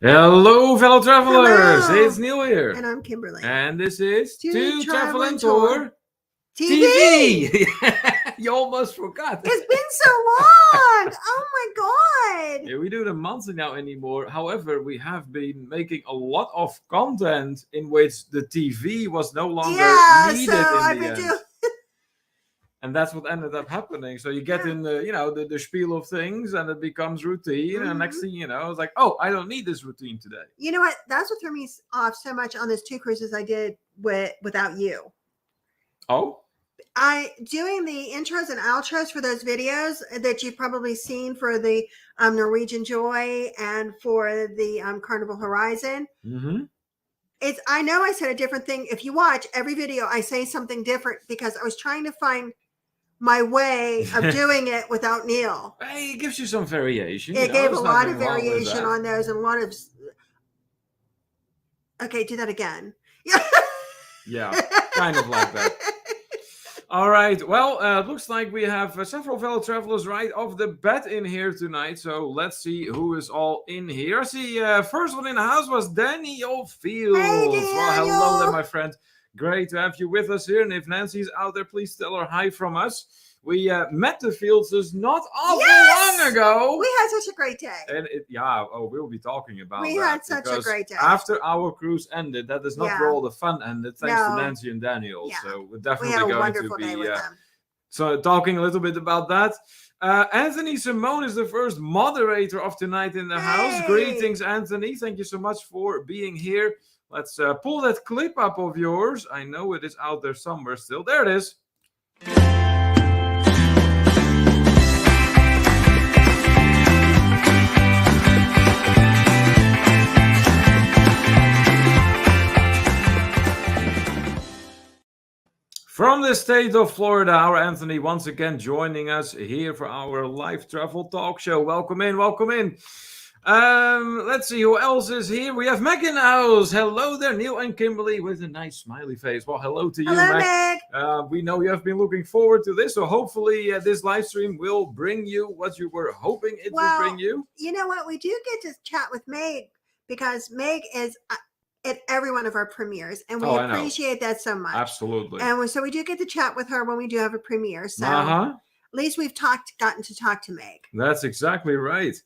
Hello, fellow travelers. Hello. It's Neil here. And I'm Kimberly. And this is To Travel and Tour Tour TV. You almost forgot. It's been so long. Oh my God. Yeah, we do them monthly now anymore. However, we have been making a lot of content in which the TV was no longer needed so in I've the been end. doing. And that's what ended up happening. So you get Yeah. in the spiel of things and it becomes routine. And next Mhm. thing you know, it's like, oh, I don't need this routine today. You know what? That's what threw me off so much on those 2 cruises I did without you. Oh? I doing the intros and outros for those videos that you've probably seen for the Norwegian Joy and for the Carnival Horizon. Mm-hmm. I know I said a different thing. If you watch every video, I say something different because I was trying to find my way of doing it without Neil. Hey, it gives you some variation. It gave a there's lot of nothing wrong with variation that. on those and a lot of. Okay, do that again. Yeah, kind of like that. All right. Well, it looks like we have several fellow travelers right off the bat in here tonight. So let's see who is all in here. I see first one in the house was Daniel Fields. Hey, Well, hello there, Daniel. my friend. Great to have you with us here. And if Nancy's out there, please tell her hi from us. We met the Fieldses not awful long ago. We had such a great day. And we'll be talking about We that. had such a because great day. After our cruise ended, that is not Yeah. where all the fun ended, thanks to No. Nancy and Daniel. Yeah. So we're We definitely had a going wonderful to day be with them. so talking a little bit about that. Anthony Simone is the first moderator of tonight in the house. Hey. Greetings, Anthony. Thank you so much for being here. Let's pull that clip up of yours. I know it is out there somewhere still. There it is. From the state of Florida, our Anthony once again joining us here for our live travel talk show. Welcome in, welcome in. Let's see who else is here. We have Meg in the house. Hello there, Neil and Kimberly with a nice smiley face. Well, hello to you, Hello, Meg. Meg. We know you have been looking forward to this, so hopefully this live stream will bring you what you were hoping it would bring you. You know what? We do get to chat with Meg because Meg is at every one of our premieres, and we appreciate that so much. Absolutely. And so we do get to chat with her when we do have a premiere. So at least we've gotten to talk to Meg. That's exactly right.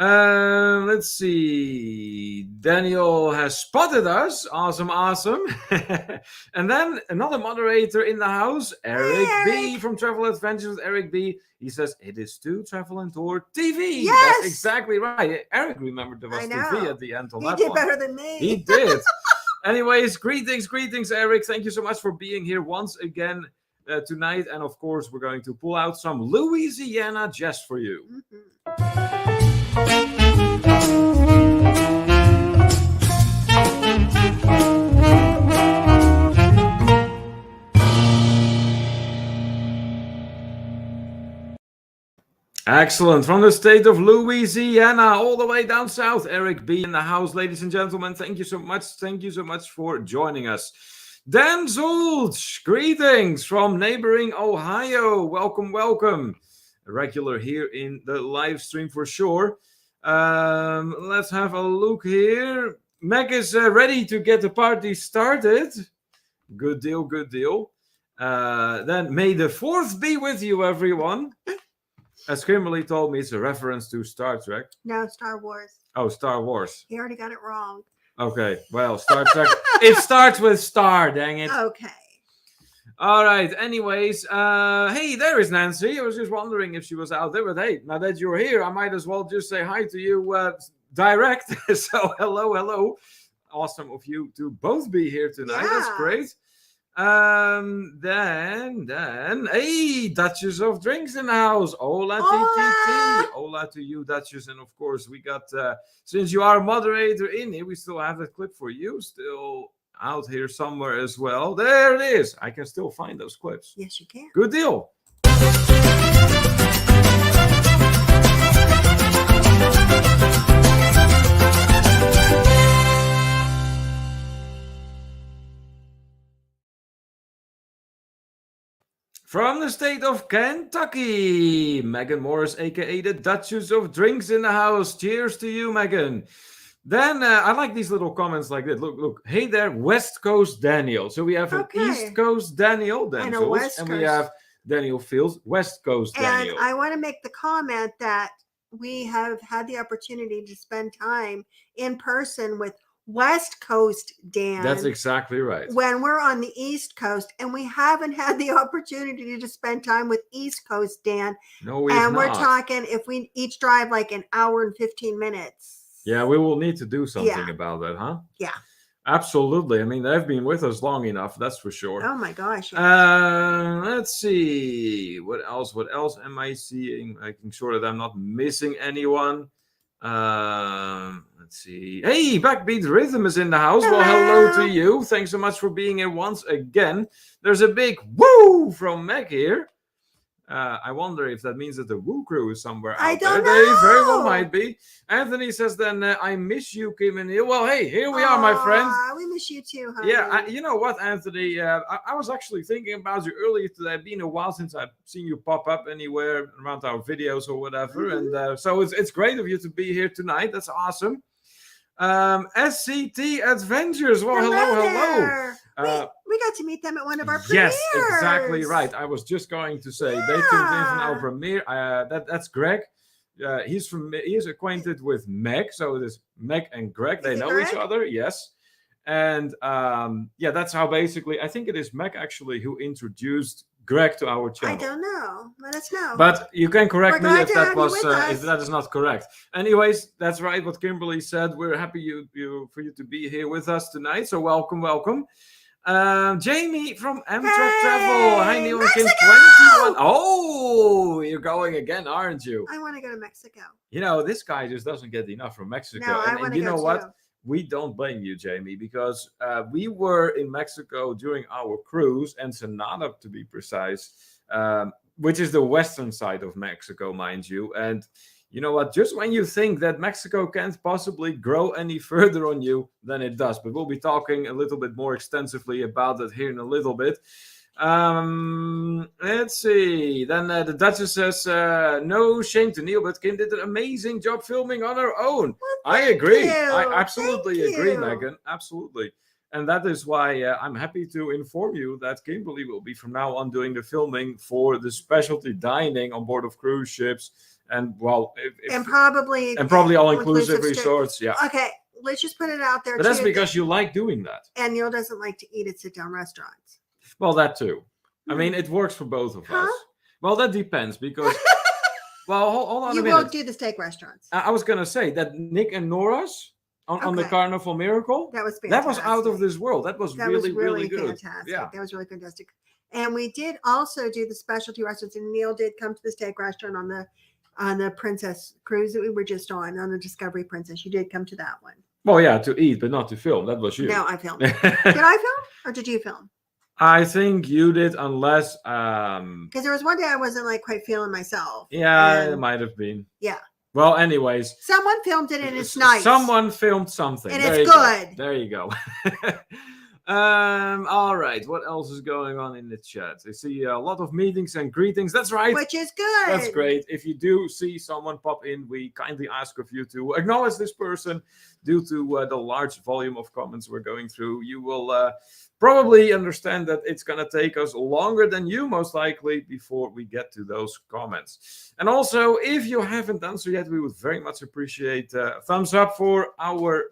Let's see. Daniel has spotted us. Awesome, awesome. And then another moderator in the house, Eric B from Travel Adventures. Eric B. He says it is to Travel and Tour TV. Yes, that's exactly right. Eric remembered there was TV at the end of that. He did better than me. He did. Anyways, greetings, Eric. Thank you so much for being here once again tonight. And of course, we're going to pull out some Louisiana just for you. Mm-hmm. Excellent. From the state of Louisiana all the way down south, Eric B in the house. Ladies and gentlemen, thank you so much. Thank you so much for joining us. Dan Zulch, greetings from neighboring Ohio. Welcome, welcome. A regular here in the live stream for sure. Let's have a look here. Meg is ready to get the party started. Good deal, good deal. Then may the 4th be with you, everyone. As Kimberly told me, it's a reference to Star Trek. No, Star Wars. Oh, Star Wars. He already got it wrong. Okay, well, Star Trek. It starts with star, dang it. Okay. All right, anyways. Hey, there is Nancy. I was just wondering if she was out there. But hey, now that you're here, I might as well just say hi to you direct. So hello. Awesome of you to both be here tonight. Yeah. That's great. Then, hey, Duchess of Drinks in the house. Hola, TTT. Hola to you, Duchess. And of course, we got, since you are a moderator in here, we still have a clip for you still out here somewhere as well. There it is. I can still find those clips. Yes, you can. Good deal. From the state of Kentucky, Megan Morris, aka the Duchess of Drinks in the house. Cheers to you, Megan. Then I like these little comments like this. Look. Hey there, West Coast Daniel. So we have an East Okay. Coast Daniel, Dan And a Zulz, West and we Coast. have Daniel Fields, West Coast And Daniel. I want to make the comment that we have had the opportunity to spend time in person with West Coast Dan. That's exactly right. When we're on the East Coast, and we haven't had the opportunity to spend time with East Coast Dan. No, we and we're not. talking if we each drive like an hour and 15 minutes. Yeah, we will need to do something about that, huh? Yeah. Absolutely. I mean, they've been with us long enough, that's for sure. Oh my gosh. Let's see. What else? What else am I seeing? Making sure that I'm not missing anyone. Let's see. Hey, Backbeat Rhythm is in the house. Hello. Well, hello to you. Thanks so much for being here once again. There's a big woo from Meg here. I wonder if that means that the Woo crew is somewhere out there. They very well might be. Anthony says then, I miss you, Kim and Neil. Well, hey, here we are, my friend. We miss you too, honey. Yeah, you know what, Anthony? I was actually thinking about you earlier today. It's been a while since I've seen you pop up anywhere around our videos or whatever. And so it's great of you to be here tonight. That's awesome. SCT Adventures. Well, hello. We got to meet them at one of our premieres. Yes, exactly right. I was just going to say they tuned in from our premiere. That's Greg. He's acquainted with Meg, so it is Meg and Greg. They know each other. Yes, and that's how basically I think it is Meg actually who introduced Greg to our channel. I don't know. Let us know. But you can correct me if that is not correct. Anyways, that's right. What Kimberly said. We're happy for you to be here with us tonight. So welcome. Jamie from Amtrak Travel. Hi, Neil and Kim 21. Oh, you're going again, aren't you? I want to go to Mexico. You know, this guy just doesn't get enough from Mexico. No, I want to go. You know what? We don't blame you, Jamie, because we were in Mexico during our cruise, Ensenada to be precise, which is the western side of Mexico, mind you. And you know what? Just when you think that Mexico can't possibly grow any further on you, then it does. But we'll be talking a little bit more extensively about that here in a little bit. Let's see. Then the Duchess says, no shame to Neil, but Kim did an amazing job filming on her own. Well, I agree. You. I absolutely agree, you. Megan. Absolutely. And that is why I'm happy to inform you that Kimberly will be from now on doing the filming for the specialty dining on board of cruise ships. And probably all inclusive resorts. Yeah. Okay, let's just put it out there. But that's because you like doing that. And Neil doesn't like to eat at sit-down restaurants. Well, that too. I mean, it works for both of us. Well, that depends because. Well, hold on a minute. You won't do the steak restaurants. I was gonna say that Nick and Nora's on the Carnival Miracle. That was fantastic. That was out of this world. That was really good. Fantastic. Yeah, that was really fantastic. And we did also do the specialty restaurants, and Neil did come to the steak restaurant on the Princess cruise that we were just on the Discovery Princess. You did come to that one. Well, yeah, to eat, but not to film. That was you. No, I filmed. Did I film or did you film? I think you did, unless because there was one day I wasn't like quite feeling myself. Yeah, it might have been. Yeah. Well, anyways, someone filmed it and it's nice. Someone filmed something, and it's good. There you go. All right. What else is going on in the chat? I see a lot of meetings and greetings. That's right. Which is good. That's great. If you do see someone pop in, we kindly ask of you to acknowledge this person. Due to the large volume of comments we're going through, you will probably understand that it's going to take us longer than you most likely before we get to those comments. And also, if you haven't done so yet, we would very much appreciate a thumbs up for our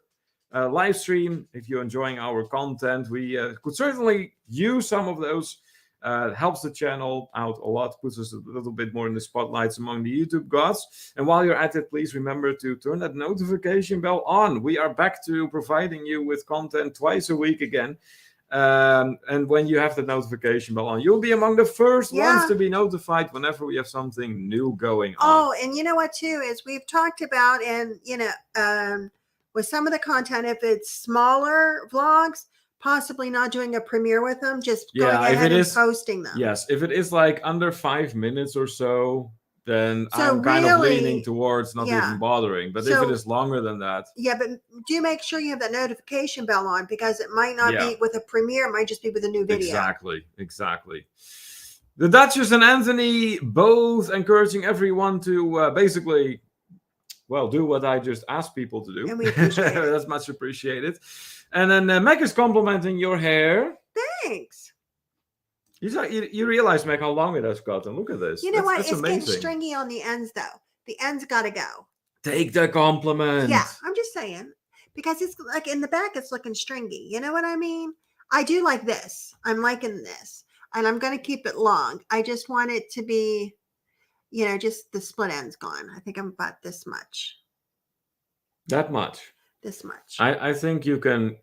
live stream. If you're enjoying our content, we could certainly use some of those. Helps the channel out a lot, puts us a little bit more in the spotlights among the YouTube gods. And while you're at it, please remember to turn that notification bell on. We are back to providing you with content twice a week again. And when you have the notification bell on, you'll be among the first ones to be notified whenever we have something new going on. Oh, and you know what too is we've talked about, and with some of the content, if it's smaller vlogs, possibly not doing a premiere with them, just going ahead and posting them. Yes, if it is like under 5 minutes or so, then I'm kind of leaning towards not even bothering. But if it is longer than that. Yeah, but do make sure you have that notification bell on, because it might not be with a premiere, it might just be with a new video. Exactly. The Duchess and Anthony both encouraging everyone to basically do what I just asked people to do. And we appreciate it. That's much appreciated. And then Meg is complimenting your hair. Thanks. You realize, Meg, how long it has gotten. Look at this. You know what? It's amazing. getting stringy on the ends, though. The ends got to go. Take the compliment. Yeah, I'm just saying. Because it's like in the back, it's looking stringy. You know what I mean? I do like this. I'm liking this. And I'm going to keep it long. I just want it to be, just the split end's gone. I think I'm about this much. That much? This much. I think you can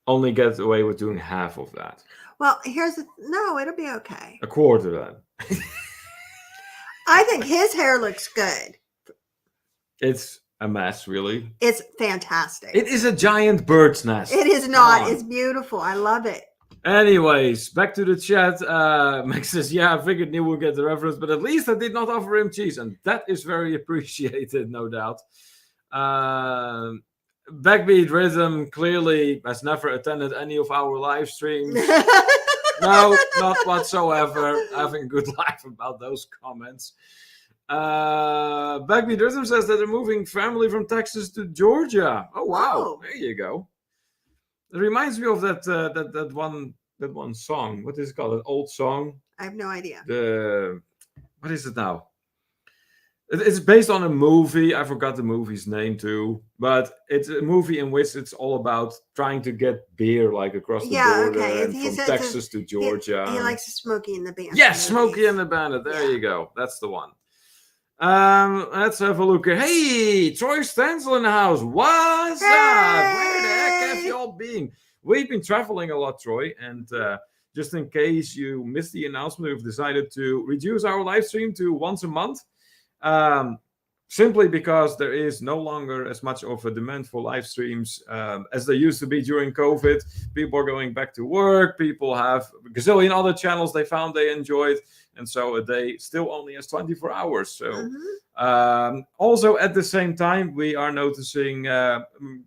only get away with doing half of that. Well, no, it'll be okay. A quarter then. I think his hair looks good. It's a mess, really. It's fantastic. It is a giant bird's nest. It is not. It's beautiful. I love it. Anyways, back to the chat. Max says, I figured Neil would get the reference, but at least I did not offer him cheese. And that is very appreciated, no doubt. Backbeat Rhythm clearly has never attended any of our live streams. No, not whatsoever. Having a good laugh about those comments. Backbeat Rhythm says that they're moving family from Texas to Georgia. Oh wow, oh. There you go. It reminds me of that one song. What is it called? An old song. I have no idea. What is it now? It's based on a movie. I forgot the movie's name too, but it's a movie in which it's all about trying to get beer across the border and from Texas to Georgia. He likes Smokey and the Bandit. Yes, Smokey and the Bandit. There you go. That's the one. Let's have a look here. Hey, Troy Stenzel in the house. What's up? Where the heck have y'all been? We've been traveling a lot, Troy, and just in case you missed the announcement, we've decided to reduce our live stream to once a month. Simply because there is no longer as much of a demand for live streams as there used to be during COVID. People are going back to work. People have a gazillion other channels they found they enjoyed. And so a day still only has 24 hours. So also at the same time, we are noticing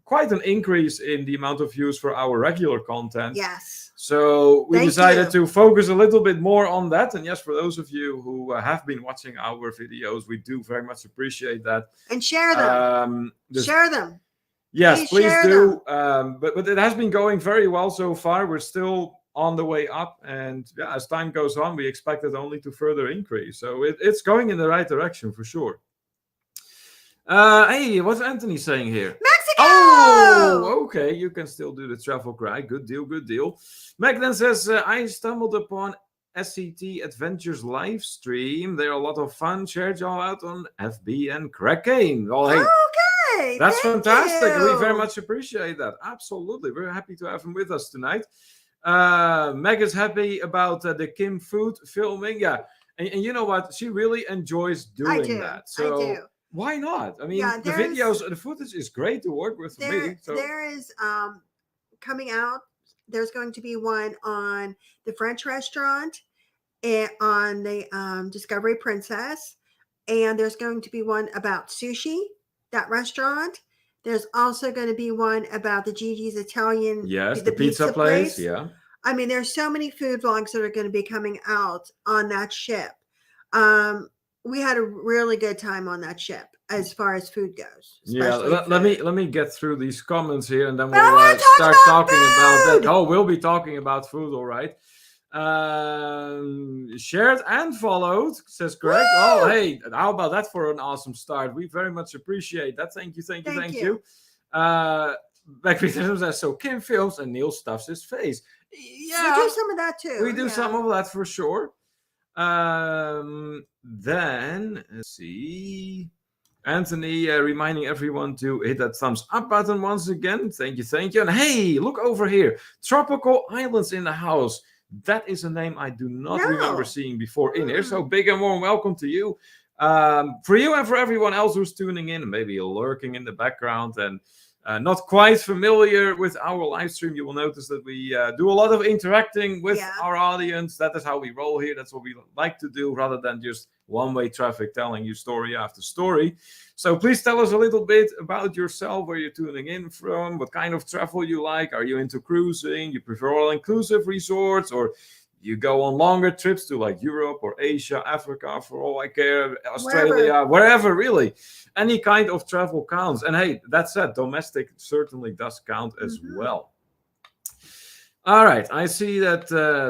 quite an increase in the amount of views for our regular content. Yes. So we decided to focus a little bit more on that. And yes, for those of you who have been watching our videos, we do very much appreciate that. And share them. Share them. Yes, please do. But it has been going very well so far. We're still on the way up. And as time goes on, we expect it only to further increase. So it's going in the right direction for sure. Hey, what's Anthony saying here? Mexico! Oh, okay. You can still do the travel cry. Good deal, good deal. Meg then says, I stumbled upon SCT Adventures live stream. They're a lot of fun. Shared y'all out on FB and Crackane. Well, hey, okay. That's fantastic. We very much appreciate that. Absolutely. We're happy to have him with us tonight. Meg is happy about the Kim Food filming. Yeah. And you know what? She really enjoys doing that. So I do. Why not? I mean, the videos, the footage is great to work with for me. So. There is coming out. There's going to be one on the French restaurant and on the Discovery Princess. And there's going to be one about sushi, that restaurant. There's also going to be one about the Gigi's Italian. Yes, the pizza place. Yeah. I mean, there's so many food vlogs that are going to be coming out on that ship. We had a really good time on that ship as far as food goes. Yeah, let me get through these comments here, and then we'll start talking about that. Oh, we'll be talking about food, all right. Shared and followed, says Greg. Woo! Oh, hey, how about that for an awesome start? We very much appreciate that. Thank you. Backbeat says, so Kim films and Neil stuffs his face. Yeah, we do some of that too. We do some of that for sure. Then let's see. Anthony reminding everyone to hit that thumbs up button once again. Thank you. And hey, look over here. Tropical Islands in the house. That is a name I do not remember seeing before in here. So big and warm welcome to you. For you and for everyone else who's tuning in, maybe lurking in the background and not quite familiar with our live stream, you will notice that we do a lot of interacting with our audience. That is how we roll here. That's what we like to do rather than just one-way traffic telling you story after story. So please tell us a little bit about yourself, where you're tuning in from, what kind of travel you like. Are you into cruising? You prefer all-inclusive resorts, or you go on longer trips to like Europe or Asia, Africa, for all I care, Australia, wherever really. Any kind of travel counts. And hey, that said, domestic certainly does count as well. All right, I see that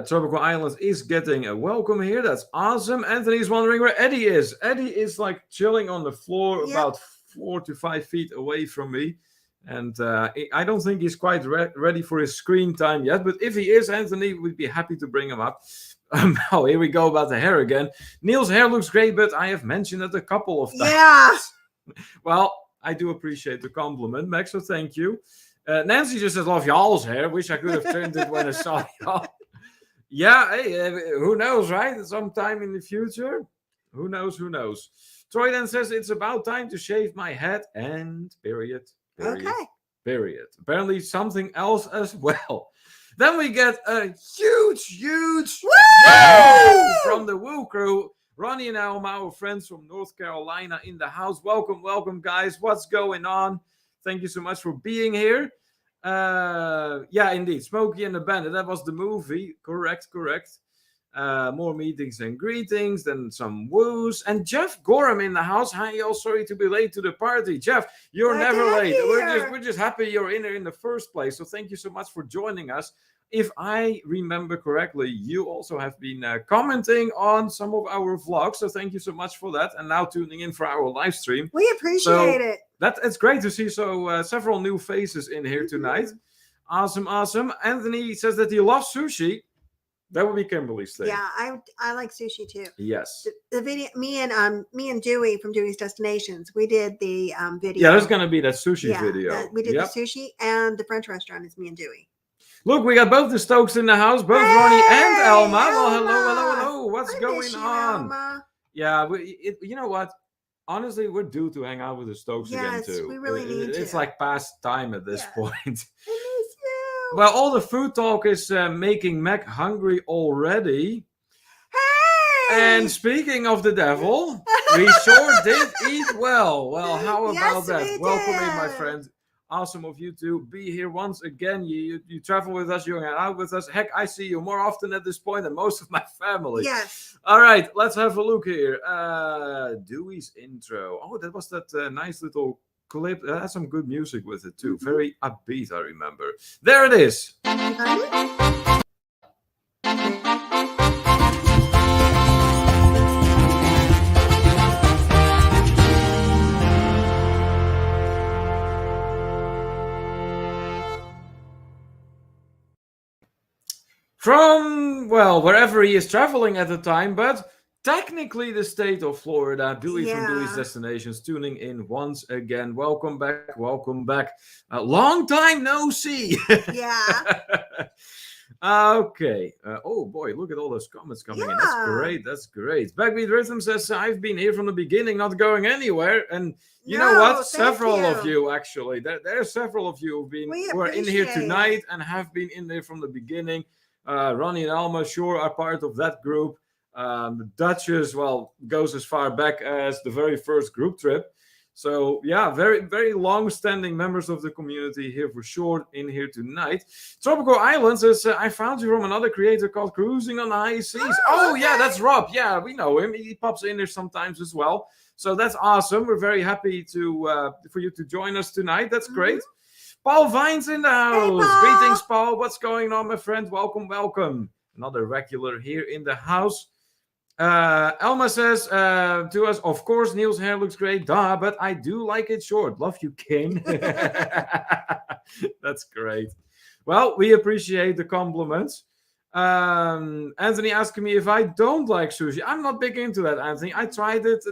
Tropical Islands is getting a welcome here. That's awesome. Anthony's wondering where Eddie is. Eddie is like chilling on the floor about 4 to 5 feet away from me. And I don't think he's quite ready for his screen time yet. But if he is, Anthony, we'd be happy to bring him up. Oh, here we go about the hair again. Neil's hair looks great, but I have mentioned it a couple of times. Yeah. Well, I do appreciate the compliment, Max, so thank you. Nancy just says, love y'all's hair. Wish I could have turned it when I saw y'all. Yeah, hey, who knows, right? Sometime in the future. Who knows? Troy then says, it's about time to shave my head and period. Period. Apparently something else as well. Then we get a huge woo from the Woo crew. Ronnie and Alma, our friends from North Carolina in the house. Welcome, guys. What's going on? Thank you so much for being here. Yeah, indeed. Smokey and the Bandit. That was the movie. Correct. More meetings and greetings, then some woos. And Jeff Gorham in the house. Hi, y'all. Sorry to be late to the party. Jeff, you're never late. We're just happy you're in there in the first place. So thank you so much for joining us. If I remember correctly, you also have been commenting on some of our vlogs. So thank you so much for that. And now tuning in for our live stream. We appreciate it. It's great to see several new faces in here tonight. Awesome. Anthony says that he loves sushi. That would be Kimberly's thing. Yeah, I like sushi too. Yes. The video, me and Dewey from Dewey's Destinations, we did the video. Yeah, there's going to be that sushi video. We did the sushi, and the French restaurant is me and Dewey. Look, we got both the Stokes in the house, both Ronnie and Alma. Well, hello. What's going on? Alma. Yeah, you know what? Honestly, we're due to hang out with the Stokes again too. Yes, we really need to. It's like past time at this point. I miss you. Well, all the food talk is making Mac hungry already. Hey! And speaking of the devil, we sure did eat well. Well, how about that? Welcome in, my friends. Awesome of you to be here once again. You travel with us, you hang out with us. Heck, I see you more often at this point than most of my family. Yes. All right, let's have a look here. Dewey's intro. Oh, that was that nice little clip. That had some good music with it too. Very upbeat, I remember. There it is. From, well, wherever he is traveling at the time, but technically the state of Florida. Dewey from Dewey's Destinations tuning in once again. Welcome back. Long time no see. Yeah. Okay. Oh boy, look at all those comments coming in. That's great. Backbeat Rhythm says, I've been here from the beginning, not going anywhere. And you know what? Several of you, actually. There are several of you who are in here tonight and have been in there from the beginning. Ronnie and Alma sure are part of that group. The Duchess, well, goes as far back as the very first group trip. So, yeah, very, very long-standing members of the community here for sure in here tonight. Tropical Islands says, I found you from another creator called Cruising on the High Seas. Oh, yeah, that's Rob. Yeah, we know him. He pops in there sometimes as well. So that's awesome. We're very happy for you to join us tonight. That's great. Paul Vines in the house. Hey, Paul. Greetings, Paul. What's going on, my friend? Welcome. Another regular here in the house. Elma says to us, of course, Neil's hair looks great. Duh, but I do like it short. Love you, King. That's great. Well, we appreciate the compliments. Anthony asking me if I don't like sushi. I'm not big into that, Anthony. I tried it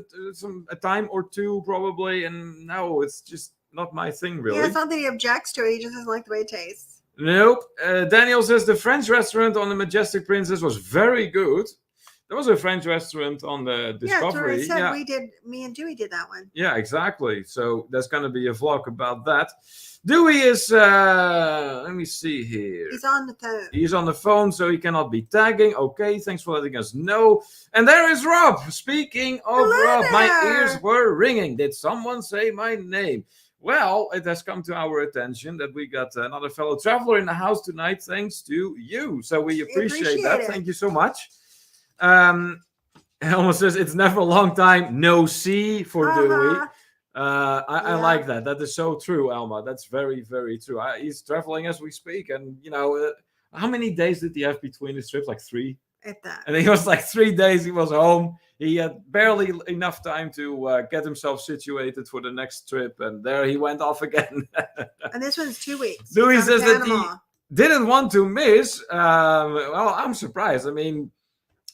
a time or two probably, and no, it's just not my thing, really. Yeah, it's not that he objects to it. He just doesn't like the way it tastes. Nope. Daniel says the French restaurant on the Majestic Princess was very good. There was a French restaurant on the Discovery. Yeah, me and Dewey did that one. Yeah, exactly. So there's going to be a vlog about that. Dewey is, let me see here. He's on the phone. He's on the phone, so he cannot be tagging. Okay, thanks for letting us know. And there is Rob. Speaking of Rob, my ears were ringing. Did someone say my name? Well, it has come to our attention that we got another fellow traveler in the house tonight, thanks to you. So we appreciate that. Thank you so much. Elma says it's never a long time no see for Dewey. I like that. That is so true, Elma. That's very, very true. He's traveling as we speak. And, how many days did he have between his trips? Like 3? At that. And he was like 3 days he was home. He had barely enough time to get himself situated for the next trip. And there he went off again. And this one's 2 weeks. Dewey says that he didn't want to miss. Well, I'm surprised. I mean,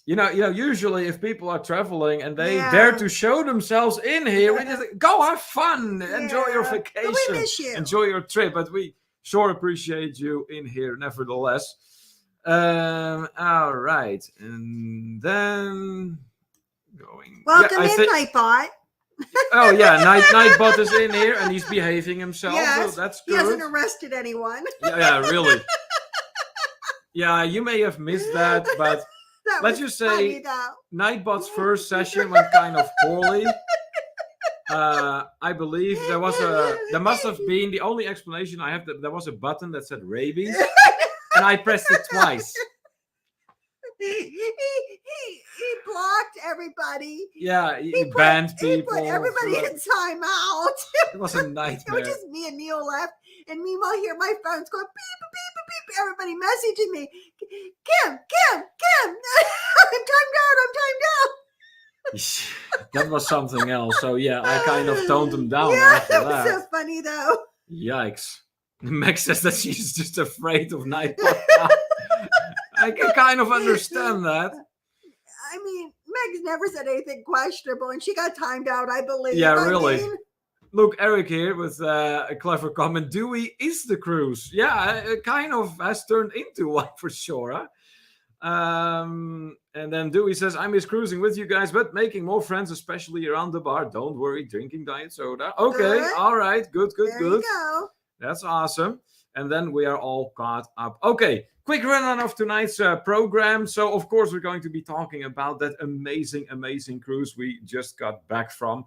usually if people are traveling and they dare to show themselves in here, we just go have fun, enjoy your vacation, we miss you. Enjoy your trip. But we sure appreciate you in here, nevertheless. All right, and then going. Welcome in, Nightbot. Oh yeah, Nightbot is in here and he's behaving himself. Yes, so that's good. He hasn't arrested anyone. Yeah, really. Yeah, you may have missed that, but. Let's just say Nightbot's first session went kind of poorly. I believe there must have been, the only explanation I have, that there was a button that said rabies, and I pressed it twice. He blocked everybody. Yeah, he banned people. He put everybody in timeout. It was a nightmare. It was just me and Neil left, and meanwhile here my phone's going beep, beep, beep, beep. Everybody messaging me. Kim, I'm timed out. That was something else. So yeah, I kind of toned him down. Yeah, after that was so funny though. Yikes. Meg says that she's just afraid of Nightbot now. I can kind of understand that. I mean, Meg's never said anything questionable, and she got timed out, I believe. Yeah, really. Look, Eric here with a clever comment. Dewey is the cruise. Yeah, it kind of has turned into one for sure. Huh? And then Dewey says, I miss cruising with you guys, but making more friends, especially around the bar. Don't worry, drinking diet soda. Okay, good. All right, good. There you go. That's awesome. And then we are all caught up. Okay, quick run-on of tonight's program. So, of course, we're going to be talking about that amazing, amazing cruise we just got back from.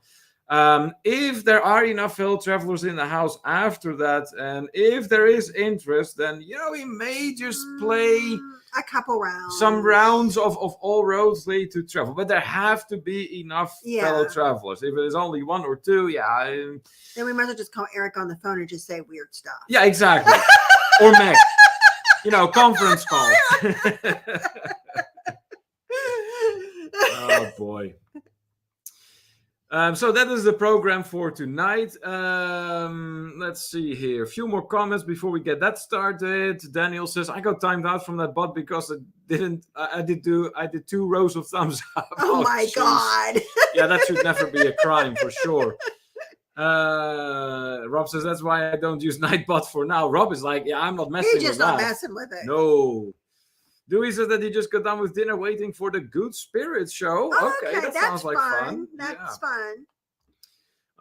If there are enough fellow travelers in the house after that, and if there is interest, then we may just play a couple rounds, some rounds of all roads lead to travel, but there have to be enough fellow travelers. If it is only 1 or 2, then we might as well just call Eric on the phone and just say weird stuff. Yeah, exactly. Or Meg, conference call. Oh boy. So that is the program for tonight. Let's see here. A few more comments before we get that started. Daniel says, I got timed out from that bot because I did 2 rows of thumbs up. Oh my God. Yeah, that should never be a crime for sure. Rob says, that's why I don't use Nightbot for now. Rob is like, yeah, I'm not messing with that. He's just not messing with it. No. Dewey says that he just got done with dinner waiting for the Good Spirits show. Okay, that sounds like fun. That's fun.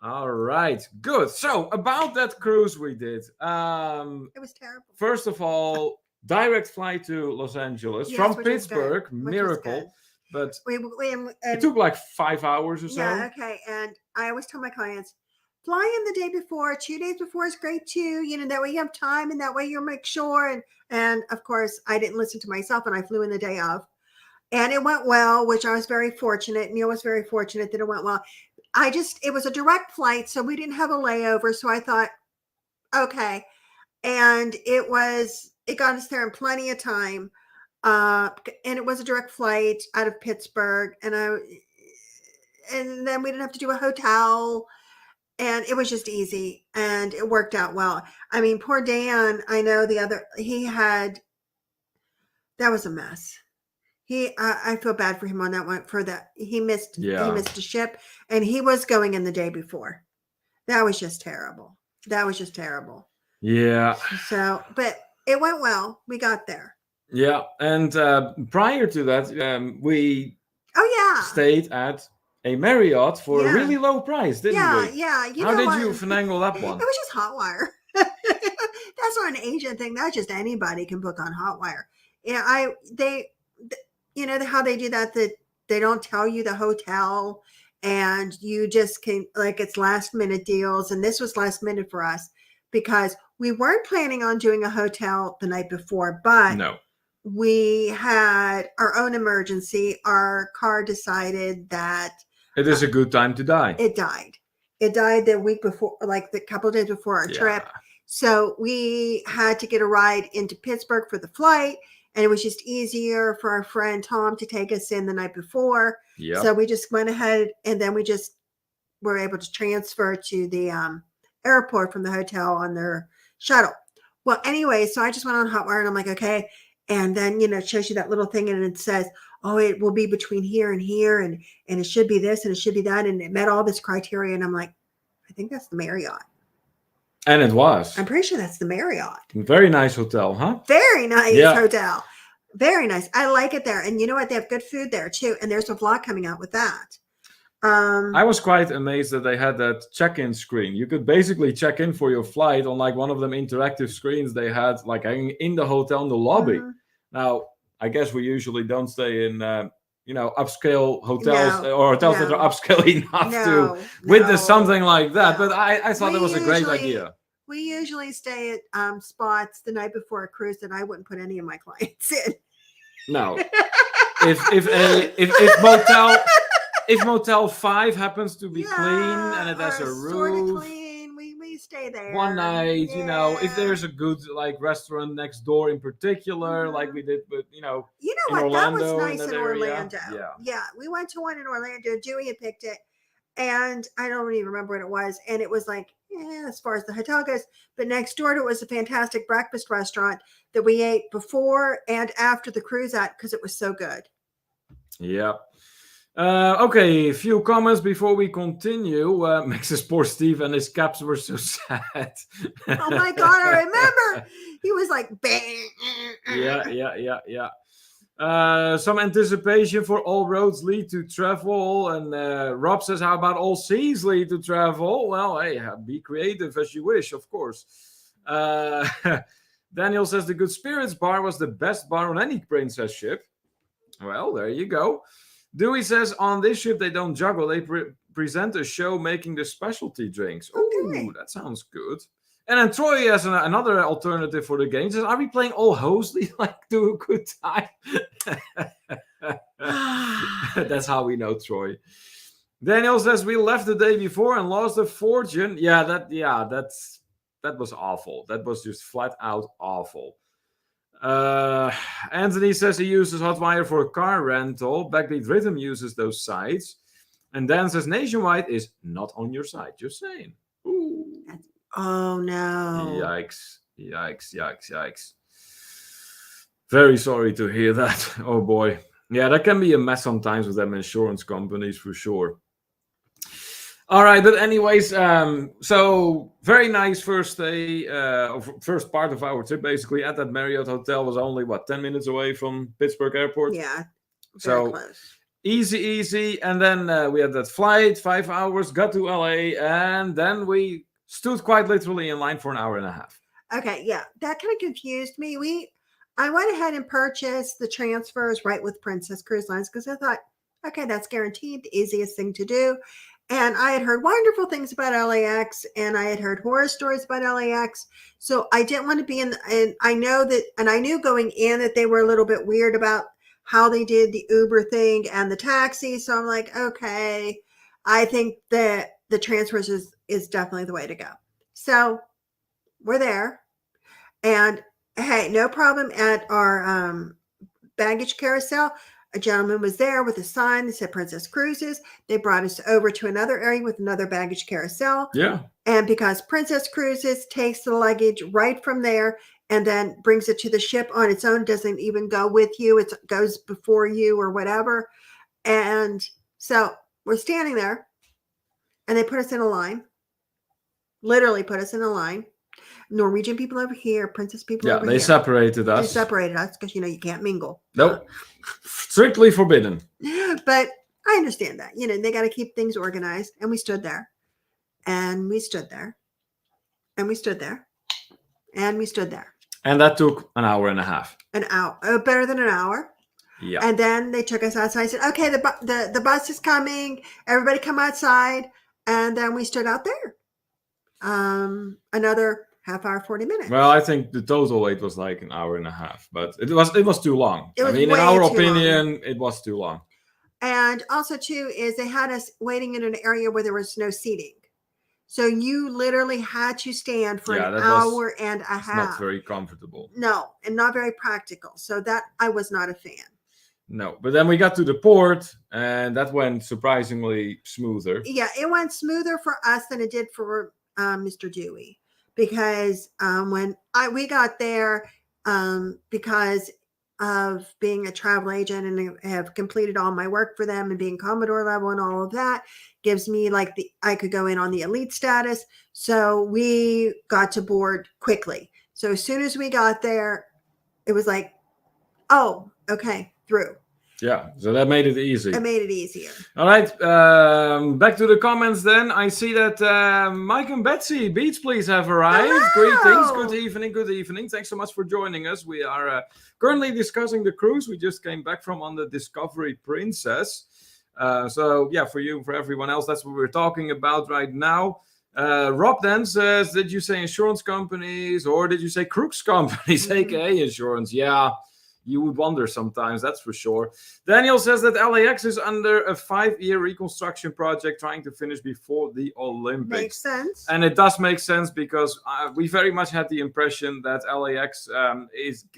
All right, good. So about that cruise we did. It was terrible. First of all, direct flight to Los Angeles from Pittsburgh, miracle. But it took like 5 hours or so. Yeah, okay. And I always tell my clients, fly in the day before, 2 days before is great too. That way you have time, and that way you'll make sure. And of course, I didn't listen to myself, and I flew in the day of, and it went well, which I was very fortunate. Neil was very fortunate that it went well. It was a direct flight, so we didn't have a layover. So I thought, okay, and it got us there in plenty of time, and it was a direct flight out of Pittsburgh, and then we didn't have to do a hotel. And it was just easy, and it worked out well. I mean, poor Dan, I know that was a mess. I feel bad for him on that one, he missed a ship, and he was going in the day before. That was just terrible. Yeah. So, but it went well. We got there. Yeah. And prior to that, we stayed at a Marriott for a really low price, didn't we? Yeah. How did you finagle that one? It was just Hotwire. That's not an Asian thing. That's just anybody can book on Hotwire. Yeah, how they do that they don't tell you the hotel, and you just can, like, it's last minute deals. And this was last minute for us because we weren't planning on doing a hotel the night before, but no, we had our own emergency. Our car decided that it is a good time to die. It died. It died the week before, like the couple of days before our trip. So we had to get a ride into Pittsburgh for the flight. And it was just easier for our friend Tom to take us in the night before. Yep. So we just went ahead, and then we just were able to transfer to the airport from the hotel on their shuttle. Well, anyway, so I just went on Hotwire, and I'm like, okay. And then, it shows you that little thing, and it says, oh, it will be between here and here, and it should be this, and it should be that. And it met all this criteria. And I'm like, I think that's the Marriott. And it was. I'm pretty sure that's the Marriott. Very nice hotel, huh? Very nice hotel. Very nice. I like it there. And you know what? They have good food there too. And there's a vlog coming out with that. I was quite amazed that they had that check-in screen. You could basically check in for your flight on like one of them interactive screens they had like in the hotel in the lobby. Now, I guess we usually don't stay in upscale hotels or hotels that are upscale enough to witness something like that. But I thought it was a great idea. We usually stay at spots the night before a cruise that I wouldn't put any of my clients in. No. If Motel 5 happens to be clean and it has a roof, sort of clean, we stay there one night. If there's a good like restaurant next door in particular, like we did, but you know in what, Orlando, that was nice in Orlando. Yeah, we went to one in Orlando. Dewey had picked it, and I don't even remember what it was, and it was like, as far as the hotel goes, but next door to it was a fantastic breakfast restaurant that we ate before and after the cruise at because it was so good. Yep. Okay, a few comments before we continue. Max's poor Steve and his caps were so sad. Oh my God, I remember. He was like, bang. Yeah. Some anticipation for all roads lead to travel. And Rob says, how about all seas lead to travel? Well, hey, be creative as you wish, of course. Daniel says the Good Spirits bar was the best bar on any princess ship. Well, there you go. Dewey says on this ship they don't juggle. They present a show making the specialty drinks. Ooh, that sounds good. And then Troy has another alternative for the game. He says, are we playing all Hosley like do a good time? That's how we know Troy. Daniel says we left the day before and lost a fortune. That was awful. That was just flat out awful. Anthony says he uses Hotwire for a car rental. Backbeat Rhythm uses those sites. And Dan says Nationwide is not on your site. Just saying. Ooh. Oh no. Yikes. Very sorry to hear that. Oh boy. Yeah, that can be a mess sometimes with them insurance companies for sure. All right, but anyways, so very nice first day, first part of our trip basically at that Marriott hotel was only 10 minutes away from Pittsburgh Airport. Yeah, so close. Easy, and then we had that flight, 5 hours, got to LA, and then we stood quite literally in line for an hour and a half. Okay, yeah, that kind of confused me. I went ahead and purchased the transfers right with Princess Cruise Lines because I thought, okay, that's guaranteed, the easiest thing to do. And I had heard wonderful things about LAX, and I had heard horror stories about LAX. So I didn't want to be and I knew going in that they were a little bit weird about how they did the Uber thing and the taxi. So I'm like, okay, I think that the transfers is definitely the way to go. So we're there, and hey, no problem at our baggage carousel. A gentleman was there with a sign that said Princess Cruises. They brought us over to another area with another baggage carousel. Yeah. And because Princess Cruises takes the luggage right from there and then brings it to the ship on its own, doesn't even go with you. It goes before you or whatever. And so we're standing there, and they put us in a line, literally put us in a line. Norwegian people over here, Princess people over here. Yeah, they separated us. They separated us because, you can't mingle. Nope. Strictly forbidden. But I understand that. They got to keep things organized. And we stood there. And we stood there. And we stood there. And we stood there. And that took an hour and a half. An hour. Better than an hour. Yeah. And then they took us outside. I said, okay, the bus is coming. Everybody come outside. And then we stood out there. Another half hour, 40 minutes. Well, I think the total wait was like an hour and a half, but it was too long. It was in our opinion, it was too long. And also, too, is they had us waiting in an area where there was no seating. So you literally had to stand for an hour and a half. Not very comfortable. No, and not very practical. So that I was not a fan. No, but then we got to the port, and that went surprisingly smoother. Yeah, it went smoother for us than it did for Mr. Dewey, because when we got there, because of being a travel agent and have completed all my work for them and being Commodore level and all of that, gives me I could go in on the elite status. So we got to board quickly. So as soon as we got there, it was like, oh, okay, through. Yeah, so that made it easy. It made it easier. All right, back to the comments then. I see that Mike and Betsy, Beats Please, have arrived. Hello. Greetings, good evening. Thanks so much for joining us. We are currently discussing the cruise we just came back from on the Discovery Princess. So yeah, for everyone else, that's what we're talking about right now. Rob then says, did you say insurance companies or did you say crooks companies, aka insurance? Yeah. You would wonder sometimes, that's for sure. Daniel says that LAX is under a 5-year reconstruction project trying to finish before the Olympics. Makes sense. And it does make sense because we very much had the impression that LAX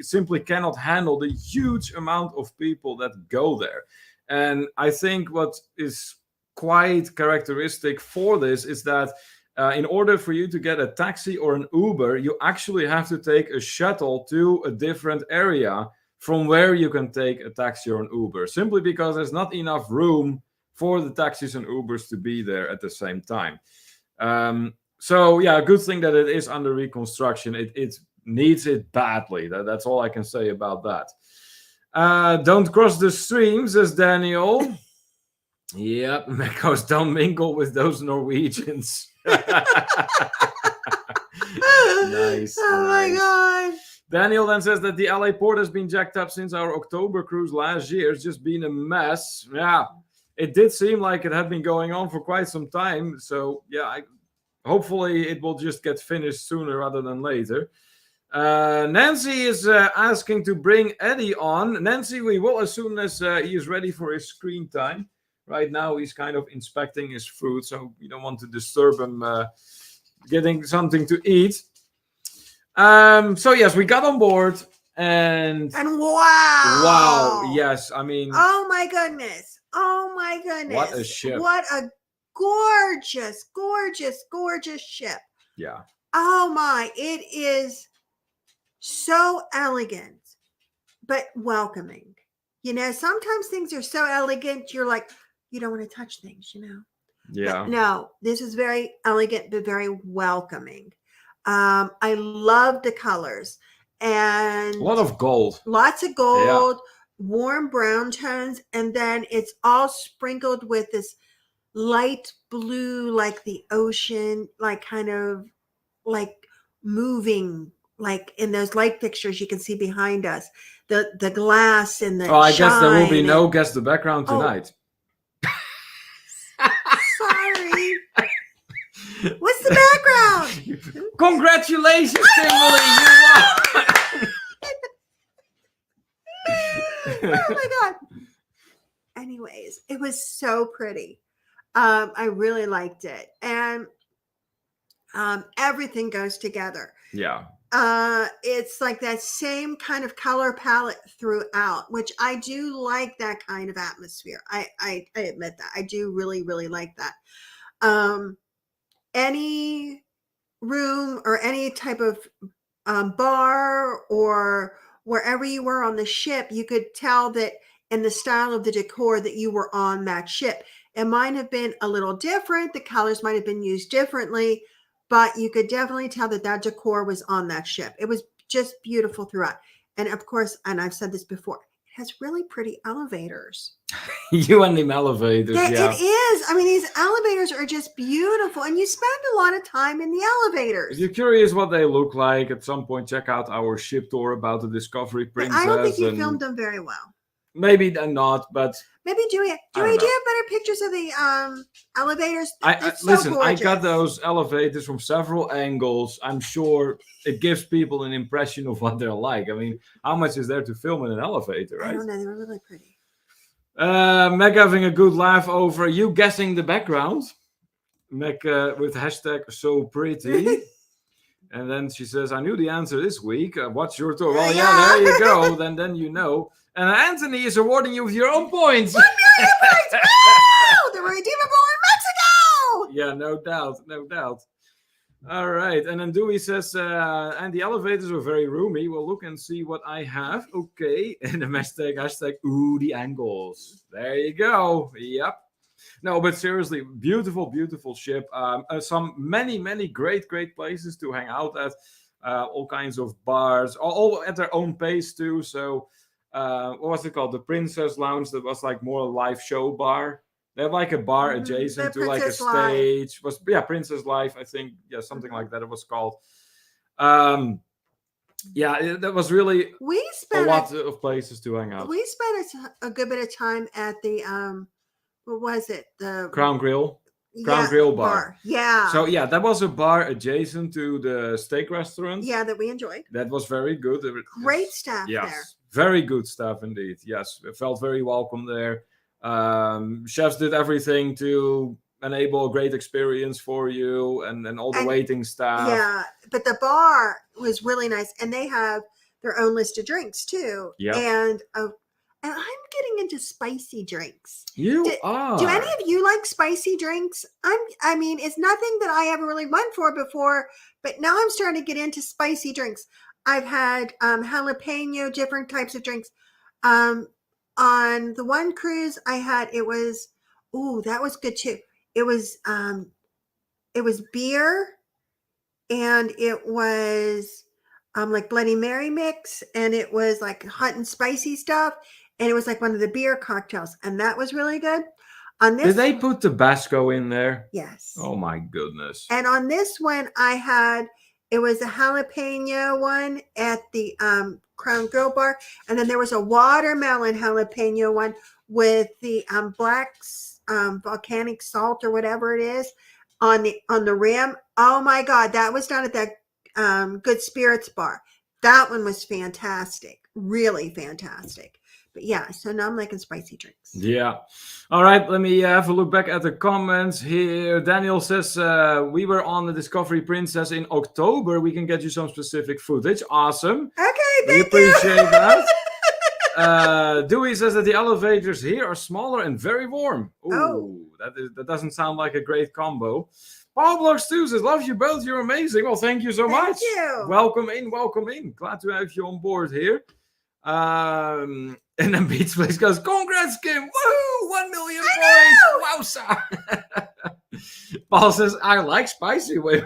simply cannot handle the huge amount of people that go there. And I think what is quite characteristic for this is that in order for you to get a taxi or an Uber, you actually have to take a shuttle to a different area from where you can take a taxi or an Uber, simply because there's not enough room for the taxis and Ubers to be there at the same time. So yeah, a good thing that it is under reconstruction. It needs it badly. That's all I can say about that. Don't cross the stream, says Daniel. Yep, Mekos, don't mingle with those Norwegians. Nice. Oh my God. Daniel then says that the LA port has been jacked up since our October cruise last year. It's just been a mess. Yeah, it did seem like it had been going on for quite some time. So yeah, hopefully it will just get finished sooner rather than later. Nancy is asking to bring Eddie on. Nancy, we will as soon as he is ready for his screen time. Right now he's kind of inspecting his food, so we don't want to disturb him getting something to eat. So yes, we got on board and wow, yes, I mean, oh my goodness, what a ship, what a gorgeous ship. Yeah, oh my, it is so elegant but welcoming. Sometimes things are so elegant you're like, you don't want to touch things, yeah, but no, this is very elegant but very welcoming. I love the colors and a lot of gold, lots of gold, warm brown tones, and then it's all sprinkled with this light blue, like the ocean, like kind of like moving, like in those light fixtures you can see behind us, the glass and the I guess there will be no Guess the Background tonight. Sorry. What's the background? Congratulations, Kimberly! You won! Oh my God. Anyways, it was so pretty. I really liked it. And everything goes together. Yeah. It's like that same kind of color palette throughout, which I do like that kind of atmosphere. I admit that. I do really, really like that. Any room or any type of bar or wherever you were on the ship, you could tell that in the style of the decor that you were on that ship. It might have been a little different. The colors might have been used differently, but you could definitely tell that decor was on that ship. It was just beautiful throughout. And of course, and I've said this before, it has really pretty elevators. You and them elevators, yeah. It is. I mean, these elevators are just beautiful, and you spend a lot of time in the elevators. If you're curious what they look like, at some point check out our ship tour about the Discovery Princess. But I don't think you filmed them very well. maybe not, but maybe Dewey, do you have better pictures of the elevators? Listen, I got those elevators from several angles. I'm sure it gives people an impression of what they're like. I mean, how much is there to film in an elevator, right? I don't know. They were really pretty. Meg having a good laugh over you guessing the background. Meg with hashtag so pretty. And then she says, I knew the answer this week. What's your tour? Well, yeah, there you go. Then you know. And Anthony is awarding you with your own points. 1 million points! Woo! The redeemable in Mexico! Yeah, no doubt. All right. And then Dewey says, and the elevators were very roomy. We'll look and see what I have. Okay. And the hashtag, ooh, the angles. There you go. Yep. No, but seriously, beautiful ship. Some many great places to hang out at. All kinds of bars, all at their own pace too. So, what was it called? The Princess Lounge. That was like more a live show bar. They have like a bar adjacent to like a stage. Princess Life, I think. Yeah, something like that. It was called. That was really a lot of places to hang out. We spent a good bit of time at the what was it? The Crown Grill. Grill bar. Yeah. So that was a bar adjacent to the steak restaurant. Yeah, that we enjoyed. That was very good. Great staff there. Very good staff indeed. Yes, it felt very welcome there. Chefs did everything to enable a great experience for you, and all the waiting staff. Yeah, but the bar was really nice, and they have their own list of drinks too. Yeah. And I'm getting into spicy drinks. You are. Do any of you like spicy drinks? I mean, it's nothing that I ever really went for before, but now I'm starting to get into spicy drinks. I've had jalapeno, different types of drinks. On the one cruise I had, that was good too. It was beer, and it was like Bloody Mary mix, and it was like hot and spicy stuff. And it was like one of the beer cocktails, and that was really good. Did they put Tabasco in there? Yes. Oh my goodness. And on this one, it was a jalapeno one at the Crown Grill bar, and then there was a watermelon jalapeno one with the black volcanic salt or whatever it is on the rim. Oh my God, that was done at that Good Spirits bar. That one was fantastic, really fantastic. But yeah, so now I'm liking spicy drinks. Yeah. All right, let me have a look back at the comments here. Daniel says, we were on the Discovery Princess in October. We can get you some specific footage. Awesome. Okay, we appreciate that. Dewey says that the elevators here are smaller and very warm. Ooh, that doesn't sound like a great combo. Paul Blocks 2 says, love you both. You're amazing. Well, thank you so much. Thank you. Welcome in. Glad to have you on board here. And then Beats Place goes, congrats, Kim. Woohoo! 1 million points. Wowza. Paul says, I like spicy. Wait.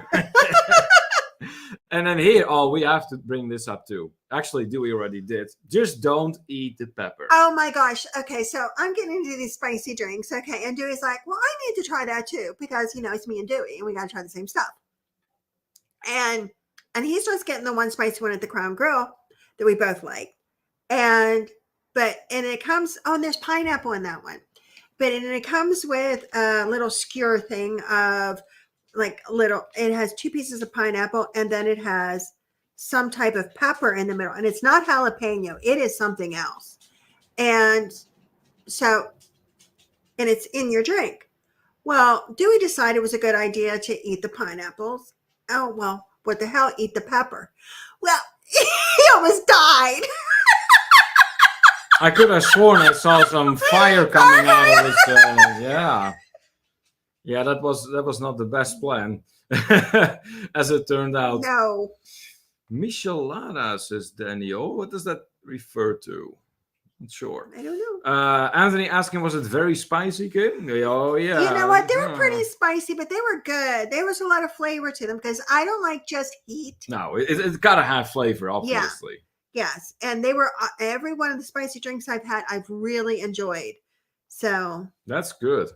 And then here, we have to bring this up too. Actually, Dewey already did. Just don't eat the pepper. Oh my gosh. Okay, so I'm getting into these spicy drinks. Okay, and Dewey's like, well, I need to try that too, because it's me and Dewey, and we got to try the same stuff. And he starts getting the one spicy one at the Crown Grill that we both like. And it comes, and there's pineapple in that one. But it comes with a little skewer thing of it has 2 pieces of pineapple, and then it has some type of pepper in the middle. And it's not jalapeno. It is something else. And it's in your drink. Well, Dewey decided it was a good idea to eat the pineapples. Oh, well, what the hell? Eat the pepper. Well, he almost died. I could have sworn I saw some fire coming out of his. Yeah, that was not the best plan, as it turned out. No. Michelada, says Daniel. What does that refer to? Not sure. I don't know. Anthony asking, was it very spicy, Kim? Oh yeah. You know what? They were pretty spicy, but they were good. There was a lot of flavor to them, because I don't like just heat. No, it's got to have flavor, obviously. Yeah. Yes, and they were every one of the spicy drinks I've had, I've really enjoyed. So that's good.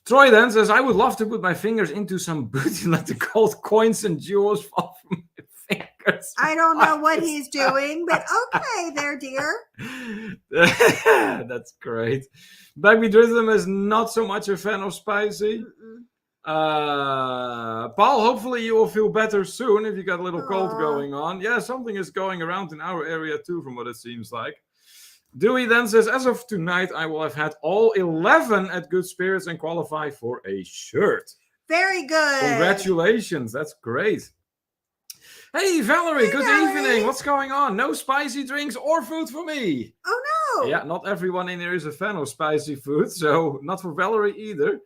Troy then says, I would love to put my fingers into some booty and let the gold coins and jewels fall from my I don't know what he's doing, but okay there, dear. That's great. Backbeat Rhythm is not so much a fan of spicy. Paul, hopefully you will feel better soon if you got a little cold going on. Yeah, something is going around in our area too, from what it seems like. Dewey then says, as of tonight, I will have had all 11 at Good Spirits and qualify for a shirt. Very good. Congratulations. That's great. Hey, Valerie, good evening. What's going on? No spicy drinks or food for me. Oh, no. Yeah, not everyone in here is a fan of spicy food, so not for Valerie either.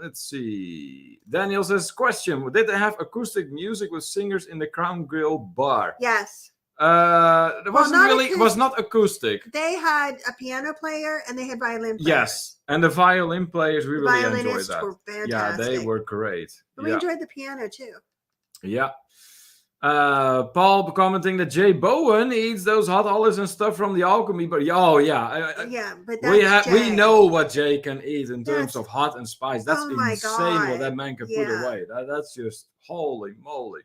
Let's see. Daniel says, question, did they have acoustic music with singers in the Crown Grill bar? Yes. It was not acoustic. They had a piano player and they had violin players. Yes, and the violin players, we really enjoyed that. Were fantastic. Yeah, they were great. But we enjoyed the piano too. Yeah. Paul commenting that Jay Bowen eats those hot olives and stuff from the alchemy, but but we know what Jay can eat in terms of hot and spice. That's insane what that man can put away. That's just holy moly.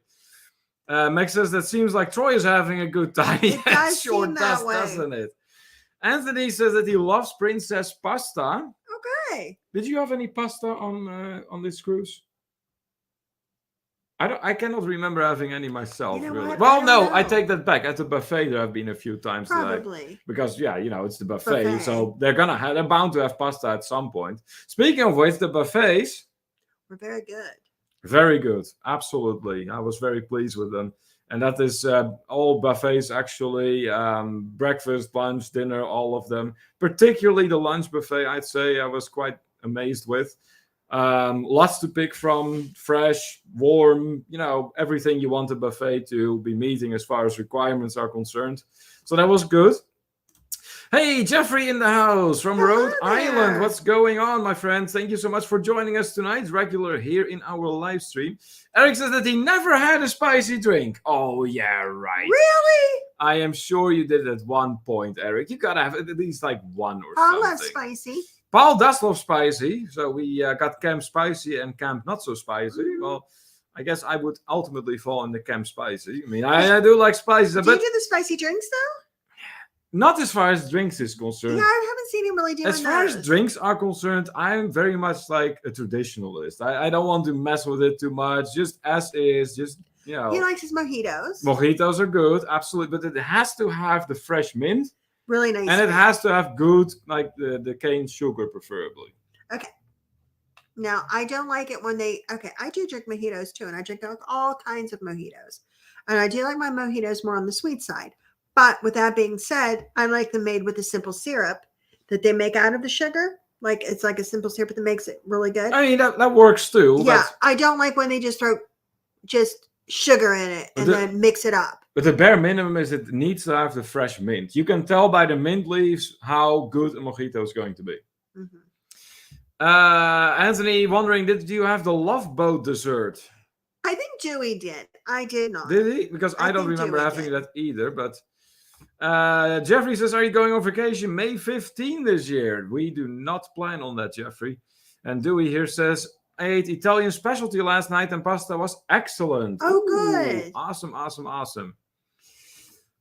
Max says that seems like Troy is having a good time. It sure does, doesn't it? Anthony says that he loves princess pasta. Okay. Did you have any pasta on this cruise? I cannot remember having any myself, really. What? Well, no, I take that back. At the buffet, there have been a few times. Probably. Because, it's the buffet. So they're bound to have pasta at some point. Speaking of which, the buffets were very good. Very good. Absolutely. I was very pleased with them. And that is all buffets, actually. Breakfast, lunch, dinner, all of them. Particularly the lunch buffet, I'd say I was quite amazed with. Lots to pick from, fresh, warm, everything you want a buffet to be meeting as far as requirements are concerned. So that was good. Hey, Jeffrey in the house from Rhode Island. What's going on, my friend? Thank you so much for joining us tonight, regular here in our live stream. Eric says that he never had a spicy drink. Oh, yeah, right. Really? I am sure you did at one point, Eric. You gotta have at least like one or something. I love spicy. Paul does love spicy, so we got Camp Spicy and Camp Not So Spicy. Mm-hmm. Well, I guess I would ultimately fall in the Camp Spicy. I mean, I do like spices. Do you do the spicy drinks, though? Not as far as drinks is concerned. Yeah, I haven't seen him really doing that. As far as drinks are concerned, I'm very much like a traditionalist. I don't want to mess with it too much. Just as is, He likes his mojitos. Mojitos are good, absolutely. But it has to have the fresh mint. Really nice. And it has to have good, like the cane sugar, preferably. Okay. Now, I don't like it when I do drink mojitos too. And I drink all kinds of mojitos. And I do like my mojitos more on the sweet side. But with that being said, I like them made with a simple syrup that they make out of the sugar. Like it's like a simple syrup that makes it really good. I mean, that works too. Yeah, I don't like when they just throw just sugar in it and then mix it up. But the bare minimum is it needs to have the fresh mint. You can tell by the mint leaves how good a mojito is going to be. Mm-hmm. Anthony wondering, did you have the Love Boat dessert? I think Dewey did. I did not. Did he? Because I don't remember having that either. But Jeffrey says, are you going on vacation May 15 this year? We do not plan on that, Jeffrey. And Dewey here says, I ate Italian specialty last night and pasta was excellent. Oh, good. Awesome, awesome, awesome.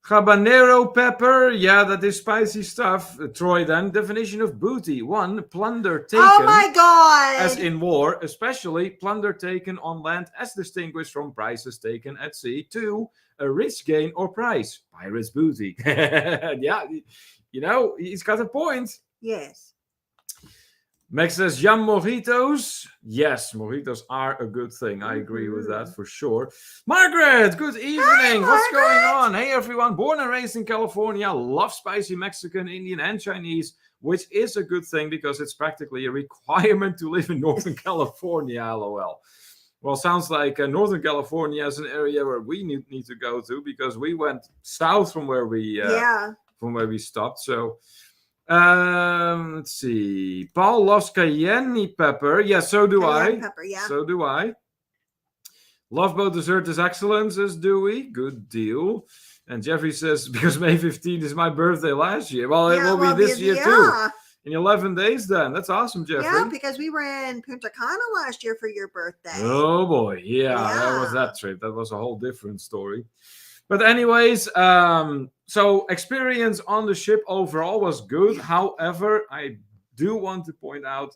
Habanero pepper. Yeah, that is spicy stuff. Troy then. Definition of booty. 1, plunder taken. Oh my God. As in war, especially plunder taken on land as distinguished from prices taken at sea. 2, a rich gain or prize. Pirate's booty. Yeah, he's got a point. Yes. Max says, yum mojitos. Yes, mojitos are a good thing. I agree with that for sure. Margaret, good evening. Hi, what's going on? Hey, everyone. Born and raised in California. Love spicy Mexican, Indian, and Chinese, which is a good thing because it's practically a requirement to live in Northern California, LOL. Well, sounds like Northern California is an area where we need to go to because we went south from where we stopped. So... let's see. Paul loves cayenne pepper. Yeah, so do I. Pepper, yeah. So do I. Love Boat dessert is excellent, says Dewey. Good deal. And Jeffrey says, because May 15th is my birthday last year. Well, it will be this year too. in 11 days then. That's awesome, Jeffrey. Yeah, because we were in Punta Cana last year for your birthday. Oh boy, yeah, that was that trip. That was a whole different story. But anyways, so experience on the ship overall was good. However, I do want to point out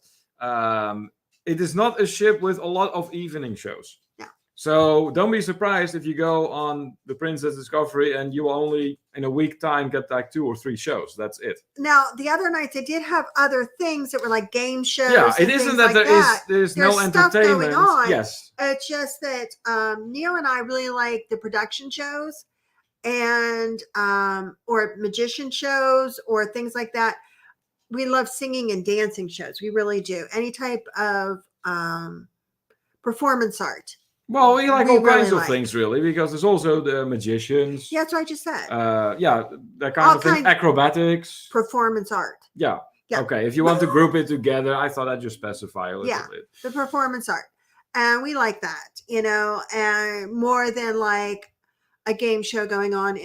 it is not a ship with a lot of evening shows. Yeah. So don't be surprised if you go on the Princess Discovery and you only in a week time get like 2 or 3 shows. That's it. Now the other nights they did have other things that were like game shows. Yeah, it isn't that there's no entertainment. Going on. Yes. It's just that Neil and I really like the production shows and or magician shows or things like that. We love singing and dancing shows. We really do. Any type of performance art. Well, we like all kinds of things, really, because there's also the magicians. Yeah, that's what I just said. Yeah, that kind of thing. Acrobatics. Performance art. Yeah. Okay, if you want to group it together, I thought I'd just specify a little bit. The performance art. And we like that, and more than like a game show going on.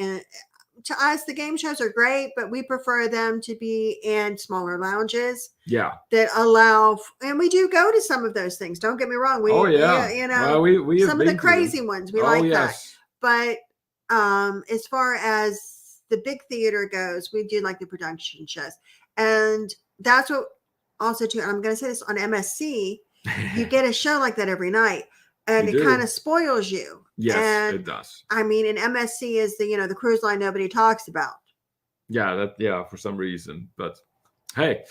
To us, the game shows are great, but we prefer them to be in smaller lounges. Yeah. That allow, and we do go to some of those things. Don't get me wrong. We, we some of the crazy ones. We like that. But as far as the big theater goes, we do like the production shows. And that's what also too, and I'm going to say this on MSC, you get a show like that every night. And it kind of spoils you. Yes, it does. I mean, an MSC is the cruise line nobody talks about. Yeah, for some reason. But hey,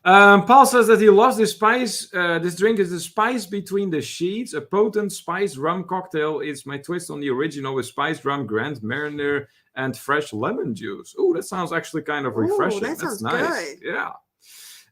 Paul says that he loves this spice. This drink is the spice between the sheets. A potent spiced rum cocktail is my twist on the original with spiced rum, Grand Marnier, and fresh lemon juice. Oh, that sounds actually kind of refreshing. That sounds nice. Good. Yeah.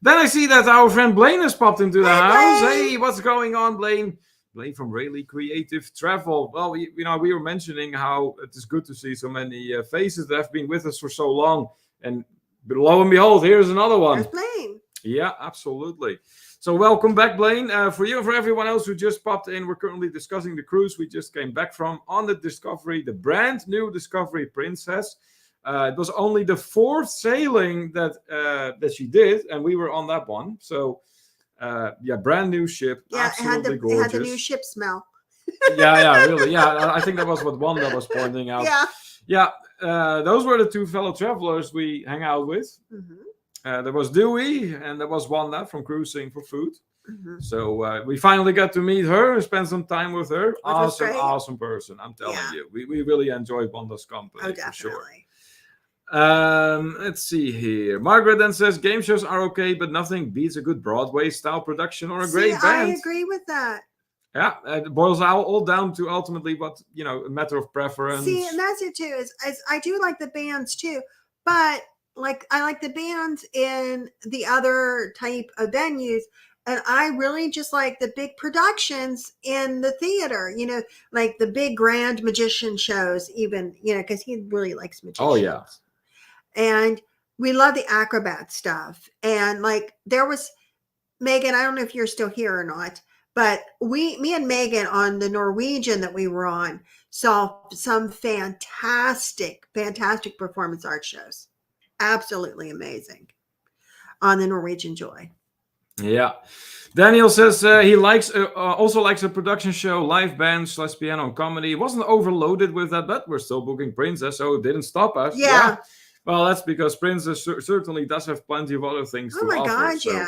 Then I see that our friend Blaine has popped into the house. Blaine. Hey, what's going on, Blaine? Blaine from Rayleigh Creative Travel. Well, we were mentioning how it is good to see so many faces that have been with us for so long. And lo and behold, here's another one. There's Blaine. Yeah, absolutely. So welcome back, Blaine. For you and for everyone else who just popped in, we're currently discussing the cruise we just came back from on the Discovery, the brand new Discovery Princess. It was only the 4th sailing that she did, and we were on that one. So... brand new ship. Yeah, absolutely gorgeous. It had the new ship smell. Really. Yeah, I think that was what Wanda was pointing out. Yeah. Those were the 2 fellow travelers we hang out with. Mm-hmm. There was Dewey and there was Wanda from Cruising for Food. Mm-hmm. So we finally got to meet her and spend some time with her. Awesome person. I'm telling you. We really enjoyed Wanda's company. Oh, definitely. For sure. Let's see here. Margaret then says game shows are okay, but nothing beats a good Broadway style production or a great band. I agree with that. Yeah, it boils all down to ultimately what a matter of preference. See, and that's it too. Is I do like the bands too, but like I like the bands in the other type of venues. And I really just like the big productions in the theater, like the big grand magician shows, even, because he really likes magicians. Oh, yeah. And we love the acrobat stuff. And like there was Megan, I don't know if you're still here or not, but me and Megan on the Norwegian that we were on saw some fantastic performance art shows. Absolutely amazing on the Norwegian Joy. Yeah. Daniel says he also likes a production show, live band / piano and comedy. It wasn't overloaded with that, but we're still booking Princess, so it didn't stop us. Yeah. Well, that's because Princess certainly does have plenty of other things to offer. Oh my God, so,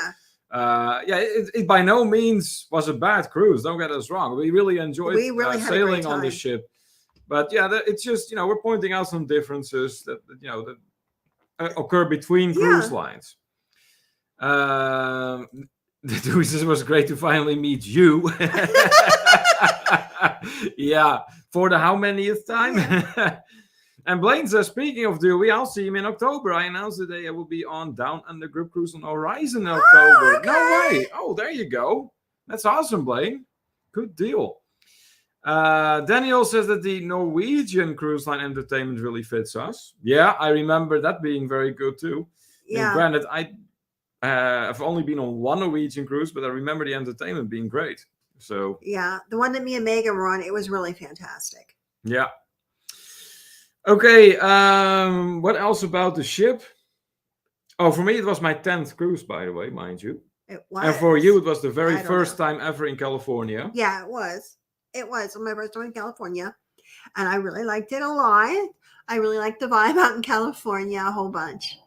it by no means was a bad cruise. Don't get us wrong. We really enjoyed sailing on the ship. But it's just, we're pointing out some differences that occur between cruise lines. It was great to finally meet you. Yeah, for the how manyth time? Yeah. And Blaine says, speaking of Dewey, I'll see him in October. I announced today I will be on Down Under Group Cruise on Horizon in October. Okay. No way. Oh, there you go. That's awesome, Blaine. Good deal. Daniel says that the Norwegian cruise line entertainment really fits us. Yeah, I remember that being very good too. Yeah. And granted, I've only been on one Norwegian cruise, but I remember the entertainment being great. So yeah, the one that me and Megan were on, it was really fantastic. Yeah. Okay, what else about the ship? Oh, for me, it was my 10th cruise, by the way, mind you. It was. And for you, it was the very I don't first know. time ever in California. Yeah, it was. It was my first time in California. And I really liked it a lot. I really liked the vibe out in California a whole bunch.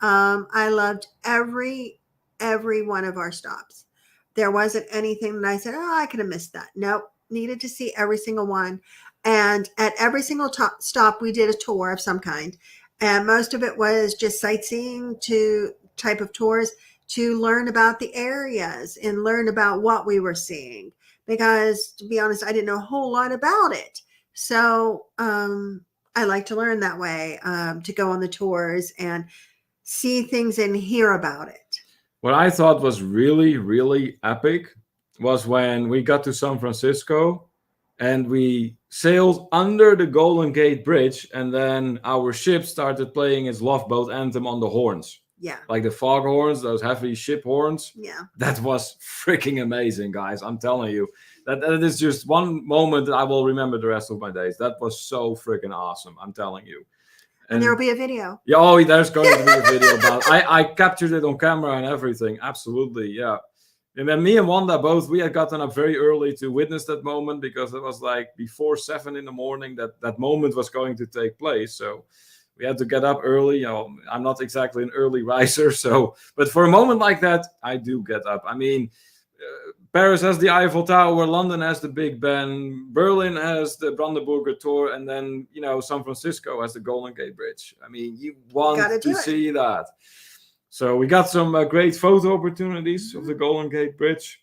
I loved every one of our stops. There wasn't anything that I said, oh, I could have missed that. Nope. Needed to see every single one. And at every single stop, we did a tour of some kind. And most of it was just sightseeing type of tours to learn about the areas and learn about what we were seeing. Because to be honest, I didn't know a whole lot about it. So I like to learn that way, to go on the tours and see things and hear about it. What I thought was really, really epic was when we got to San Francisco and we sailed under the Golden Gate Bridge, and then our ship started playing its Love Boat anthem on the horns. Yeah. Like the fog horns, those heavy ship horns. Yeah. That was freaking amazing, guys. I'm telling you. That is just one moment that I will remember the rest of my days. That was so freaking awesome. I'm telling you. And there will be a video. Yeah, oh, there's going to be a video about it. I captured it on camera and everything. Absolutely, yeah. And then me and Wanda both, we had gotten up very early to witness that moment because it was like before 7 in the morning that moment was going to take place. So we had to get up early. You know, I'm not exactly an early riser, but for a moment like that, I do get up. I mean, Paris has the Eiffel Tower, London has the Big Ben, Berlin has the Brandenburger Tor, and then, San Francisco has the Golden Gate Bridge. I mean, you want to see that. So we got some great photo opportunities of the Golden Gate Bridge.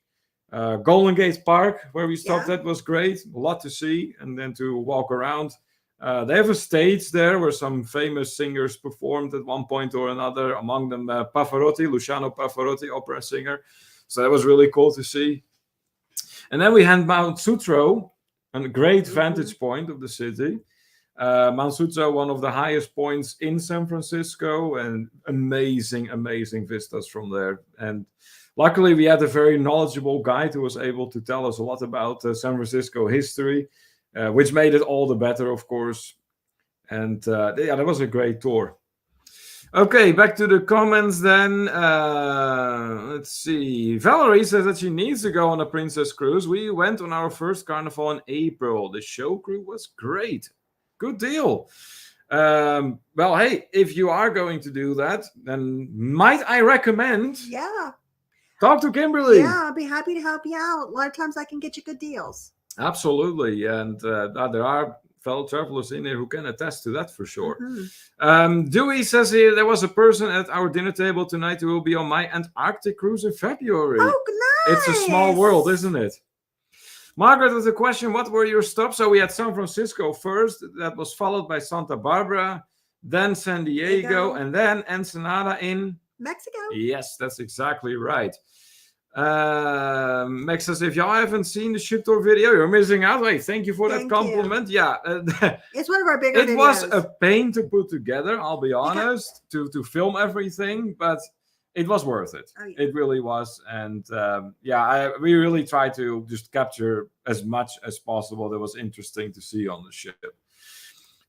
Golden Gate Park, where we stopped at, was great. A lot to see and then to walk around. They have a stage there where some famous singers performed at one point or another, among them Luciano Pavarotti, opera singer. So that was really cool to see. And then we had Mount Sutro, a great vantage point of the city. Mount Sutro, one of the highest points in San Francisco, and amazing, amazing vistas from there. And luckily, we had a very knowledgeable guide who was able to tell us a lot about San Francisco history, which made it all the better, of course. And that was a great tour. Okay, back to the comments then. Let's see. Valerie says that she needs to go on a Princess Cruise. We went on our first carnival in April. The show crew was great. Good deal. Well, hey, if you are going to do that, then might I recommend? Yeah. Talk to Kimberly. Yeah, I'll be happy to help you out. A lot of times I can get you good deals. Absolutely. And there are fellow travelers in there who can attest to that for sure. Dewey says here, there was a person at our dinner table tonight who will be on my Antarctic cruise in February. Oh, nice. It's a small world, isn't it? Margaret with a question, what were your stops? So we had San Francisco first. That was followed by Santa Barbara, then San Diego, and then Ensenada in Mexico. Yes, that's exactly right. Max says, if y'all haven't seen the ship tour video, you're missing out. Hey, thank you for that compliment. Yeah. It's one of our bigger videos. It was a pain to put together, I'll be honest, to film everything, but it was worth it. Oh, yeah. It really was. And we really tried to just capture as much as possible that was interesting to see on the ship.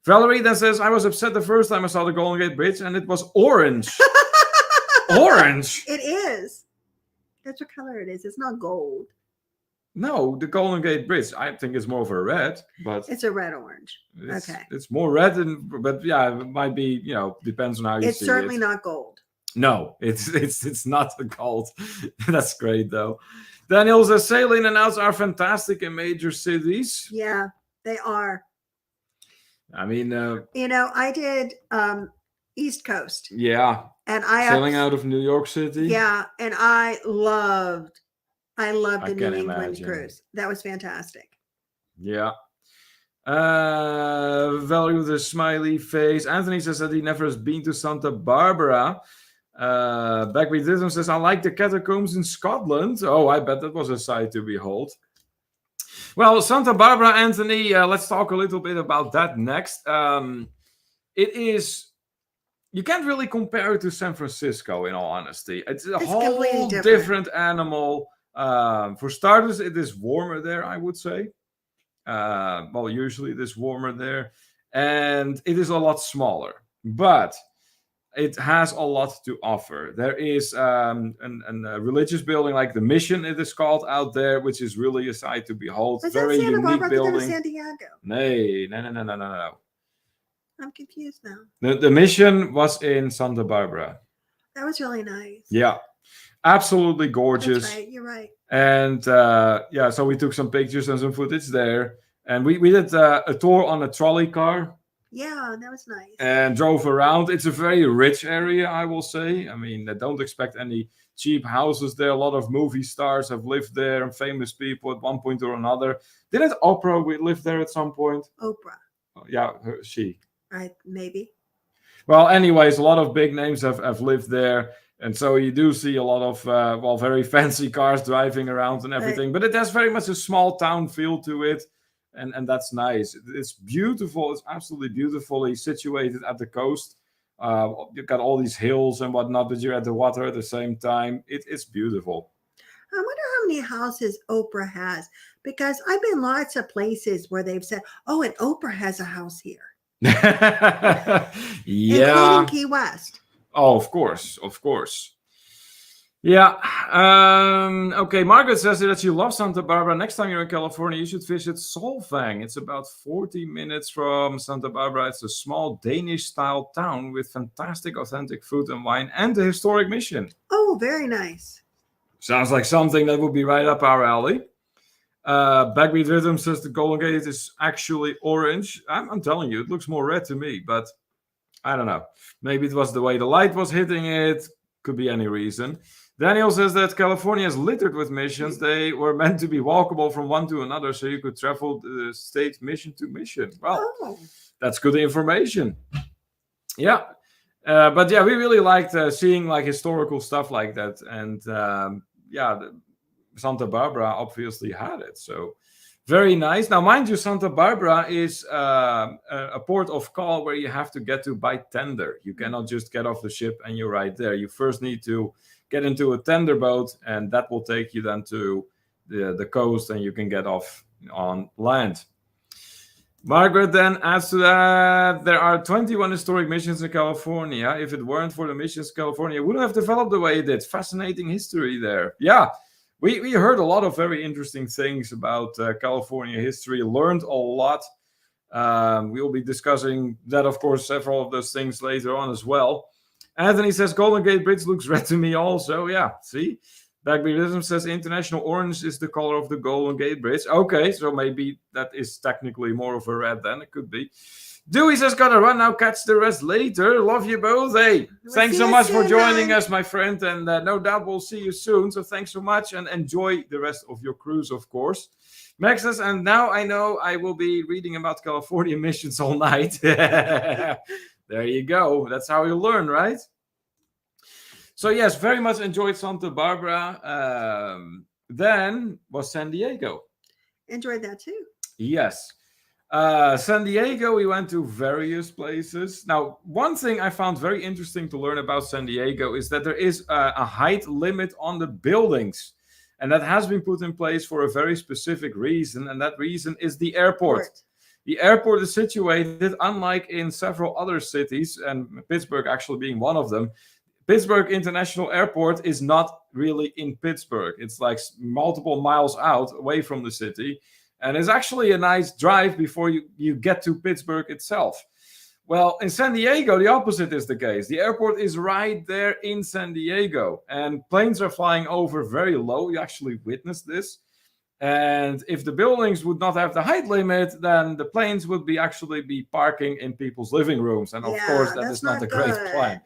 Valerie then says, I was upset the first time I saw the Golden Gate Bridge and it was orange. Orange? It is. That's what color it is. It's not gold. No, the Golden Gate Bridge, I think it's more of a red, but it's a red-orange. Okay. It's more red, but yeah, it might be, depends on how you see it. It's certainly not gold. No, it's not gold. That's great, though. Daniel says, sailing and outs are fantastic in major cities. Yeah, they are. I mean... I did East Coast. Yeah. And sailing out of New York City. Yeah, and I loved the New England cruise. That was fantastic. Yeah. Valerie with a smiley face. Anthony says that he never has been to Santa Barbara. Backbeat Dism says, I like the catacombs in Scotland. Oh, I bet that was a sight to behold. Well, Santa Barbara, Anthony, let's talk a little bit about that next. It is... You can't really compare it to San Francisco, in all honesty. It's a whole different animal. For starters, it is warmer there, I would say. Usually it is warmer there. And it is a lot smaller. But it has a lot to offer. There is a religious building like the Mission, it is called out there, which is really a sight to behold. Was Very that Santa unique Barbara? building. San Diego. No. I'm confused now. The Mission was in Santa Barbara. That was really nice. Yeah, absolutely gorgeous. That's right. You're right. And so we took some pictures and some footage there, and we did a tour on a trolley car. Yeah, that was nice. And drove around. It's a very rich area, I will say. I mean, I don't expect any cheap houses there. A lot of movie stars have lived there and famous people at one point or another. Didn't Oprah live there at some point? Oprah. Oh, yeah, she. Maybe. Well, anyways, a lot of big names have lived there. And so you do see a lot of, very fancy cars driving around and everything. Right. But it has very much a small town feel to it. And that's nice. It's beautiful. It's absolutely beautifully situated at the coast. You've got all these hills and whatnot, but you're at the water at the same time. It's beautiful. I wonder how many houses Oprah has, because I've been lots of places where they've said, "Oh, and Oprah has a house here." Yeah, including Key West. Oh, of course. Yeah. Okay. Margaret says that you love Santa Barbara. Next time you're in California, you should visit Solvang. It's about 40 minutes from Santa Barbara. It's a small Danish-style town with fantastic, authentic food and wine, and a historic mission. Oh, very nice. Sounds like something that would be right up our alley. Backbeat Rhythm says the Golden Gate is actually orange. I'm telling you, it looks more red to me, but I don't know. Maybe it was the way the light was hitting it. Could be any reason. Daniel says that California is littered with missions. They were meant to be walkable from one to another, so you could travel the state mission to mission. Well, That's good information. Yeah. But yeah, we really liked seeing like historical stuff like that. And Santa Barbara obviously had it. So very nice. Now, mind you, Santa Barbara is a port of call where you have to get to by tender. You cannot just get off the ship and you're right there. You first need to get into a tender boat, and that will take you then to the coast, and you can get off on land. Margaret then adds to that, there are 21 historic missions in California. If it weren't for the missions, California wouldn't have developed the way it did. Fascinating history there. Yeah, we heard a lot of very interesting things about California history, learned a lot. We will be discussing that, of course, several of those things later on as well. Anthony says Golden Gate Bridge looks red to me also. Yeah, see? Backbeatism says international orange is the color of the Golden Gate Bridge. Okay, so maybe that is technically more of a red then. It could be. Dewey says, gotta run now, catch the rest later. Love you both. Hey, thanks so much for joining us, my friend. And no doubt we'll see you soon. So thanks so much and enjoy the rest of your cruise, of course. Max says, and now I know I will be reading about California missions all night. There you go. That's how you learn, right? So yes, very much enjoyed Santa Barbara. Then was San Diego. Enjoyed that too. Yes. San Diego, we went to various places. Now, one thing I found very interesting to learn about San Diego is that there is a height limit on the buildings. And that has been put in place for a very specific reason. And that reason is the airport. The airport is situated, unlike in several other cities, and Pittsburgh actually being one of them. Pittsburgh International Airport is not really in Pittsburgh. It's like multiple miles out away from the city. And it's actually a nice drive before you get to Pittsburgh itself. Well, in San Diego, the opposite is the case. The airport is right there in San Diego. And planes are flying over very low. You actually witnessed this. And if the buildings would not have the height limit, then the planes would actually be parking in people's living rooms. And of course, that is not a great plan.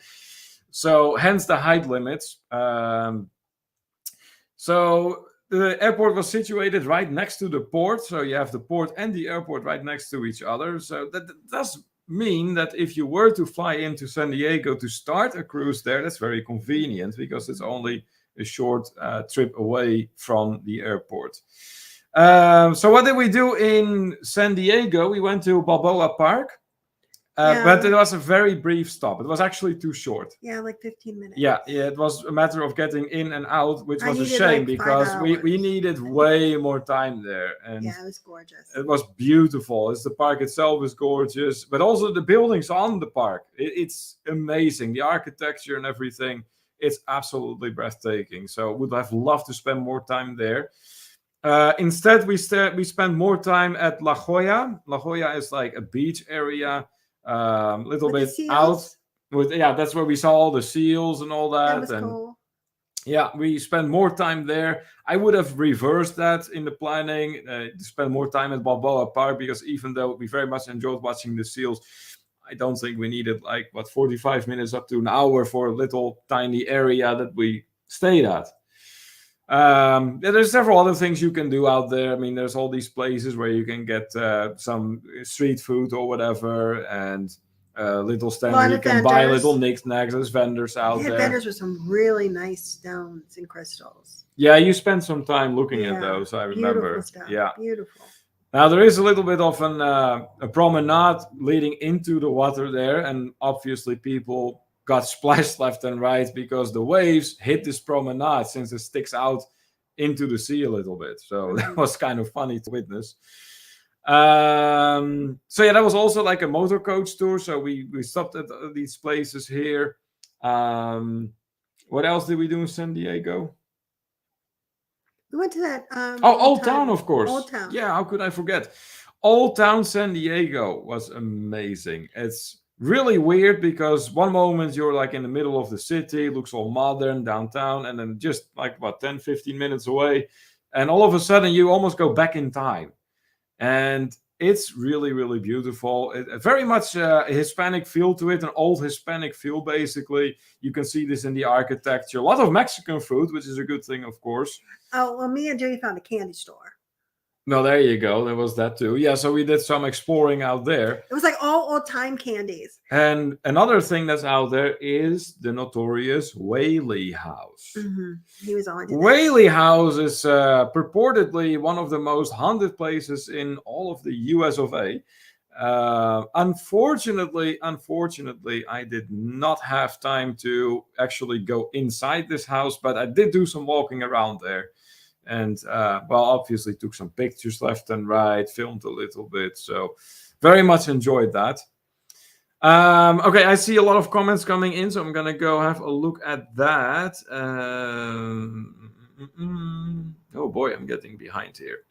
So hence the height limits. So the airport was situated right next to the port. So you have the port and the airport right next to each other. So that does mean that if you were to fly into San Diego to start a cruise there, that's very convenient because it's only a short trip away from the airport. So what did we do in San Diego? We went to Balboa Park. But it was a very brief stop. It was actually too short. Yeah, like 15 minutes. Yeah, it was a matter of getting in and out, which was a shame because we needed way more time there. And yeah, it was gorgeous. It was beautiful. The park itself is gorgeous, but also the buildings on the park. It's amazing. The architecture and everything. It's absolutely breathtaking. So would have loved to spend more time there. Instead, we spent more time at La Jolla. La Jolla is like a beach area. Little bit out that's where we saw all the seals and all that. That was cool. Yeah, we spent more time there. I would have reversed that in the planning to spend more time at Balboa Park, because even though we very much enjoyed watching the seals, I don't think we needed 45 minutes up to an hour for a little tiny area that we stayed at. There's several other things you can do out there. I mean, there's all these places where you can get some street food or whatever, and little stand where you can buy little knickknacks. There's vendors out there. Vendors with some really nice stones and crystals. Yeah, you spent some time looking at those, I remember. Beautiful stuff. Yeah, beautiful. Now there is a little bit of a promenade leading into the water there, and obviously people got splashed left and right because the waves hit this promenade, since it sticks out into the sea a little bit. So that was kind of funny to witness. So yeah, that was also like a motor coach tour. So we stopped at these places here. What else did we do in San Diego? We went to that Old Town, of course. Old Town. Yeah, how could I forget? Old Town San Diego was amazing. It's really weird because one moment you're like in the middle of the city, looks all modern downtown, and then just 10-15 minutes away, and all of a sudden you almost go back in time. And it's really, really beautiful. Very much a Hispanic feel to it, an old Hispanic feel, basically. You can see this in the architecture. A lot of Mexican food, which is a good thing, of course. Oh, well, me and Judy found a candy store. No, there you go. There was that too. Yeah, so we did some exploring out there. It was like all old-time candies. And another thing that's out there is the notorious Whaley House. Mm-hmm. He was on to that. Whaley House is purportedly one of the most haunted places in all of the US of A. Unfortunately, I did not have time to actually go inside this house, but I did do some walking around there. And, obviously took some pictures left and right, filmed a little bit. So very much enjoyed that. Okay, I see a lot of comments coming in, so I'm going to go have a look at that. Oh boy, I'm getting behind here.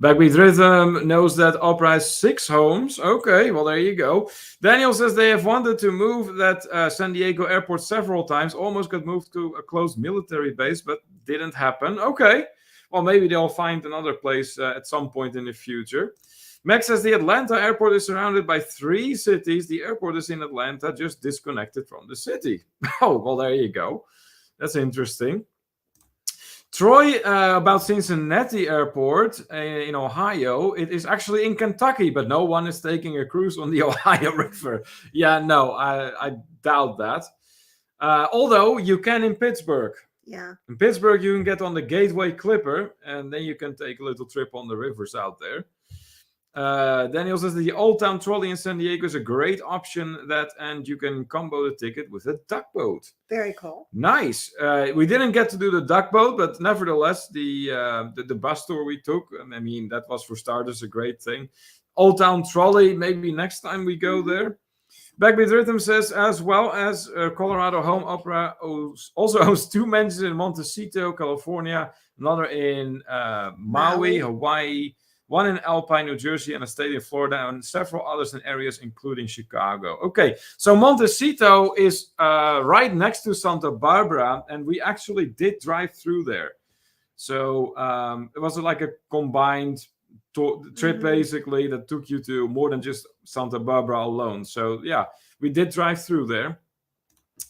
Backbeat Rhythm knows that Opera has 6 homes. Okay, well, there you go. Daniel says they have wanted to move that San Diego airport several times. Almost got moved to a closed military base, but didn't happen. Okay, well, maybe they'll find another place at some point in the future. Max says the Atlanta airport is surrounded by 3 cities. The airport is in Atlanta, just disconnected from the city. Oh, well, there you go. That's interesting. Troy, about Cincinnati Airport in Ohio, it is actually in Kentucky, but no one is taking a cruise on the Ohio River. Yeah, no, I doubt that. Although you can in Pittsburgh. Yeah. In Pittsburgh, you can get on the Gateway Clipper, and then you can take a little trip on the rivers out there. Daniel says the Old Town Trolley in San Diego is a great option, and you can combo the ticket with a duck boat. Very cool. Nice. We didn't get to do the duck boat, but nevertheless, the bus tour we took, I mean, that was for starters a great thing. Old Town Trolley, maybe next time we go there. Backbeat Rhythm says, as well as Colorado Home Opera also owns 2 mansions in Montecito, California, another in Maui, Hawaii, one in Alpine, New Jersey, and a state in Florida, and several others in areas including Chicago. Okay, so Montecito is right next to Santa Barbara, and we actually did drive through there. So it was like a combined trip, basically, that took you to more than just Santa Barbara alone. So yeah, we did drive through there.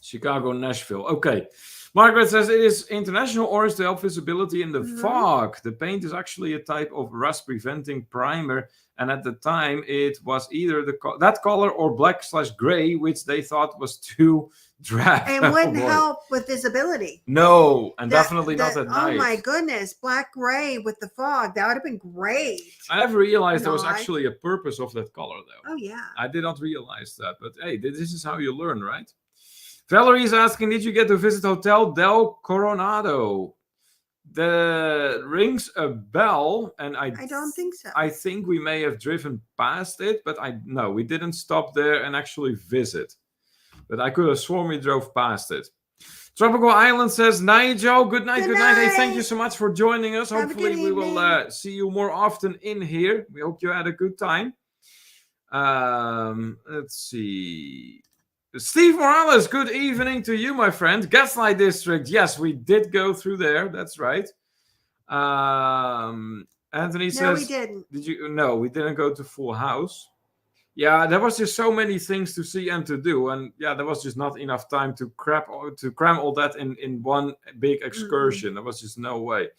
Chicago, Nashville. Okay. Margaret says it is international orange to help visibility in the fog. The paint is actually a type of rust-preventing primer, and at the time it was either that color or black/gray, which they thought was too drab. And wouldn't help with visibility. No, and definitely not at night. Oh my goodness, black-gray with the fog. That would have been great. I never realized there was actually a purpose of that color, though. Oh, yeah. I did not realize that, but hey, this is how you learn, right? Valerie is asking, did you get to visit Hotel Del Coronado? The rings a bell, and I don't think so. I think we may have driven past it, but no, we didn't stop there and actually visit. But I could have sworn we drove past it. Tropical Island says, night, Joe. Good night. Good night. Hey, thank you so much for joining us. Hopefully we will see you more often in here. We hope you had a good time. Let's see. Steve Morales, good evening to you, my friend. Gaslight District. Yes, we did go through there. That's right. Anthony says... No, we didn't. Did you? No, we didn't go to Full House. Yeah, there was just so many things to see and to do. And yeah, there was just not enough time to cram all that in one big excursion. There was just no way.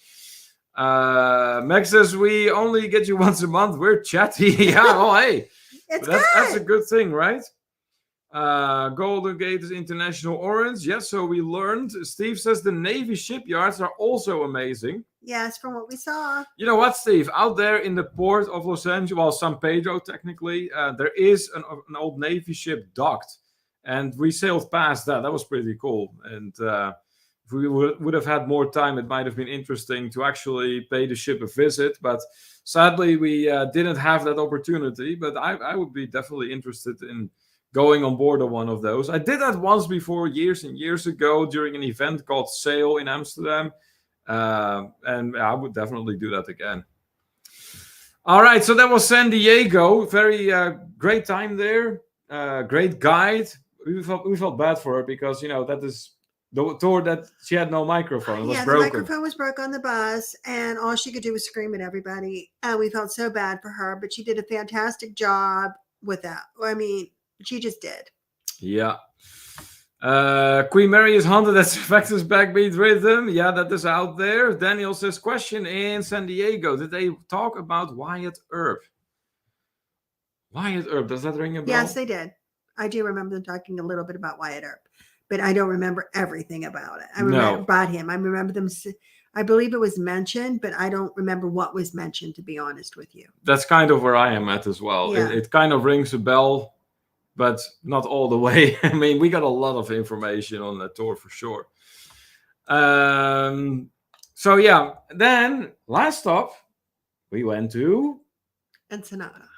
Max says, we only get you once a month. We're chatty. Yeah, well, hey. That's a good thing, right? Golden Gate is international orange. Yes, so we learned. Steve says the Navy shipyards are also amazing. Yes, from what we saw. You know what, Steve? Out there in the port of Los Angeles, well, San Pedro, technically, there is an old Navy ship docked. And we sailed past that. That was pretty cool. And if we would have had more time, it might have been interesting to actually pay the ship a visit. But sadly, we didn't have that opportunity. But I would be definitely interested in going on board of one of those. I did that once before, years and years ago, during an event called Sail in Amsterdam. And I would definitely do that again. All right, so that was San Diego. Very great time there. Great guide. We felt bad for her because, you know, that is the tour that she had no microphone. It was broken. The microphone was broke on the bus, and all she could do was scream at everybody. And we felt so bad for her, but she did a fantastic job with that. I mean, she just did. Yeah. Queen Mary is haunted as Factor's backbeat rhythm. Yeah, that is out there. Daniel says, question in San Diego. Did they talk about Wyatt Earp? Wyatt Earp, does that ring a bell? Yes, they did. I do remember them talking a little bit about Wyatt Earp, but I don't remember everything about it. I remember about him. I remember them. I believe it was mentioned, but I don't remember what was mentioned, to be honest with you. That's kind of where I am at as well. Yeah. It kind of rings a bell, but not all the way. I mean, we got a lot of information on the tour for sure. So yeah, then last stop, we went to Ensenada.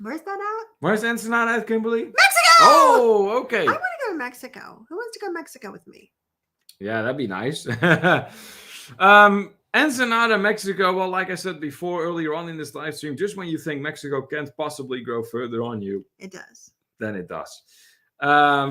Where's that at? Where's Ensenada at, Kimberly? Mexico! Oh, okay. I want to go to Mexico. Who wants to go to Mexico with me? Yeah, that'd be nice. Ensenada, Mexico. Well, like I said before, earlier on in this live stream, just when you think Mexico can't possibly grow further on you, it does. Then it does.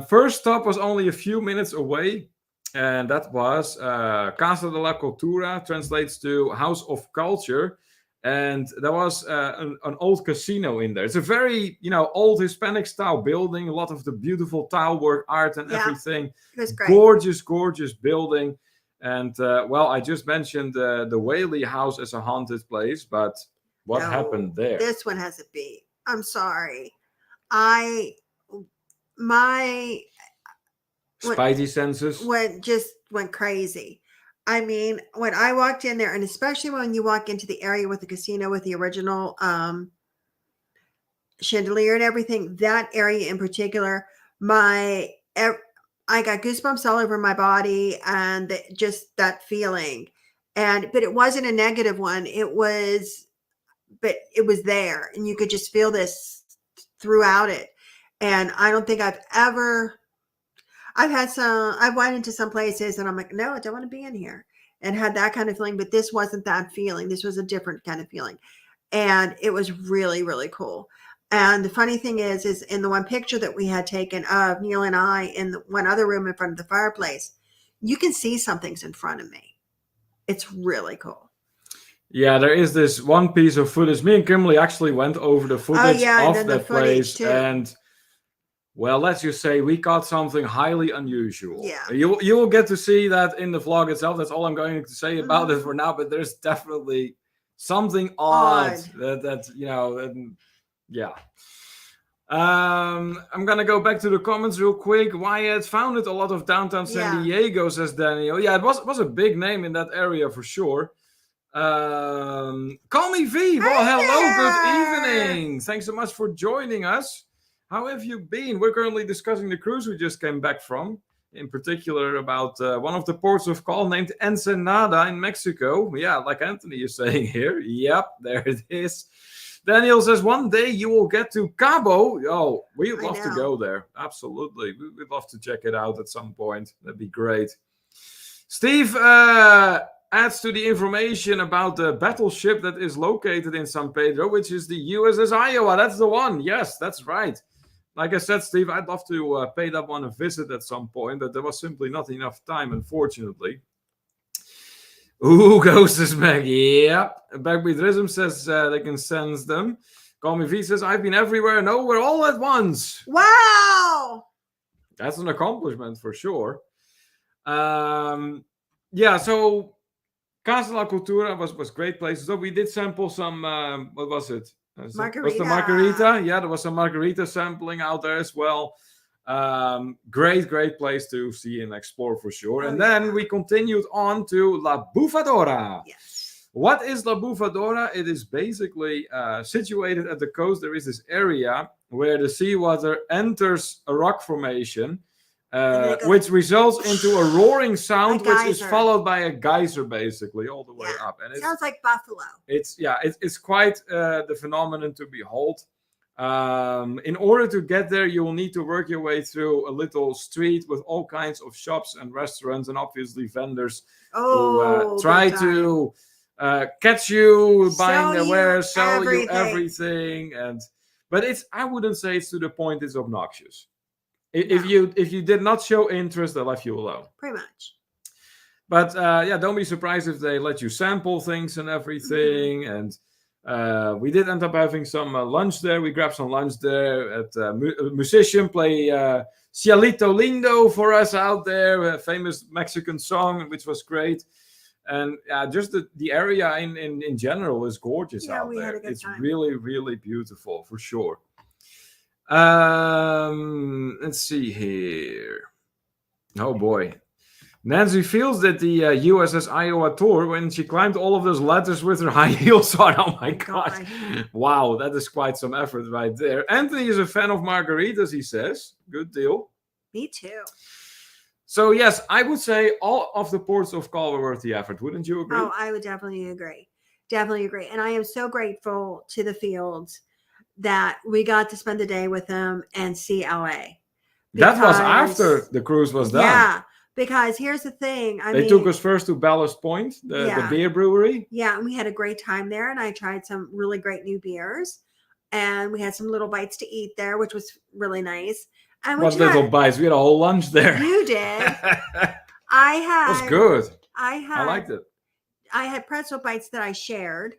First stop was only a few minutes away, and that was Casa de la Cultura, translates to House of Culture. And there was an old casino in there. It's a very, old Hispanic style building. A lot of the beautiful tile work, art, and everything. It was great. Gorgeous, gorgeous building. And I just mentioned the Whaley House as a haunted place, but what happened there? This one has a beat. I'm sorry. Spidey senses went crazy. I mean, when I walked in there, and especially when you walk into the area with the casino with the original chandelier and everything, that area in particular, I got goosebumps all over my body, and just that feeling. But it wasn't a negative one. It was there, and you could just feel this throughout it. And I don't think I went into some places and I'm like, no, I don't want to be in here, and had that kind of feeling, but this wasn't that feeling. This was a different kind of feeling. And it was really, really cool. And the funny thing is in the one picture that we had taken of Neil and I in the one other room in front of the fireplace, you can see something's in front of me. It's really cool. Yeah, there is this one piece of footage. Me and Kimberly actually went over the footage of that place. Too. And Well, let's just say we caught something highly unusual. Yeah. You will get to see that in the vlog itself. That's all I'm going to say about it for now. But there's definitely something odd. that yeah. I'm gonna go back to the comments real quick. Wyatt founded a lot of downtown San Diego, says Daniel. Yeah, it was a big name in that area for sure. Call me V. Well, hello, good evening. Thanks so much for joining us. How have you been? We're currently discussing the cruise we just came back from, in particular about one of the ports of call named Ensenada in Mexico. Yeah, like Anthony is saying here. Yep, there it is. Daniel says, one day you will get to Cabo. Oh, we'd love to go there. Absolutely. We'd love to check it out at some point. That'd be great. Steve adds to the information about the battleship that is located in San Pedro, which is the USS Iowa. That's the one. Yes, that's right. Like I said, Steve, I'd love to pay that one a visit at some point, but there was simply not enough time, unfortunately. Ooh, Ghost is back. Yep. Backbeat Rhythm says they can sense them. Call Me V says, I've been everywhere, nowhere, all at once. Wow. That's an accomplishment for sure. Yeah, so Casa La Cultura was great place. So we did sample some, what was it? Margarita. Was the margarita? Yeah, there was some margarita sampling out there as well. Great place to see and explore for sure. And then we continued on to La Bufadora. Yes. What is La Bufadora? It is basically situated at the coast. There is this area where the seawater enters a rock formation, which results into a roaring sound, which is followed by a geyser, basically, all the way up. And it sounds like buffalo. It's quite the phenomenon to behold. In order to get there, you will need to work your way through a little street with all kinds of shops and restaurants and obviously vendors who try to catch you buying their wares, sell you everything. But I wouldn't say it's to the point it's obnoxious. If you did not show interest, they left you alone. Pretty much. But don't be surprised if they let you sample things and everything. And we did end up having some lunch there. We grabbed some lunch there. At a musician play Cielito Lindo for us out there, a famous Mexican song, which was great. And just the area in general is gorgeous out there. It's really, really beautiful for sure. Let's see here. Oh boy. Nancy feels that the USS Iowa tour when she climbed all of those ladders with her high heels on. Oh my God. Wow, that is quite some effort right there. Anthony is a fan of margaritas, he says. Good deal. Me too. So yes, I would say all of the ports of call were worth the effort. Wouldn't you agree? Oh, I would definitely agree. Definitely agree. And I am so grateful to the Fields that we got to spend the day with them and see LA. That was after the cruise was done. Yeah. Because here's the thing. They took us first to Ballast Point, the beer brewery. Yeah, and we had a great time there. And I tried some really great new beers. And we had some little bites to eat there, which was really nice. And what little bites? We had a whole lunch there. You did. It was good. I liked it. I had pretzel bites that I shared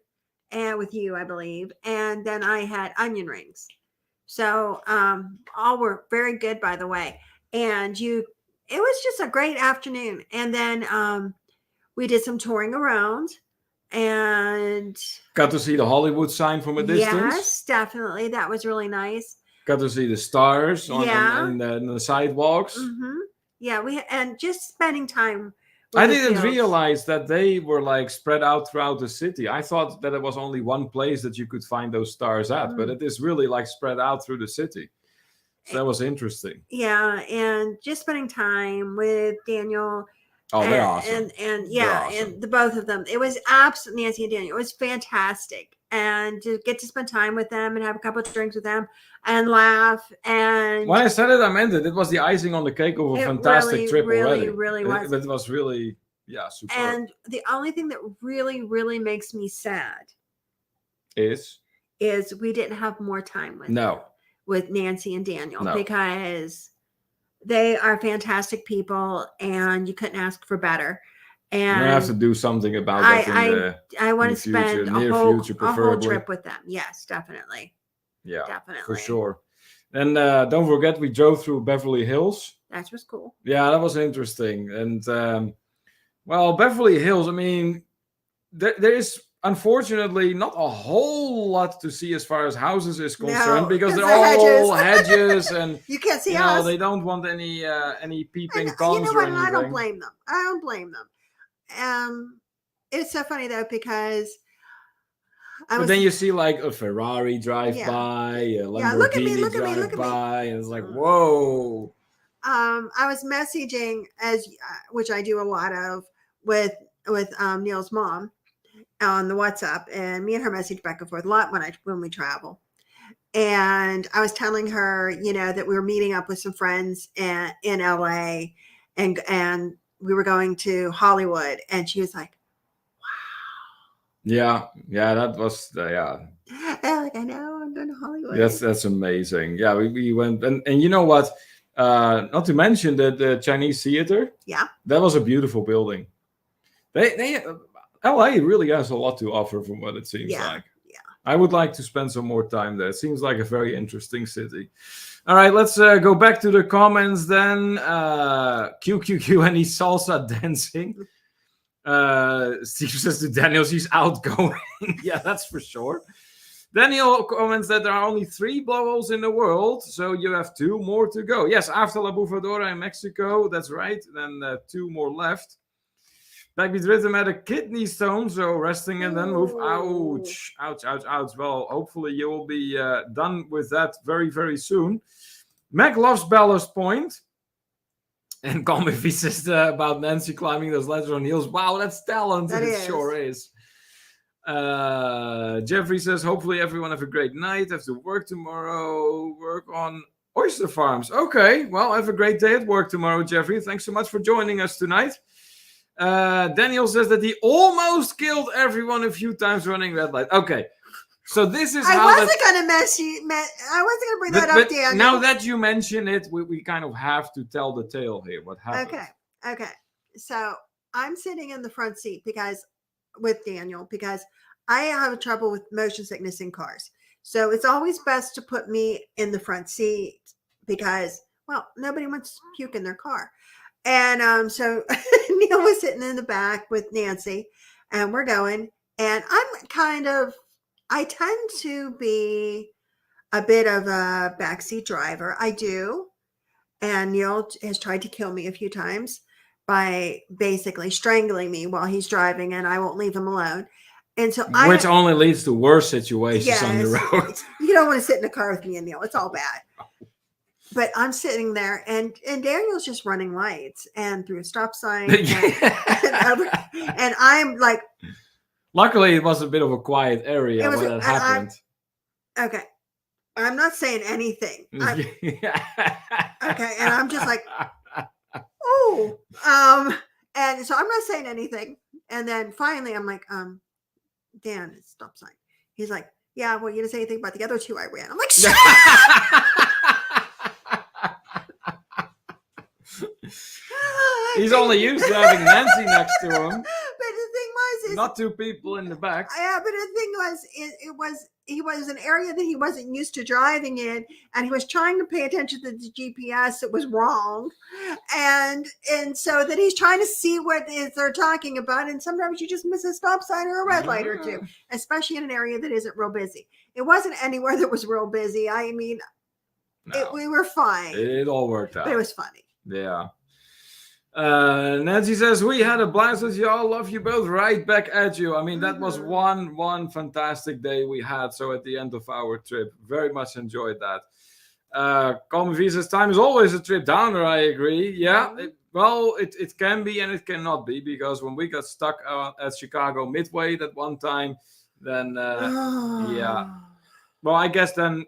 and with you, I believe. And then I had onion rings. So all were very good, by the way. And it was just a great afternoon. And then we did some touring around and got to see the Hollywood sign from a distance. Yes, definitely. That was really nice. Got to see the stars on the sidewalks. Mm-hmm. Yeah, and just spending time. I didn't realize that they were like spread out throughout the city. I thought that it was only one place that you could find those stars at, but it is really like spread out through the city. So that was interesting. Yeah, and just spending time with Daniel. Oh, they're awesome. And and the both of them. It was absolutely, Nancy and Daniel. It was fantastic. And to get to spend time with them and have a couple of drinks with them and laugh. And when I said it, I meant it. It was the icing on the cake of a fantastic trip already. It really was. It was really, super. And the only thing that really, really makes me sad is we didn't have more time with Nancy and Daniel because they are fantastic people and you couldn't ask for better. And you have to do something about that I want to spend a whole trip with them. Yes, definitely. Yeah, definitely. For sure. And don't forget, we drove through Beverly Hills. That was cool. Yeah, that was interesting. And well, Beverly Hills, I mean, there is unfortunately not a whole lot to see as far as houses is concerned, because they're all hedges and you can't see us. They don't want any peeping and, toms. You know what? Or I don't blame them. It's so funny though, because but then you see like a Ferrari drive by, a Lamborghini drive by, and it's like, whoa. I was messaging, which I do a lot of, with Neil's mom on the WhatsApp, and me and her message back and forth a lot when we travel. And I was telling her, that we were meeting up with some friends in LA, and we were going to Hollywood, and she was like, wow. Yeah, that was like, I know, I'm going to Hollywood. That's amazing. Yeah, we went, and you know what? Not to mention the Chinese theater. Yeah, that was a beautiful building. They LA really has a lot to offer, from what it seems like. Yeah, I would like to spend some more time there. It seems like a very interesting city. All right, let's go back to the comments then. QQQ, any salsa dancing? Steve says to Daniel, she's outgoing. Yeah, that's for sure. Daniel comments that there are only 3 blowholes in the world, so you have 2 more to go. Yes, after La Bufadora in Mexico, that's right. Then 2 more left. Back with rhythm had a kidney stone, so resting and then move. Ouch, ouch, ouch, ouch. Well, hopefully you will be done with that very, very soon. Mac loves Ballast Point. And Calm if he says about Nancy climbing those ladders on heels. Wow, that's talent. It sure is. Jeffrey says, hopefully everyone have a great night. Have to work tomorrow. Work on oyster farms. Okay, well, have a great day at work tomorrow, Jeffrey. Thanks so much for joining us tonight. Daniel says that he almost killed everyone a few times running red light. Okay, so this is how I wasn't going to I wasn't going to bring that up, Daniel. Now that you mention it, we kind of have to tell the tale here. What happened? Okay. So I'm sitting in the front seat with Daniel, because I have trouble with motion sickness in cars. So it's always best to put me in the front seat, because, well, nobody wants to puke in their car. And so Neil was sitting in the back with Nancy, and we're going. And I tend to be a bit of a backseat driver. I do. And Neil has tried to kill me a few times by basically strangling me while he's driving, and I won't leave him alone. And so which only leads to worse situations on the road. You don't want to sit in a car with me and Neil. It's all bad. But I'm sitting there, and Daniel's just running lights and through a stop sign. And I'm like... Luckily, it was a bit of a quiet area when that happened. Okay. I'm not saying anything. Okay. And I'm just like, oh. And so I'm not saying anything. And then finally, I'm like, Dan, it's stop sign. He's like, yeah, well, you didn't say anything about the other 2 I ran. I'm like, shut up. He's only used to having Nancy next to him. But the thing was, not 2 people in the back. Yeah, but the thing was, he was an area that he wasn't used to driving in, and he was trying to pay attention to the GPS. It was wrong, and so that he's trying to see what they're talking about. And sometimes you just miss a stop sign or a red light or 2, especially in an area that isn't real busy. It wasn't anywhere that was real busy. I mean, we were fine. It all worked out. But it was funny. Yeah. Nancy says, we had a blast with y'all. Love you both. Right back at you. I mean, that was one fantastic day we had. So at the end of our trip, very much enjoyed that. Common V says, time is always a trip downer. I agree. Yeah. It can be and it cannot be, because when we got stuck at Chicago Midway that one time, then yeah. Well, I guess then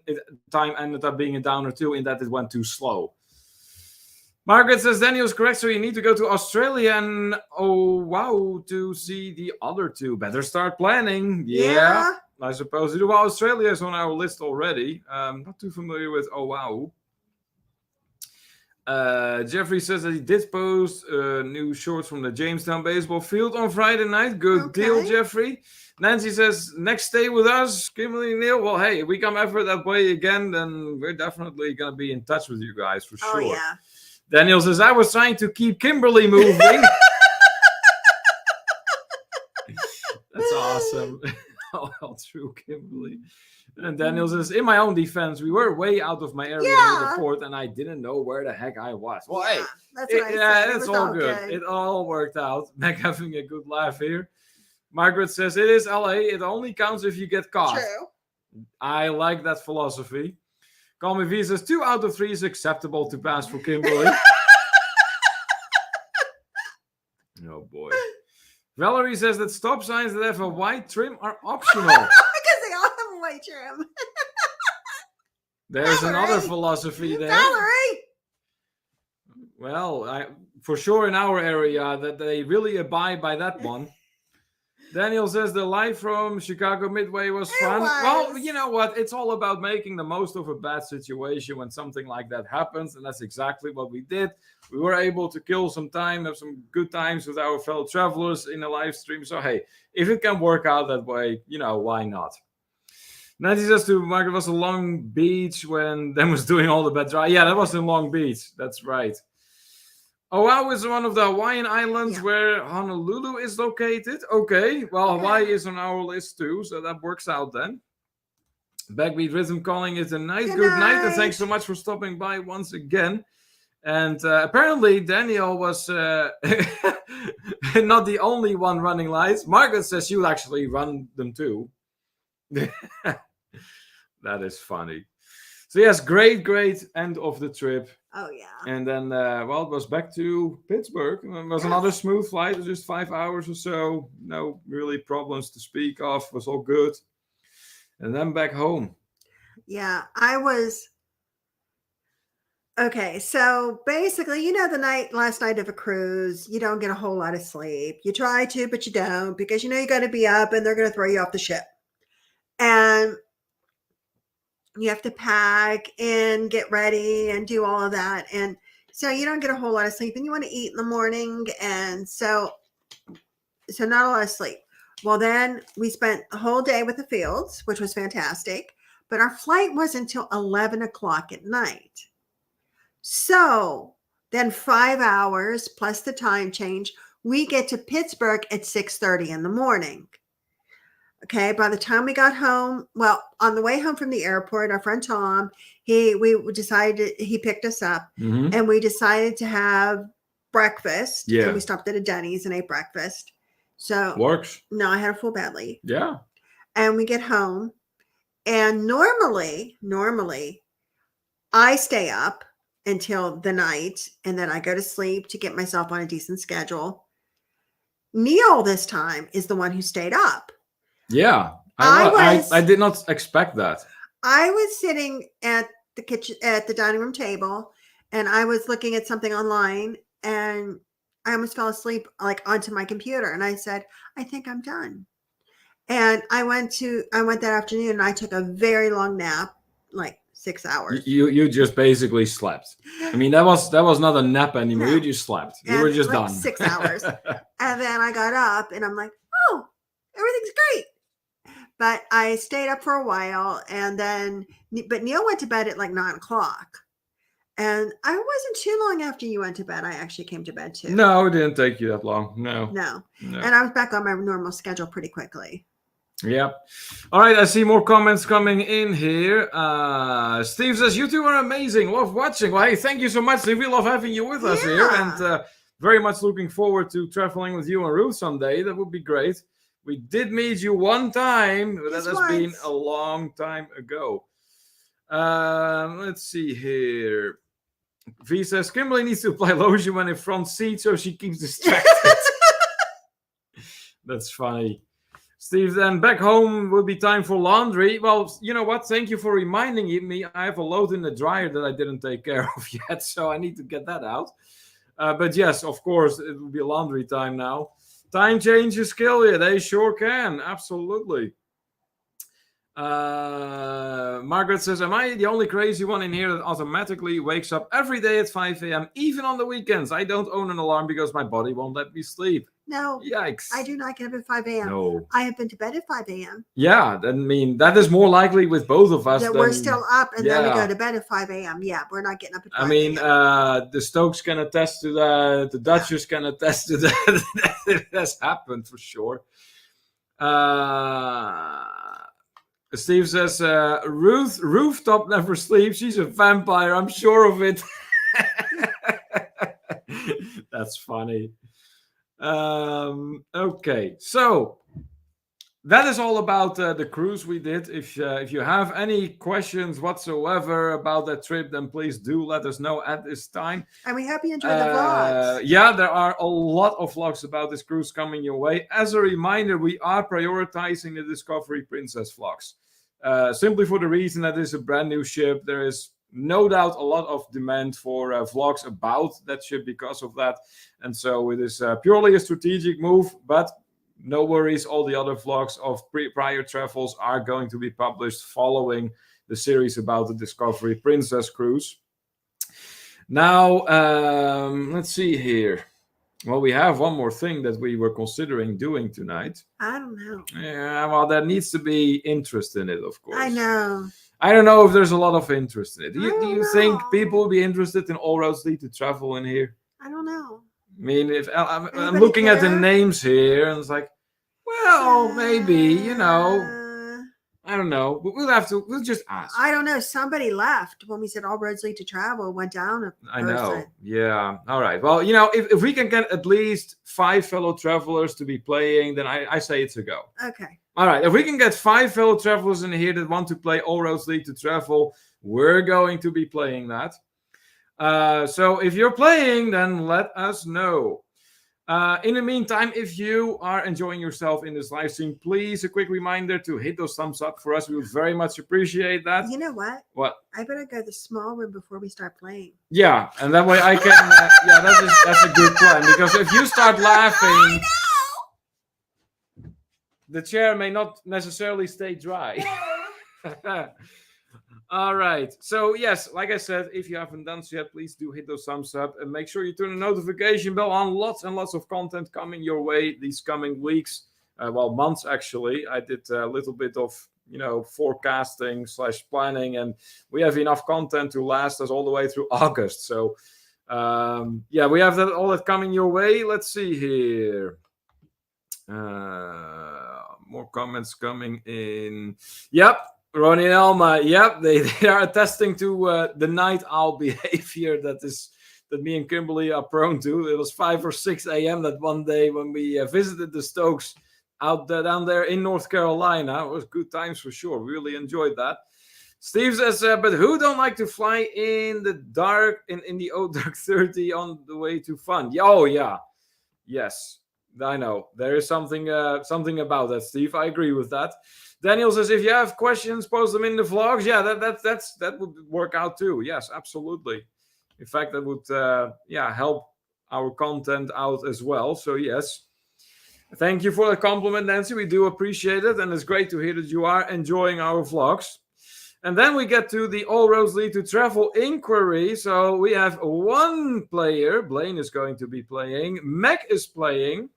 time ended up being a downer too, in that it went too slow. Margaret says, Daniel's correct, so you need to go to Australia and, to see the other 2. Better start planning. Yeah. I suppose. Well, Australia is on our list already. Not too familiar with Jeffrey says that he did post new shorts from the Jamestown baseball field on Friday night. Good deal, Jeffrey. Nancy says, next stay with us, Kimberly and Neil. Well, hey, if we come ever that way again, then we're definitely going to be in touch with you guys for sure. Yeah. Daniel says, I was trying to keep Kimberly moving. That's awesome. All true, Kimberly. And Daniel says, in my own defense, we were way out of my area near the port, and I didn't know where the heck I was. Well, hey, that's what I said. It's all good. It all worked out. Meg having a good laugh here. Margaret says, it is LA. It only counts if you get caught. True. I like that philosophy. Call Me V says, 2 out of 3 is acceptable to pass for Kimberly. Oh, boy. Valerie says that stop signs that have a white trim are optional. Because they all have a white trim. There's another philosophy there. Valerie! Well, for sure in our area that they really abide by that one. Daniel says the live from Chicago Midway was fun. Well, you know what? It's all about making the most of a bad situation when something like that happens. And that's exactly what we did. We were able to kill some time, have some good times with our fellow travelers in the live stream. So, hey, if it can work out that way, why not? Nancy says to Margaret, was in Long Beach when Dan was doing all the bad drive. Yeah, that was in Long Beach. That's right. Oahu is one of the Hawaiian islands where Honolulu is located. Okay, well, Hawaii is on our list too, so that works out then. Backbeat Rhythm calling it a nice good night, and thanks so much for stopping by once again. And apparently Daniel was not the only one running lights. Margaret says she'll actually run them too. That is funny. So yes, great end of the trip. Oh, yeah. And then, it was back to Pittsburgh. It was another smooth flight, just 5 hours or so. No really problems to speak of. It was all good. And then back home. Yeah, I was... Okay, so basically, the last night of a cruise, you don't get a whole lot of sleep. You try to, but you don't, because you got to be up and they're going to throw you off the ship. And you have to pack and get ready and do all of that. And so you don't get a whole lot of sleep and you want to eat in the morning. And so not a lot of sleep. Well, then we spent the whole day with the fields, which was fantastic. But our flight wasn't until 11 o'clock at night. So then 5 hours plus the time change, we get to Pittsburgh at 6:30 in the morning. Okay, by the time we got home, on the way home from the airport, our friend Tom, he picked us up, and we decided to have breakfast. Yeah. And we stopped at a Denny's and ate breakfast. So works. No, I had a full belly. Yeah. And we get home, and normally I stay up until the night, and then I go to sleep to get myself on a decent schedule. Neil this time is the one who stayed up. Yeah, I did not expect that. I was sitting at the dining room table, and I was looking at something online, and I almost fell asleep onto my computer. And I said, I think I'm done. And I went that afternoon, and I took a very long nap, 6 hours. You just basically slept. I mean, that was not a nap anymore. No. You just slept. You were just done. 6 hours. And then I got up, and I'm like, oh, everything's great. But I stayed up for a while, but Neil went to bed at 9 o'clock. And I wasn't too long after you went to bed. I actually came to bed too. No, it didn't take you that long. No. And I was back on my normal schedule pretty quickly. Yep. All right, I see more comments coming in here. Steve says, you two are amazing. Love watching. Well, hey, thank you so much, Steve. We love having you with us here. And very much looking forward to traveling with you and Ruth someday. That would be great. We did meet you one time, but that has been a long time ago. Let's see here. V says, Kimberly needs to apply lotion when in front seat so she keeps distracted. That's funny. Steve, then back home will be time for laundry. Well, you know what? Thank you for reminding me. I have a load in the dryer that I didn't take care of yet, so I need to get that out. But yes, of course, it will be laundry time now. Time changes kill you. They sure can. Absolutely. Margaret says, am I the only crazy one in here that automatically wakes up every day at 5 a.m., even on the weekends? I don't own an alarm because my body won't let me sleep. No. Yikes. I do not get up at 5 a.m. No. I have been to bed at 5 a.m. Yeah, I mean, that is more likely with both of us. That we're still up and then we go to bed at 5 a.m. Yeah, we're not getting up at 5 a.m. I mean, the Stokes can attest to that. The Dutchess can attest to that. It has happened for sure. Steve says, Rooftop never sleeps. She's a vampire. I'm sure of it. That's funny. Okay, so that is all about the cruise we did. If you have any questions whatsoever about that trip, then please do let us know at this time. And we hope you enjoyed the vlogs. Yeah, there are a lot of vlogs about this cruise coming your way. As a reminder, we are prioritizing the Discovery Princess vlogs. Simply for the reason that it's a brand new ship. There is no doubt a lot of demand for vlogs about that ship because of that. And so it is purely a strategic move, but no worries. All the other vlogs of prior travels are going to be published following the series about the Discovery Princess cruise. Now, let's see here. Well, we have one more thing that we were considering doing tonight. I don't know. Yeah, well, there needs to be interest in it, of course. I know. I don't know if there's a lot of interest in it. Do you think people will be interested in All Roads Lead to Travel in here? I don't know. I mean, if I'm looking at the names here, and it's like, well, maybe, you know. I don't know. We'll just ask. I don't know. Somebody left when we said All Roads Lead to Travel, went down. I know. Yeah. All right. Well, you know, if we can get at least 5 fellow travelers to be playing, then I say it's a go. Okay. All right. If we can get 5 fellow travelers in here that want to play All Roads Lead to Travel, we're going to be playing that. So if you're playing, then let us know. In the meantime, if you are enjoying yourself in this live stream, please, a quick reminder to hit those thumbs up for us. We would very much appreciate that. You know what? What? I better go to the small room before we start playing. Yeah, and that way I can... yeah, that's a good plan. Because if you start laughing... the chair may not necessarily stay dry. All right. So, yes, like I said, if you haven't done so yet, please do hit those thumbs up and make sure you turn the notification bell on. Lots and lots of content coming your way these coming weeks. Months, actually. I did a little bit of, forecasting / planning, and we have enough content to last us all the way through August. So, we have all that coming your way. Let's see here. More comments coming in. Yep. Ronnie and Elma, yep, they are attesting to the night owl behavior that me and Kimberly are prone to. It was 5 or 6 a.m. that one day when we visited the Stokes down there in North Carolina. It was good times for sure. We really enjoyed that. Steve says, but who don't like to fly in the dark, in the dark 30 on the way to fun? Oh, yeah. Yes, I know. There is something about that, Steve. I agree with that. Daniel says, if you have questions, post them in the vlogs. Yeah, that would work out too. Yes, absolutely. In fact, that would help our content out as well. So yes, thank you for the compliment, Nancy. We do appreciate it, and it's great to hear that you are enjoying our vlogs. And then we get to the All Roads Lead to Travel inquiry. So we have 1 player. Blaine is going to be playing. Meg is playing.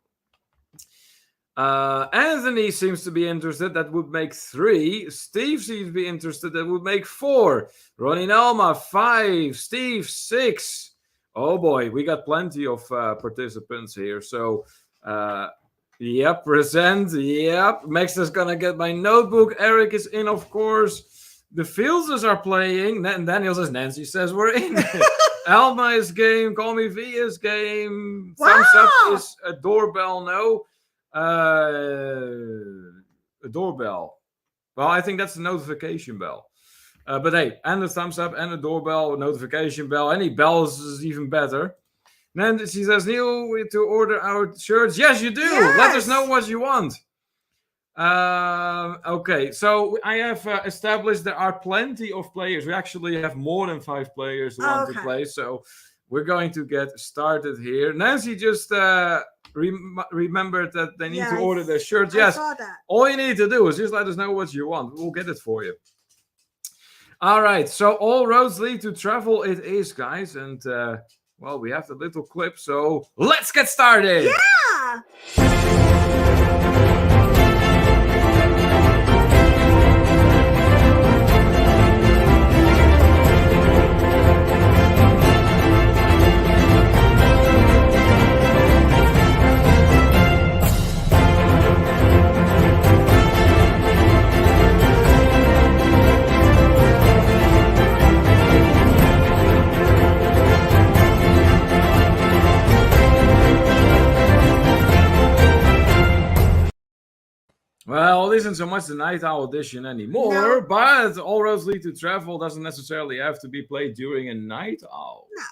Anthony seems to be interested. That would make 3. Steve seems to be interested. That would make 4. Ronnie and Alma 5. Steve 6. Oh boy, we got plenty of participants here. So, present. Yep. Max is gonna get my notebook. Eric is in, of course. The Fielders are playing. And Daniel says, Nancy says we're in. Alma is game. Call Me V is game. Wow. Thumbs up is a doorbell. No. A doorbell. Well, I think that's the notification bell. But hey, and a thumbs up and a doorbell, a notification bell. Any bells is even better. Then she says, Neil, to order our shirts. Yes, you do. Yes. Let us know what you want. Okay, so I have established there are plenty of players. We actually have more than 5 players who want to play. So we're going to get started here. Nancy just remembered that they need to order their shirts. Yes, I saw that. All you need to do is just let us know what you want. We'll get it for you. All right, so all roads lead to travel. It is, guys, and well, we have the little clip, so let's get started. Yeah. Well, it isn't so much the Night Owl edition anymore, but All Roads Lead to Travel doesn't necessarily have to be played during a night owl. No.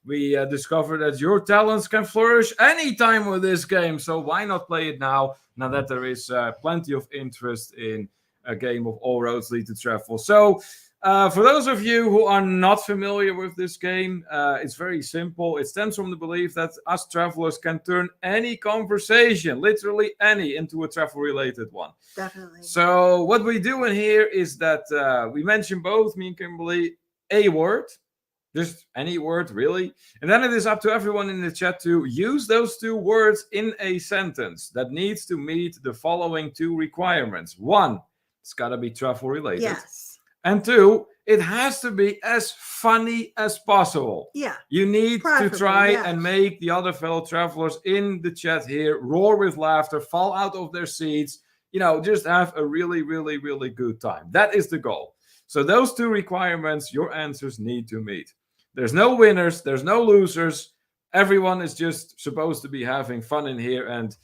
We discovered that your talents can flourish anytime with this game, so why not play it now that there is plenty of interest in a game of All Roads Lead to Travel. So, for those of you who are not familiar with this game, it's very simple. It stems from the belief that us travelers can turn any conversation, literally any, into a travel-related one. Definitely. So what we do in here is that we mention both, me and Kimberly, a word, just any word, really. And then it is up to everyone in the chat to use those two words in a sentence that needs to meet the following two requirements. One, it's got to be travel-related. Yes. And two, it has to be as funny as possible. Yeah. You need to try and make the other fellow travelers in the chat here roar with laughter, fall out of their seats, just have a really, really, really good time. That is the goal. So those two requirements, your answers need to meet. There's no winners, there's no losers. Everyone is just supposed to be having fun in here and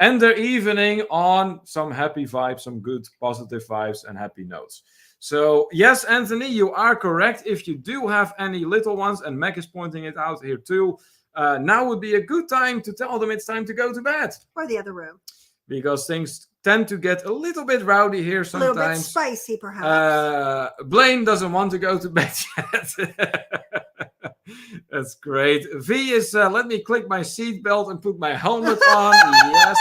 end their evening on some happy vibes, some good positive vibes and happy notes. So, yes, Anthony, you are correct. If you do have any little ones, and Meg is pointing it out here too, now would be a good time to tell them it's time to go to bed. Or the other room. Because things tend to get a little bit rowdy here sometimes. A little bit spicy, perhaps. Blaine doesn't want to go to bed yet. That's great. V is, let me click my seatbelt and put my helmet on. Yes.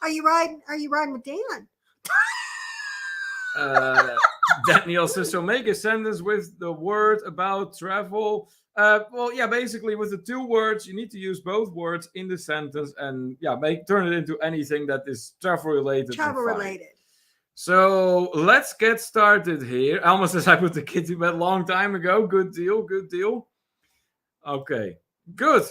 Are you riding with Dan? Daniel says, so make a sentence with the word about travel. Well, yeah, basically with the two words, you need to use both words in the sentence and turn it into anything that is travel related. So let's get started here. Alma says, I put the kid to bed a long time ago. Good deal. Okay, good.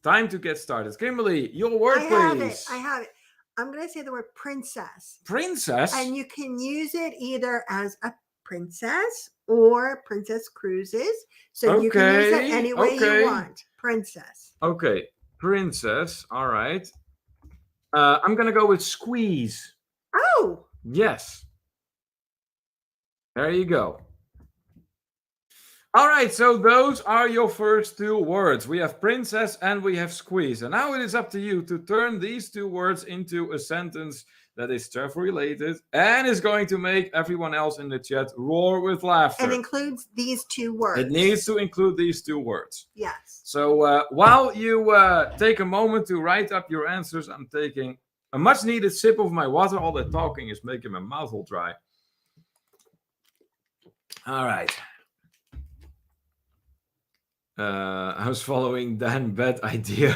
Time to get started. Kimberly, your word, please. I have it. I'm going to say the word princess. Princess? And you can use it either as a princess or princess cruises. So you can use it any way you want. Princess. Okay. Princess. All right. I'm going to go with squeeze. Oh. Yes. There you go. All right, so those are your first two words. We have princess and we have squeeze. And now it is up to you to turn these two words into a sentence that is travel related and is going to make everyone else in the chat roar with laughter. And includes these two words. It needs to include these two words. Yes. So while you take a moment to write up your answers, I'm taking a much needed sip of my water. All that talking is making my mouth all dry. All right. I was following Dan bad idea.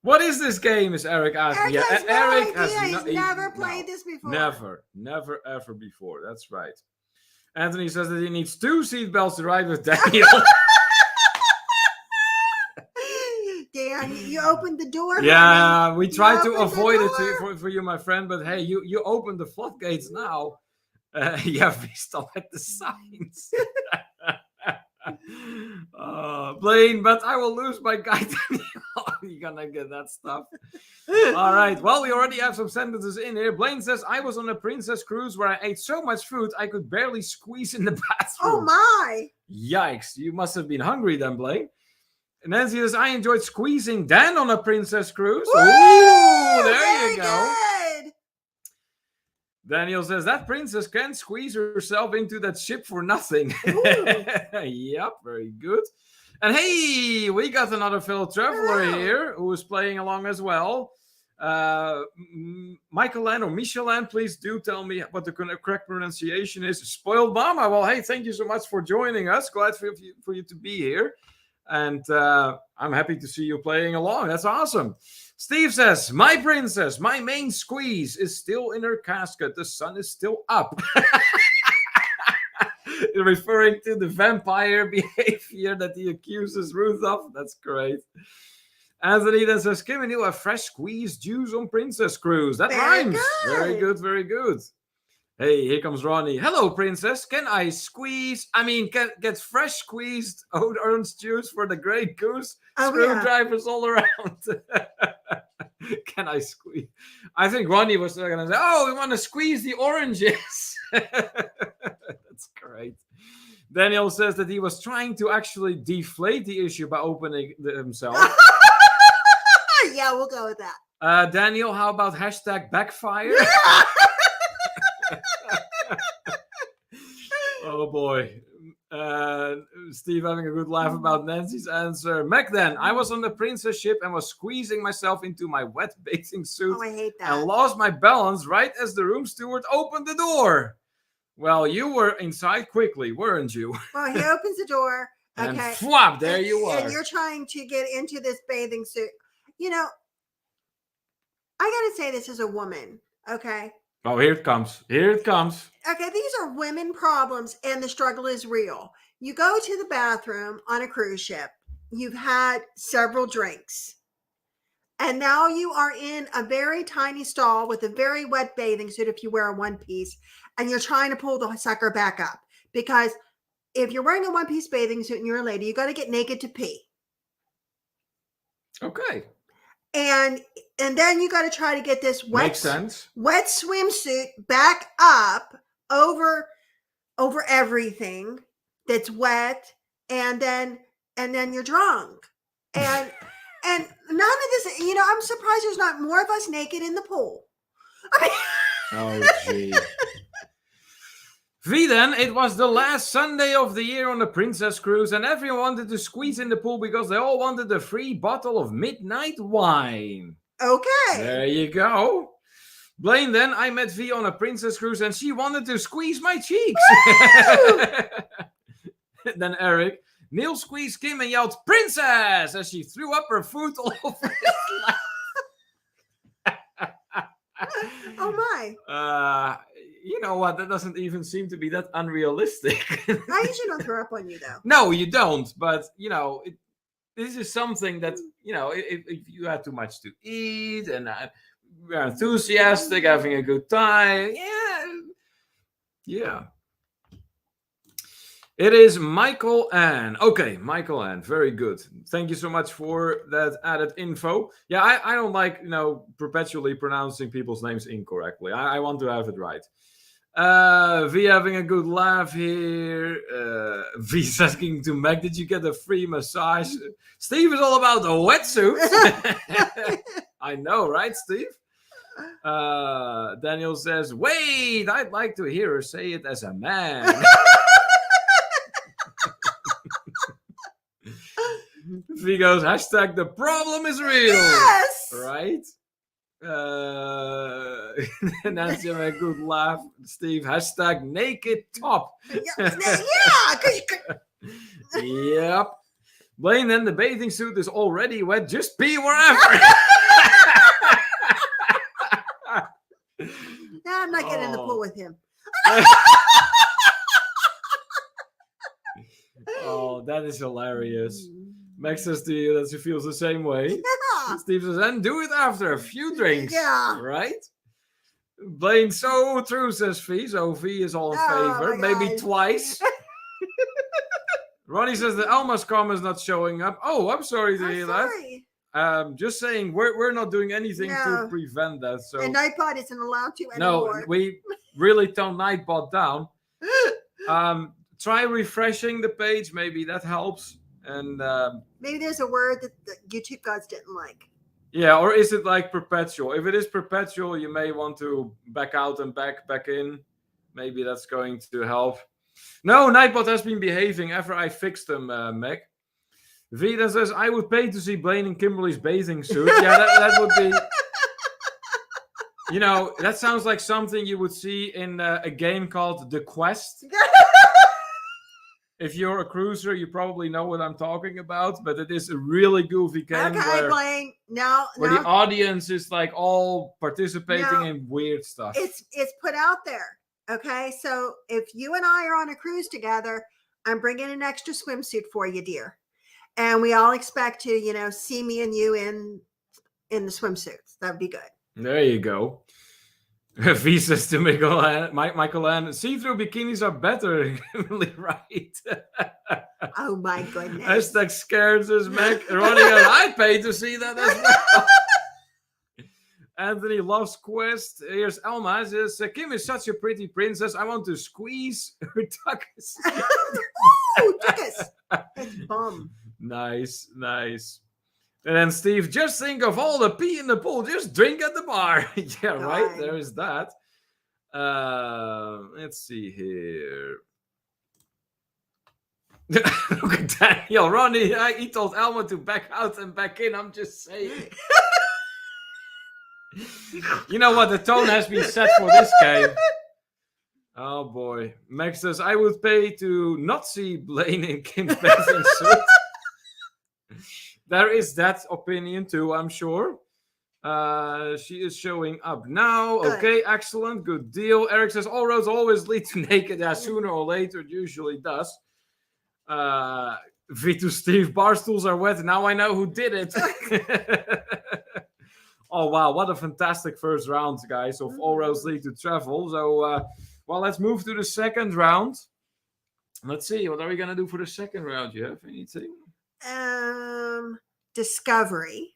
What is this game? Is Eric asking? Eric has never played this before. Never, ever before. That's right. Anthony says that he needs 2 seatbelts to ride with Daniel. Dan, you opened the door. Yeah, we tried to avoid it for you, my friend. But hey, you opened the floodgates now. Yeah, we still at the signs. Blaine, but I will lose my guy. You're gonna get that stuff. All right. Well, we already have some sentences in here. Blaine says, I was on a princess cruise where I ate so much food I could barely squeeze in the bathroom. Oh, my. Yikes. You must have been hungry then, Blaine. And Nancy says, I enjoyed squeezing Dan on a princess cruise. Woo! Ooh, there you go. Good. Daniel says, that princess can squeeze herself into that ship for nothing. Yep, very good. And hey, we got another fellow traveler here who is playing along as well. Michael-Ann or Michel-Ann, please do tell me what the correct pronunciation is. Spoiled Mama. Well, hey, thank you so much for joining us. Glad for you to be here. And I'm happy to see you playing along. That's awesome. Steve says, my princess, my main squeeze is still in her casket. The sun is still up. Referring to the vampire behavior that he accuses Ruth of. That's great. Anthony then says, Kim and you have fresh squeezed juice on Princess Cruise. That rhymes. Good. Very good, very good. Hey, here comes Ronnie. Hello, princess. Can I get fresh squeezed orange juice for the Grey Goose? Screwdrivers all around. Can I squeeze? I think Ronnie was going to say, we want to squeeze the oranges. That's great. Daniel says that he was trying to actually deflate the issue by opening himself. Yeah, we'll go with that. Daniel, how about hashtag backfire? Oh boy. Steve having a good laugh about Nancy's answer. Back then, I was on the princess ship and was squeezing myself into my wet bathing suit. Oh, I hate that. And lost my balance right as the room steward opened the door. Well, you were inside quickly, weren't you? Well, he opens the door. Okay. And flop, there you are. And you're trying to get into this bathing suit. You know, I got to say this as a woman, okay? Oh, here it comes. Here it comes. Okay, these are women problems, and the struggle is real. You go to the bathroom on a cruise ship. You've had several drinks. And now you are in a very tiny stall with a very wet bathing suit if you wear a one-piece, and you're trying to pull the sucker back up. Because if you're wearing a one-piece bathing suit and you're a lady, you got to get naked to pee. Okay. And then you got to try to get this wet swimsuit back up over everything that's wet, and then you're drunk. And none of this, I'm surprised there's not more of us naked in the pool. Oh, gee. V then, it was the last Sunday of the year on the Princess Cruise, and everyone wanted to squeeze in the pool because they all wanted a free bottle of midnight wine. Okay. There you go. Blaine then, I met V on a Princess Cruise, and she wanted to squeeze my cheeks. Then Eric, Neil squeezed Kim and yelled, "Princess!" as she threw up her foot all over his lap. Oh, my. You know what? That doesn't even seem to be that unrealistic. I usually don't throw up on you, though. No, you don't. But, this is something that, if you had too much to eat and you're enthusiastic, having a good time. Yeah. It is Michael-Ann. Okay, Michael-Ann. Very good. Thank you so much for that added info. Yeah, I don't like, perpetually pronouncing people's names incorrectly. I want to have it right. V having a good laugh here. V's asking to Meg, did you get a free massage? Steve is all about the wetsuit. I know, right, Steve? Daniel says, wait, I'd like to hear her say it as a man. V goes, hashtag the problem is real. Yes. Right? Nancy having a good laugh. Steve, hashtag naked top. Yep. Blaine, then the bathing suit is already wet. Just pee wherever. No, I'm not getting in the pool with him. Oh, that is hilarious. Max says to you that she feels the same way. Yeah. Steve says, and do it after a few drinks. Yeah. Right? Blaine, so true, says V. So V is all in favor. Maybe twice. Ronnie says that Alma's comment is not showing up. Oh, I'm sorry to hear that. Just saying, we're not doing anything to prevent that. So. And Nightbot isn't allowed to anymore. No, we really tone Nightbot down. Try refreshing the page. Maybe that helps. And maybe there's a word that the YouTube gods didn't like. Yeah, or is it like perpetual? If it is perpetual, you may want to back out and back in. Maybe that's going to help. No, Nightbot has been behaving after I fixed him, Meg. Vida says, I would pay to see Blaine in Kimberly's bathing suit. Yeah, that would be... You know, that sounds like something you would see in a game called The Quest. If you're a cruiser, you probably know what I'm talking about, but it is a really goofy game Blaine. Where the audience is like all participating in weird stuff. It's put out there. Okay, so if you and I are on a cruise together, I'm bringing an extra swimsuit for you, dear. And we all expect to, see me and you in the swimsuits. That would be good. There you go. V says to Michael Ann, see-through bikinis are better. Really right. Oh my goodness. Hashtag scares us, Meg. Ronnie goes, I paid to see that as well. Anthony loves Quest. Here's Elma. Says, Kim is such a pretty princess. I want to squeeze her tuckus. Ooh, tuckus. That's bum. Nice. And then Steve, just think of all the pee in the pool. Just drink at the bar. Yeah, God. Right. There is that. Let's see here. Look at Daniel. Ronnie, he told Elma to back out and back in. I'm just saying. You know what? The tone has been set for this game. Oh, boy. Max says, I would pay to not see Blaine in Kim's bathing suit. There is that opinion too, I'm sure. She is showing up now. Good. Okay, excellent. Good deal. Eric says, all roads always lead to naked. Yeah, sooner or later, it usually does. V to Steve, bar stools are wet. Now I know who did it. Oh, wow. What a fantastic first round, guys, of all roads lead to travel. So, well, let's move to the second round. Let's see. What are we going to do for the second round? You have anything? Discovery.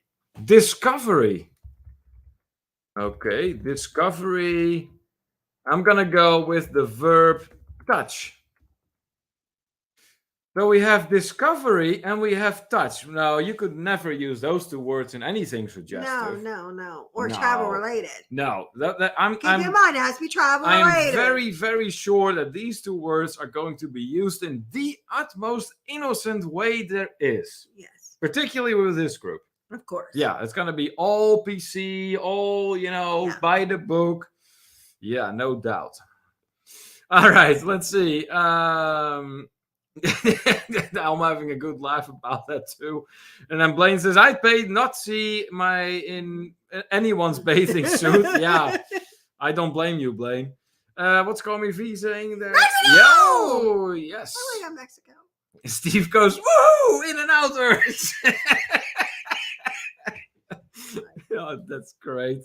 Okay, discovery. I'm gonna go with the verb touch. So we have discovery and we have touch. Now, you could never use those two words in anything suggestive. No. Or travel related. No. Keep in mind, it has to be travel related. I'm very, very sure that these two words are going to be used in the utmost innocent way there is. Yes. Particularly with this group. Of course. Yeah, it's going to be all PC, all, by the book. Yeah, no doubt. All right, let's see. I'm having a good laugh about that too. And then Blaine says, I paid not see in anyone's bathing suit. Yeah, I don't blame you, Blaine. What's Comi V saying there? Mexico! Yo, yes. Oh, I got Mexico. Steve goes, woo, in and outers. Oh, that's great.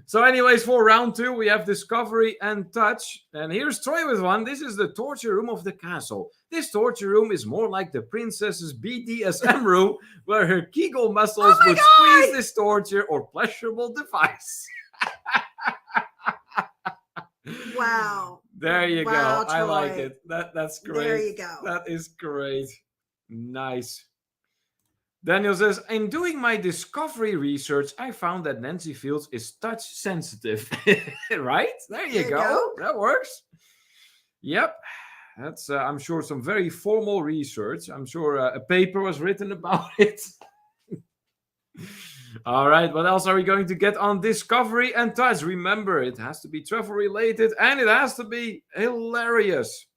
So anyways, for round two, we have discovery and touch. And here's Troy with one. This is the torture room of the castle. This torture room is more like the princess's BDSM room, where her Kegel muscles would squeeze this torture or pleasurable device. Wow. There you go. Troy. I like it. That's great. There you go. That is great. Nice. Daniel says, in doing my discovery research, I found that Nancy Fields is touch sensitive. Right? There you go. That works. Yep. That's, I'm sure, some very formal research. I'm sure a paper was written about it. All right. What else are we going to get on discovery and touch? Remember, it has to be travel related and it has to be hilarious.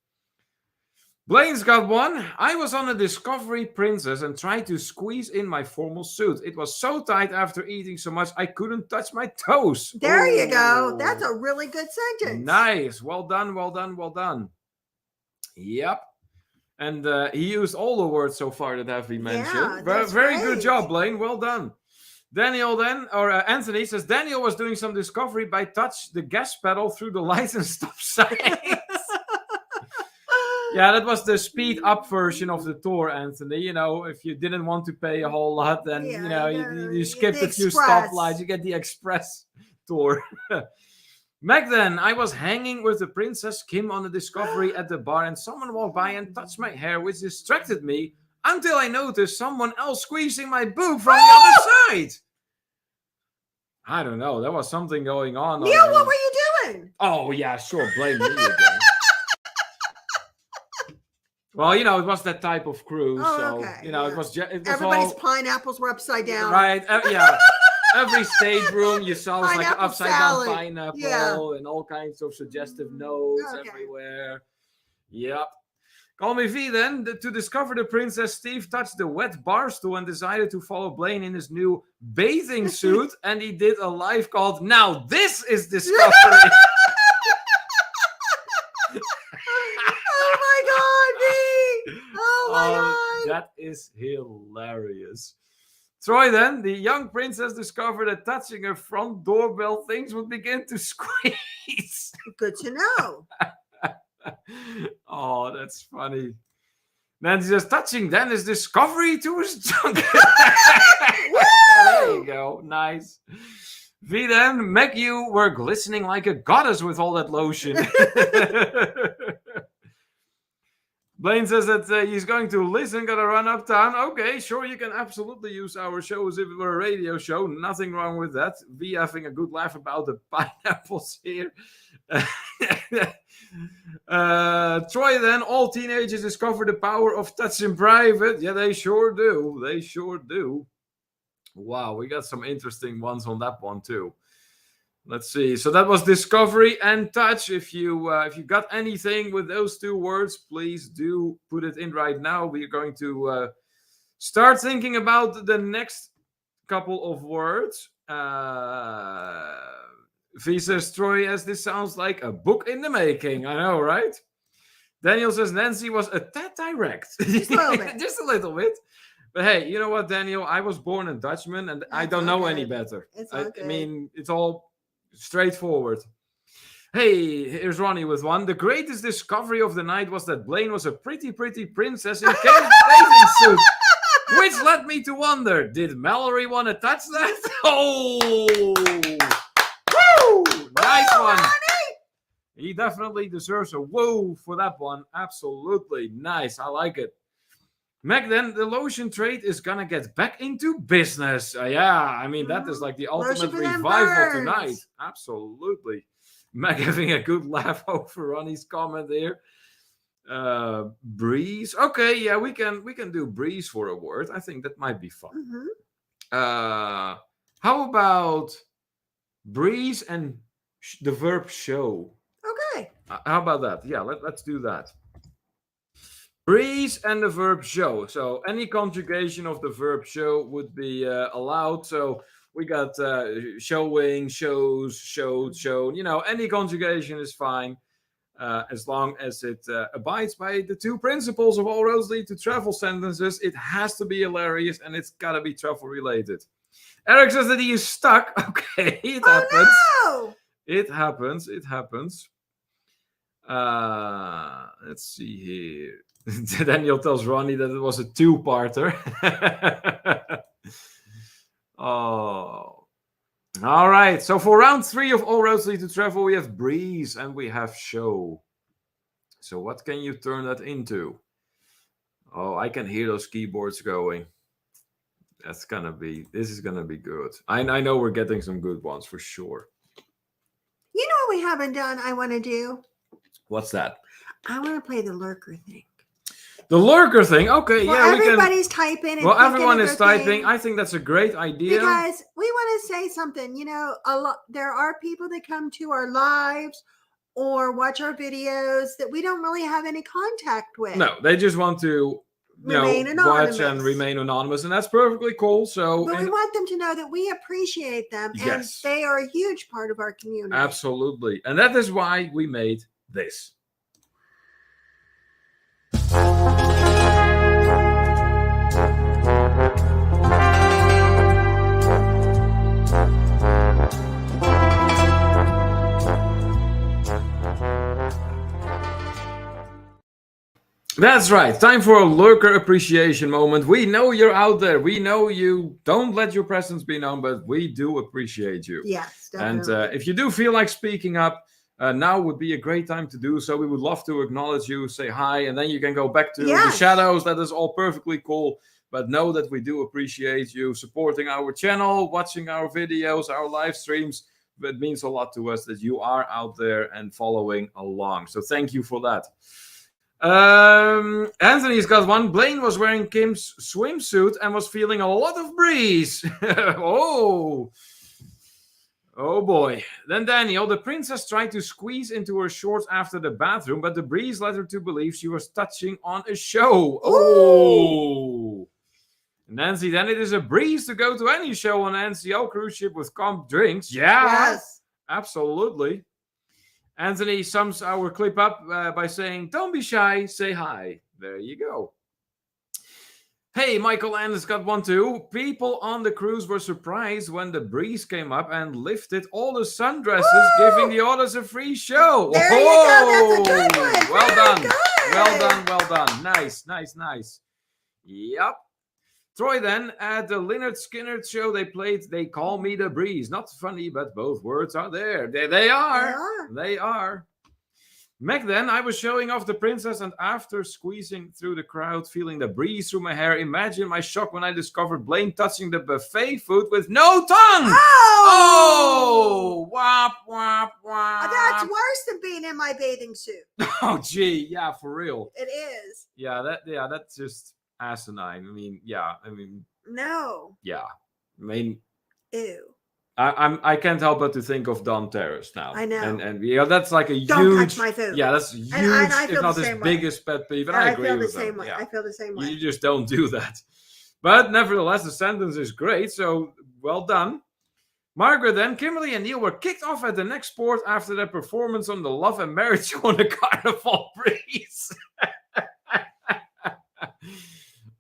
Blaine's got one. I was on a Discovery Princess and tried to squeeze in my formal suit. It was so tight after eating so much I couldn't touch my toes. There you go. That's a really good sentence. Nice. Well done. Yep. And he used all the words so far that have been mentioned. Yeah, very good job, Blaine. Well done. Anthony says, Daniel was doing some discovery by touch the gas pedal through the lights and stop signs. Yeah, that was the speed up version of the tour, Anthony. You know, if you didn't want to pay a whole lot, then, you skipped a few stoplights. You get the express tour. Back then, I was hanging with the Princess Kim on the Discovery at the bar, and someone walked by and touched my hair, which distracted me until I noticed someone else squeezing my boob from the other side. I don't know. There was something going on. Neil, what were you doing? Oh, yeah, sure. Blame me again. Well, it was that type of cruise. Okay. It was everybody's pineapples were upside down. Right. Yeah. Every stateroom you saw was like an upside down pineapple and all kinds of suggestive notes everywhere. Yep. Call me V then. To discover the princess, Steve touched the wet bar stool and decided to follow Blaine in his new bathing suit. And he did a live called, "Now This is Discovery." Oh my God, V! Oh my God. That is hilarious. Troy then, the young princess discovered that touching her front doorbell, things would begin to squeeze. Good to know. Oh, that's funny. Then he says, touching then is discovery to his junk. There you go. Nice. V then, Meg, you were glistening like a goddess with all that lotion. Blaine says that he's going to listen, gonna run uptown. Okay, sure, you can absolutely use our show as if it were a radio show. Nothing wrong with that. V having a good laugh about the pineapples here. Troy then, all teenagers discover the power of touch in private. Yeah, they sure do. They sure do. Wow, we got some interesting ones on that one too. Let's see. So that was discovery and touch. If you got anything with those two words, please do put it in right now. We're going to start thinking about the next couple of words. V says, Troy, as this sounds like a book in the making. I know, right? Daniel says, Nancy was a tad direct. Just a little bit. Just a little bit. But hey, you know what, Daniel? I was born a Dutchman, and I don't know any better. It's all good. I mean, it's all straightforward. Hey, here's Ronnie with one. The greatest discovery of the night was that Blaine was a pretty princess in Kate's bathing suit. Which led me to wonder, did Mallory want to touch that? Oh! Woo! Nice one. Ronnie! He definitely deserves a whoa for that one. Absolutely. Nice. I like it. Meg, then the lotion trade is gonna get back into business. Yeah, I mean, that is like the ultimate revival tonight. Absolutely. Meg having a good laugh over Ronnie's comment here. Breeze. Okay, yeah, we can do breeze for a word. I think that might be fun. How about breeze and the verb show? Okay. How about that? Yeah, let's do that. Breeze and the verb show. So any conjugation of the verb show would be allowed. So we got showing, shows, showed, shown. Any conjugation is fine as long as it abides by the two principles of all roads lead to travel sentences. It has to be hilarious and it's got to be travel related. Eric says that he is stuck. Okay, it happens. No! It happens. It happens. Let's see here. Daniel tells Ronnie that it was a two-parter. Oh. All right. So for round 3 of All Roads Lead to Travel, we have breeze and we have show. So what can you turn that into? Oh, I can hear those keyboards going. This is gonna be good. I know we're getting some good ones for sure. You know what we haven't done? I want to do. What's that? I want to play the lurker thing. The lurker thing. Okay, well, yeah, everybody's typing. Well, everyone is typing. I think that's a great idea. Because we want to say something. There are people that come to our lives or watch our videos that we don't really have any contact with. No, they just want to watch and remain anonymous, and that's perfectly cool. But we want them to know that we appreciate them, and they are a huge part of our community. Absolutely, and that is why we made this. That's right. Time for a lurker appreciation moment. We know you're out there. We know you don't let your presence be known, but we do appreciate you. Yes, definitely. And if you do feel like speaking up, now would be a great time to do so. We would love to acknowledge you, say hi, and then you can go back to the shadows. That is all perfectly cool. But know that we do appreciate you supporting our channel, watching our videos, our live streams. It means a lot to us that you are out there and following along. So thank you for that. Anthony's got one. Blaine was wearing Kim's swimsuit and was feeling a lot of breeze. Oh boy. Then Daniel, the princess tried to squeeze into her shorts after the bathroom, but the breeze led her to believe she was touching on a show. Oh. Nancy, then it is a breeze to go to any show on an NCL cruise ship with comp drinks. Yeah. Yes. Absolutely. Anthony sums our clip up by saying, don't be shy, say hi. There you go. Hey, Michael Anders got one too. People on the cruise were surprised when the breeze came up and lifted all the sundresses, giving the others a free show. There you go. That's a good one. Well done. Good. Well done. Nice. Yep. Troy then, at the Lynyrd Skynyrd show they played They Call Me the Breeze. Not funny, but both words are there. They are. Meg then, I was showing off the princess and after squeezing through the crowd, feeling the breeze through my hair, imagine my shock when I discovered Blaine touching the buffet food with no tongue. Oh! Wop, wop, wop. That's worse than being in my bathing suit. Oh, gee. Yeah, for real. It is. Yeah, that's just asinine. No. Yeah. Ew. I can't help but to think of Don Terrace now. I know. And yeah, that's like a Don't huge... touch my food. Yeah, that's huge, and I feel if not the his same biggest pet peeve. And I agree with that. I feel the same way. You just don't do that. But nevertheless, the sentence is great, so well done. Margaret then, Kimberly and Neil were kicked off at the next sport after their performance on the Love and Marriage show on the Carnival Breeze.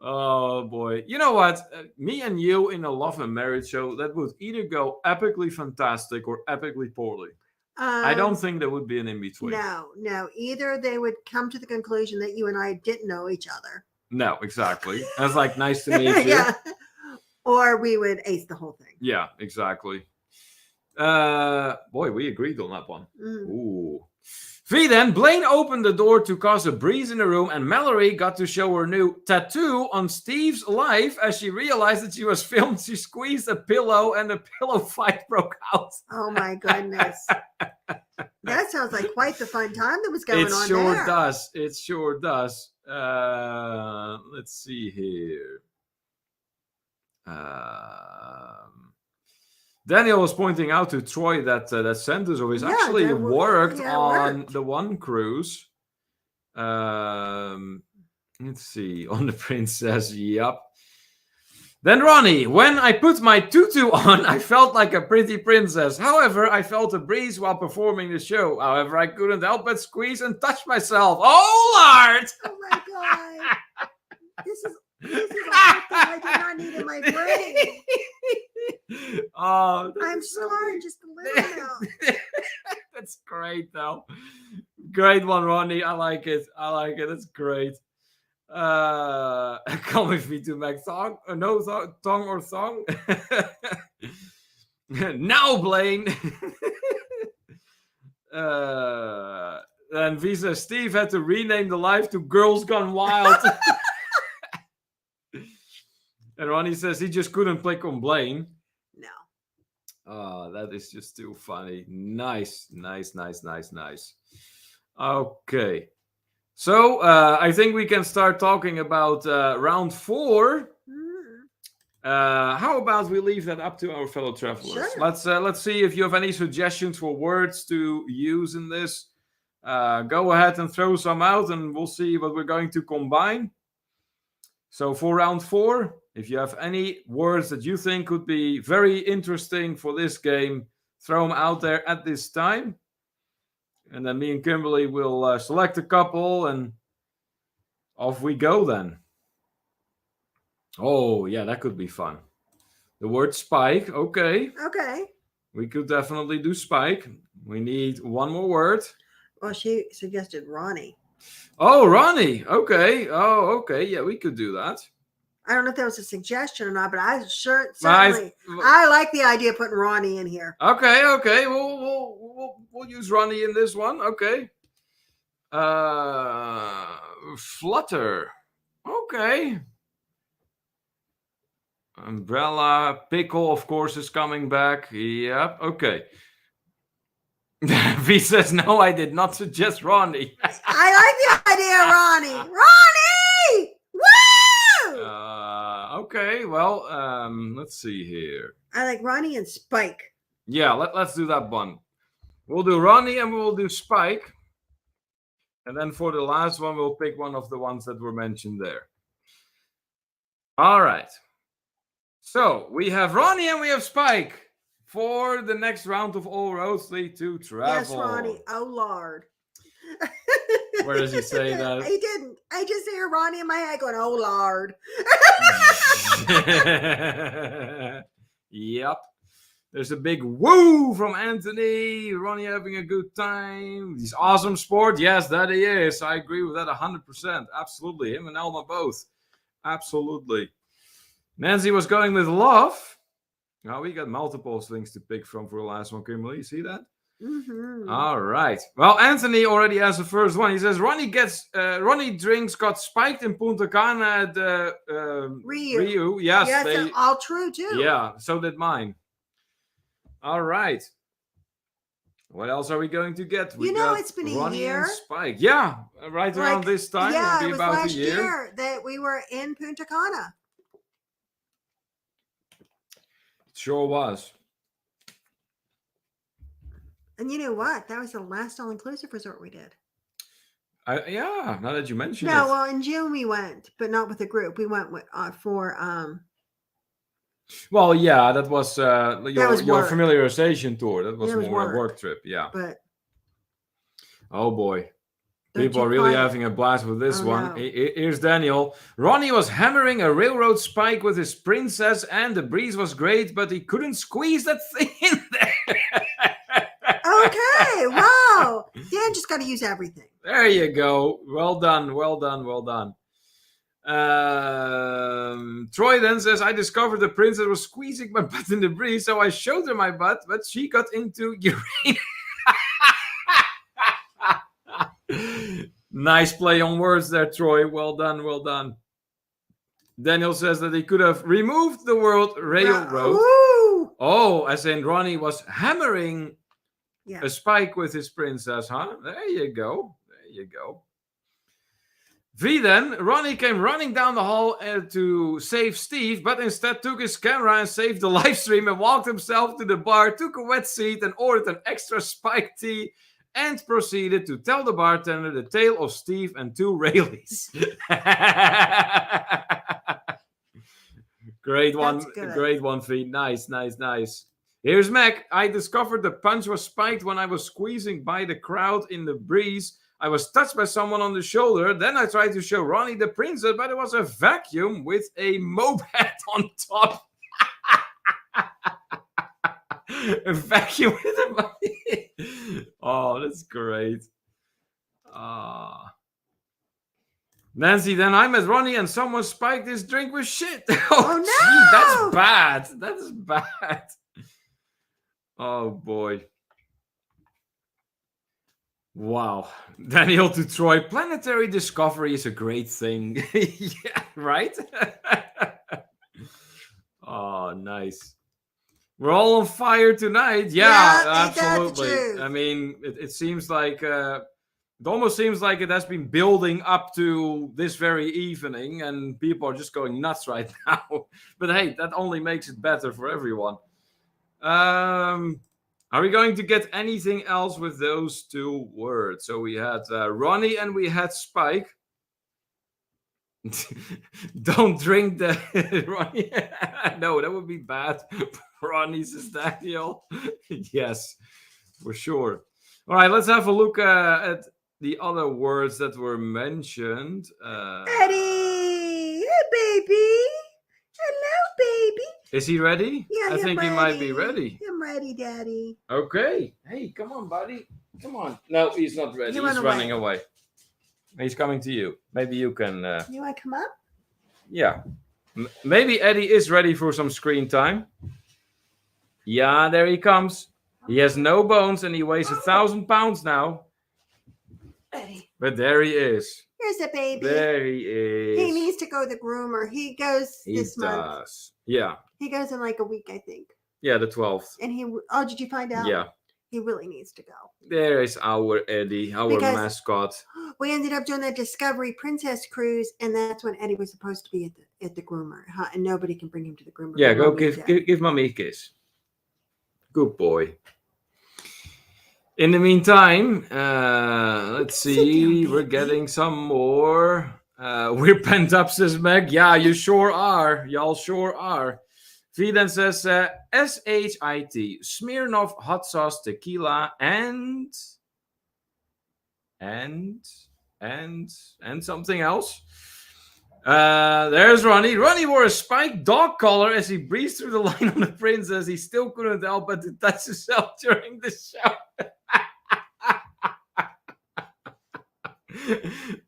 Oh boy. You know what? Me and you in a Love and Marriage show, that would either go epically fantastic or epically poorly. I don't think there would be an in-between. No. Either they would come to the conclusion that you and I didn't know each other. No, exactly. That's like, nice to meet you. Yeah. Or we would ace the whole thing. Yeah, exactly. Boy, we agreed on that one. Ooh. V then, Blaine opened the door to cause a breeze in the room, and Mallory got to show her new tattoo on Steve's life. As she realized that she was filmed, she squeezed a pillow and a pillow fight broke out. Oh my goodness. That sounds like quite the fun time that was going on there. It sure does. Let's see here. Daniel was pointing out to Troy that that sentence of his actually worked on the one cruise. Let's see, on the princess. Yep. Then Ronnie, when I put my tutu on, I felt like a pretty princess. However, I felt a breeze while performing the show. However, I couldn't help but squeeze and touch myself. Oh, Lord! Oh, my God. This is a whole thing I did not need in my brain. Oh, I'm scarred just a little now. That's great, though. Great one, Ronnie. I like it. That's great. Come with me to make song. No tongue or song. Now, Blaine. And Visa Steve had to rename the live to Girls Gone Wild. And Ronnie says he just couldn't click on Blaine. No. Oh, that is just too funny. Nice. Okay. So, I think we can start talking about round 4. How about we leave that up to our fellow travelers? Sure. Let's see if you have any suggestions for words to use in this. Go ahead and throw some out, and we'll see what we're going to combine. So for round 4, if you have any words that you think could be very interesting for this game, throw them out there at this time. And then me and Kimberly will select a couple, and off we go then. Oh, yeah, that could be fun. The word spike. Okay. We could definitely do spike. We need one more word. Well, she suggested Ronnie. Oh, Ronnie. Okay. Oh, okay. Yeah, we could do that. I don't know if that was a suggestion or not, but I certainly I like the idea of putting Ronnie in here. Okay. We'll use Ronnie in this one. Okay. Flutter. Okay. Umbrella. Pickle, of course, is coming back. Yep. Okay. V says, no, I did not suggest Ronnie. I like the idea, Ronnie. Ronnie! Woo! Okay, well, let's see here. I like Ronnie and Spike. Yeah, let's do that one. We'll do Ronnie and we'll do Spike. And then for the last one, we'll pick one of the ones that were mentioned there. All right. So we have Ronnie and we have Spike for the next round of All Roads Lead to Travel. Yes, Ronnie. Oh, Lord. Where does he say that? He didn't. I just hear Ronnie in my head going, oh, Lord. Yep. There's a big woo from Anthony. Ronnie having a good time. He's awesome sport. Yes, that he is. I agree with that 100%. Absolutely. Him and Elma both. Absolutely. Nancy was going with love. Now we got multiple things to pick from for the last one, Kimberly. You see that? Mm-hmm. All right. Well, Anthony already has the first one. He says Ronnie drinks got spiked in Punta Cana at Rio. Yes, that's all true too. Yeah, so did mine. All right. What else are we going to get? It's been Ronnie a year. And Spike. Yeah, right around this time. Yeah, it'll be it was about last a year. year that we were in Punta Cana. It sure was. And you know what? That was the last all-inclusive resort we did. Yeah, now that you mention it. No, well, in June we went, but not with a group. We went with, for... Well, yeah, that was your familiarization tour. That was more a work trip, yeah. But oh boy, people are really having a blast with this one. No. Here's Daniel. Ronnie was hammering a railroad spike with his princess, and the breeze was great, but he couldn't squeeze that thing in there. Okay, wow. Dan just got to use everything. There you go. Well done, well done, well done. Troy then says, I discovered the princess was squeezing my butt in the breeze, so I showed her my butt, but she got into Uranus. Nice play on words there, Troy. Well done, well done. Daniel says that he could have removed the word railroad. Oh, as in Ronnie was hammering a spike with his princess, huh? There you go. There you go. V then, Ronnie came running down the hall to save Steve, but instead took his camera and saved the live stream and walked himself to the bar, took a wet seat and ordered an extra spiked tea and proceeded to tell the bartender the tale of Steve and two Rayleighs. Great one, V. Nice, nice, nice. Here's Mac. I discovered the punch was spiked when I was squeezing by the crowd in the breeze. I was touched by someone on the shoulder. Then I tried to show Ronnie the princess, but it was a vacuum with a moped on top. A vacuum with a moped. Oh, that's great. Nancy, then I met Ronnie and someone spiked his drink with shit. Oh no! Gee, that's bad. That's bad. Oh, boy. Wow. Daniel to Troy. Planetary discovery is a great thing. Yeah, right? Oh, nice. We're all on fire tonight. Yeah, absolutely. I mean, it seems like... it almost seems like it has been building up to this very evening, and people are just going nuts right now. But hey, that only makes it better for everyone. Are we going to get anything else with those two words? So we had Ronnie and we had Spike. Don't drink the Ronnie. No, that would be bad. Ronnie says Daniel. Yes, for sure. All right, let's have a look at the other words that were mentioned. Eddie! Hey, baby! Hello, baby! Is he ready? Yeah, I think ready. He might be ready. I'm ready, Daddy. Okay. Hey, come on, buddy. Come on. No, he's not ready. He's running away. He's coming to you. Maybe you can... You want to come up? Yeah. Maybe Eddie is ready for some screen time. Yeah, there he comes. He has no bones and he weighs 1,000 pounds now. Eddie. But there he is. Here's a baby. There he is. He needs to go to the groomer. He goes this month. Yeah. He goes in like a week, I think. Yeah, the 12th. And did you find out? Yeah. He really needs to go. There is our Eddie, our mascot. We ended up doing the Discovery Princess cruise, and that's when Eddie was supposed to be at the groomer, and nobody can bring him to the groomer. Yeah, go give Mommy a kiss. Good boy. In the meantime, let's see. We're getting some more. We're pent up, says Meg. Yeah, you sure are. Y'all sure are. V then says SHIT, Smirnoff hot sauce tequila and something else. There's Ronnie. Ronnie wore a spiked dog collar as he breezed through the line on the princess. He still couldn't help but to touch himself during the show.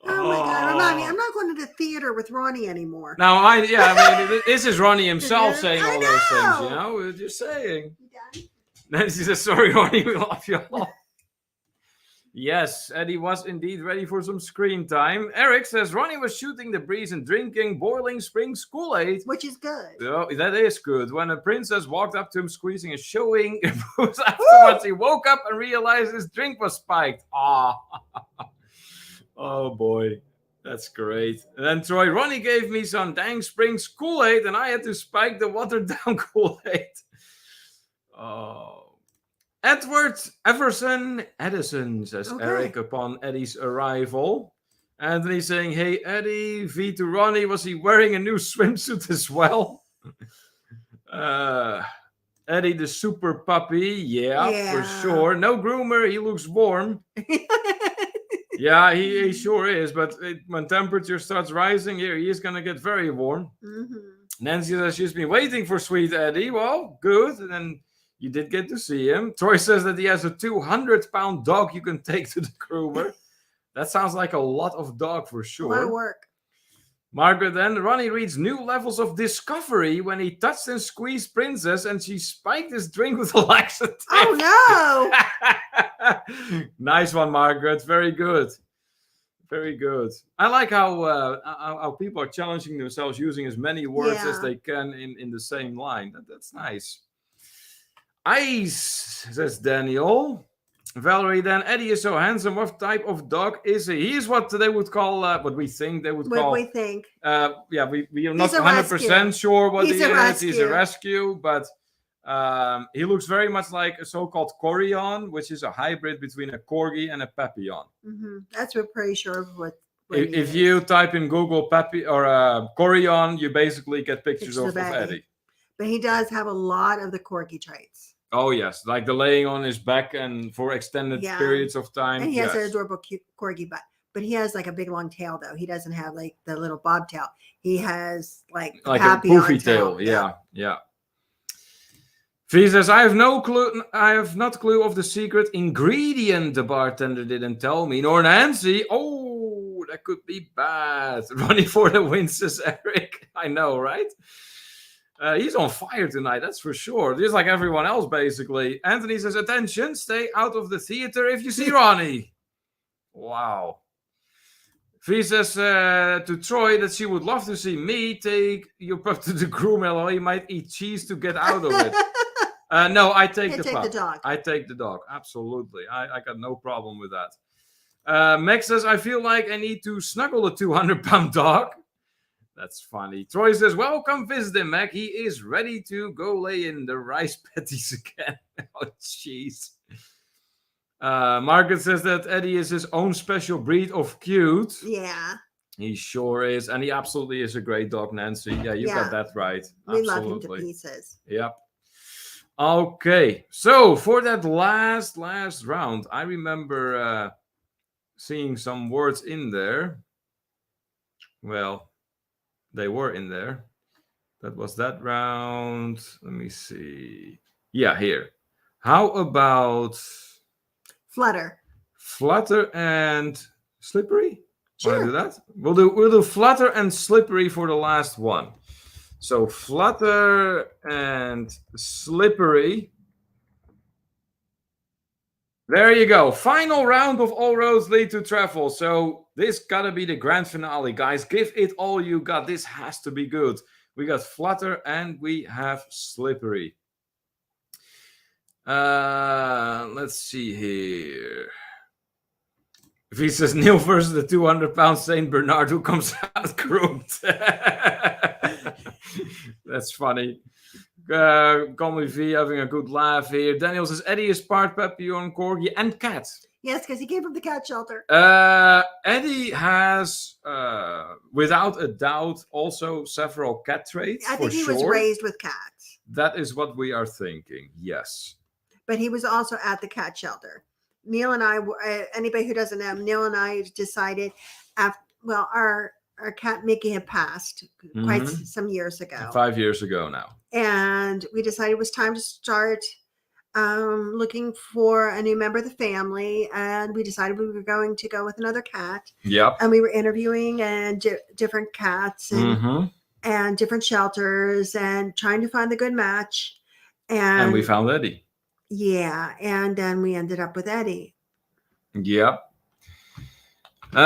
Oh my God! Remind me, I'm not going to the theater with Ronnie anymore. Now, I mean, this is Ronnie himself saying all those things. You know, we're just saying. You done? Then she says, "Sorry, Ronnie, we love you all." Yes, Eddie was indeed ready for some screen time. Eric says Ronnie was shooting the breeze and drinking boiling spring Kool-Aid. Which is good. Oh, that is good. When a princess walked up to him squeezing and showing, afterwards he woke up and realized his drink was spiked. Ah. Oh boy, that's great. And then Troy, Ronnie gave me some dang Springs Kool-Aid and I had to spike the watered down Kool-Aid. Oh. Edward Edison, says Eric upon Eddie's arrival. Anthony saying, hey Eddie, V to Ronnie, was he wearing a new swimsuit as well? Eddie the super puppy, yeah, for sure. No groomer, he looks warm. Yeah, he sure is. But when temperature starts rising here, he is going to get very warm. Mm-hmm. Nancy says she's been waiting for sweet Eddie. Well, good. And then you did get to see him. Troy says that he has a 200-pound dog you can take to the groomer. That sounds like a lot of dog for sure. A lot of work. Margaret then, Ronnie reads new levels of discovery when he touched and squeezed Princess and she spiked his drink with a laxative. Oh, no! Nice one, Margaret. Very good. Very good. I like how people are challenging themselves using as many words as they can in the same line. That's nice. Ice, says Daniel. Valerie, then Eddie is so handsome. What type of dog is he? He is what they would call, what we think they would call. What we think. We are not 100% sure what he is. He's a rescue, but he looks very much like a so-called Coryon, which is a hybrid between a Corgi and a Papillon. Mm-hmm. That's we're pretty sure of what if you type in Google or Coryon, you basically get pictures of Eddie. But he does have a lot of the Corgi traits. Oh, yes. Like the laying on his back and for extended periods of time. And he has an adorable cute Corgi butt. But he has like a big long tail, though. He doesn't have like the little bobtail. He has like a poofy tail. Yeah. He says, I have not clue of the secret ingredient the bartender didn't tell me. Nor Nancy. Oh, that could be bad. Running for the win, says Eric. I know, right? He's on fire tonight, that's for sure. Just like everyone else, basically. Anthony says, attention, stay out of the theater if you see Ronnie. Wow. Fee says to Troy that she would love to see me take your pup to the groomer. He might eat cheese to get out of it. No, I take the pup. I take the dog, absolutely. I got no problem with that. Meg says, I feel like I need to snuggle a 200-pound dog. That's funny. Troy says, well, come visit him, Mac. He is ready to go lay in the rice patties again. Oh, jeez. Margaret says that Eddie is his own special breed of cute. Yeah. He sure is. And he absolutely is a great dog, Nancy. Yeah, you got that right. We love him to pieces. Yep. Okay. So for that last round, I remember seeing some words in there. Well, they were in there. That was that round. Let me see. Yeah, here. How about flutter and slippery? Sure. Want to do that? We'll do flutter and slippery for the last one. So flutter and slippery. There you go. Final round of All Roads Lead to Travel. So this gotta be the grand finale, guys. Give it all you got. This has to be good. We got Flutter and we have Slippery. Let's see here. If he says Neil versus the 200-pound Saint Bernard who comes out groomed. That's funny. Call me V having a good laugh here. Daniel says Eddie is part Papillon, Corgi, and cat. Yes, because he came from the cat shelter. Eddie has, without a doubt, also several cat traits. I think he was raised with cats. That is what we are thinking, yes. But he was also at the cat shelter. Neil and I, anybody who doesn't know, Neil and I decided, our cat Mickey had passed quite some years ago. 5 years ago now. And we decided it was time to start looking for a new member of the family. And we decided we were going to go with another cat. Yep. And we were interviewing and different cats and different shelters and trying to find the good match. And we found Eddie. Yeah. And then we ended up with Eddie. Yep. Hey,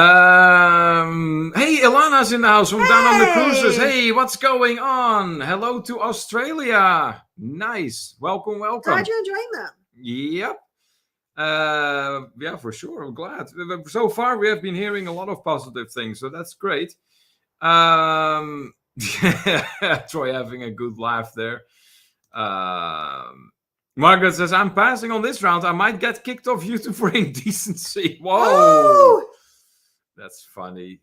Ilana's in the house from Down on the Cruises. Hey, what's going on? Hello to Australia. Nice. Welcome. Glad you're enjoying them. Yep. Yeah, for sure. I'm glad. So far, we have been hearing a lot of positive things, so that's great. Troy having a good laugh there. Margaret says, I'm passing on this round. I might get kicked off YouTube for indecency. Whoa. That's funny.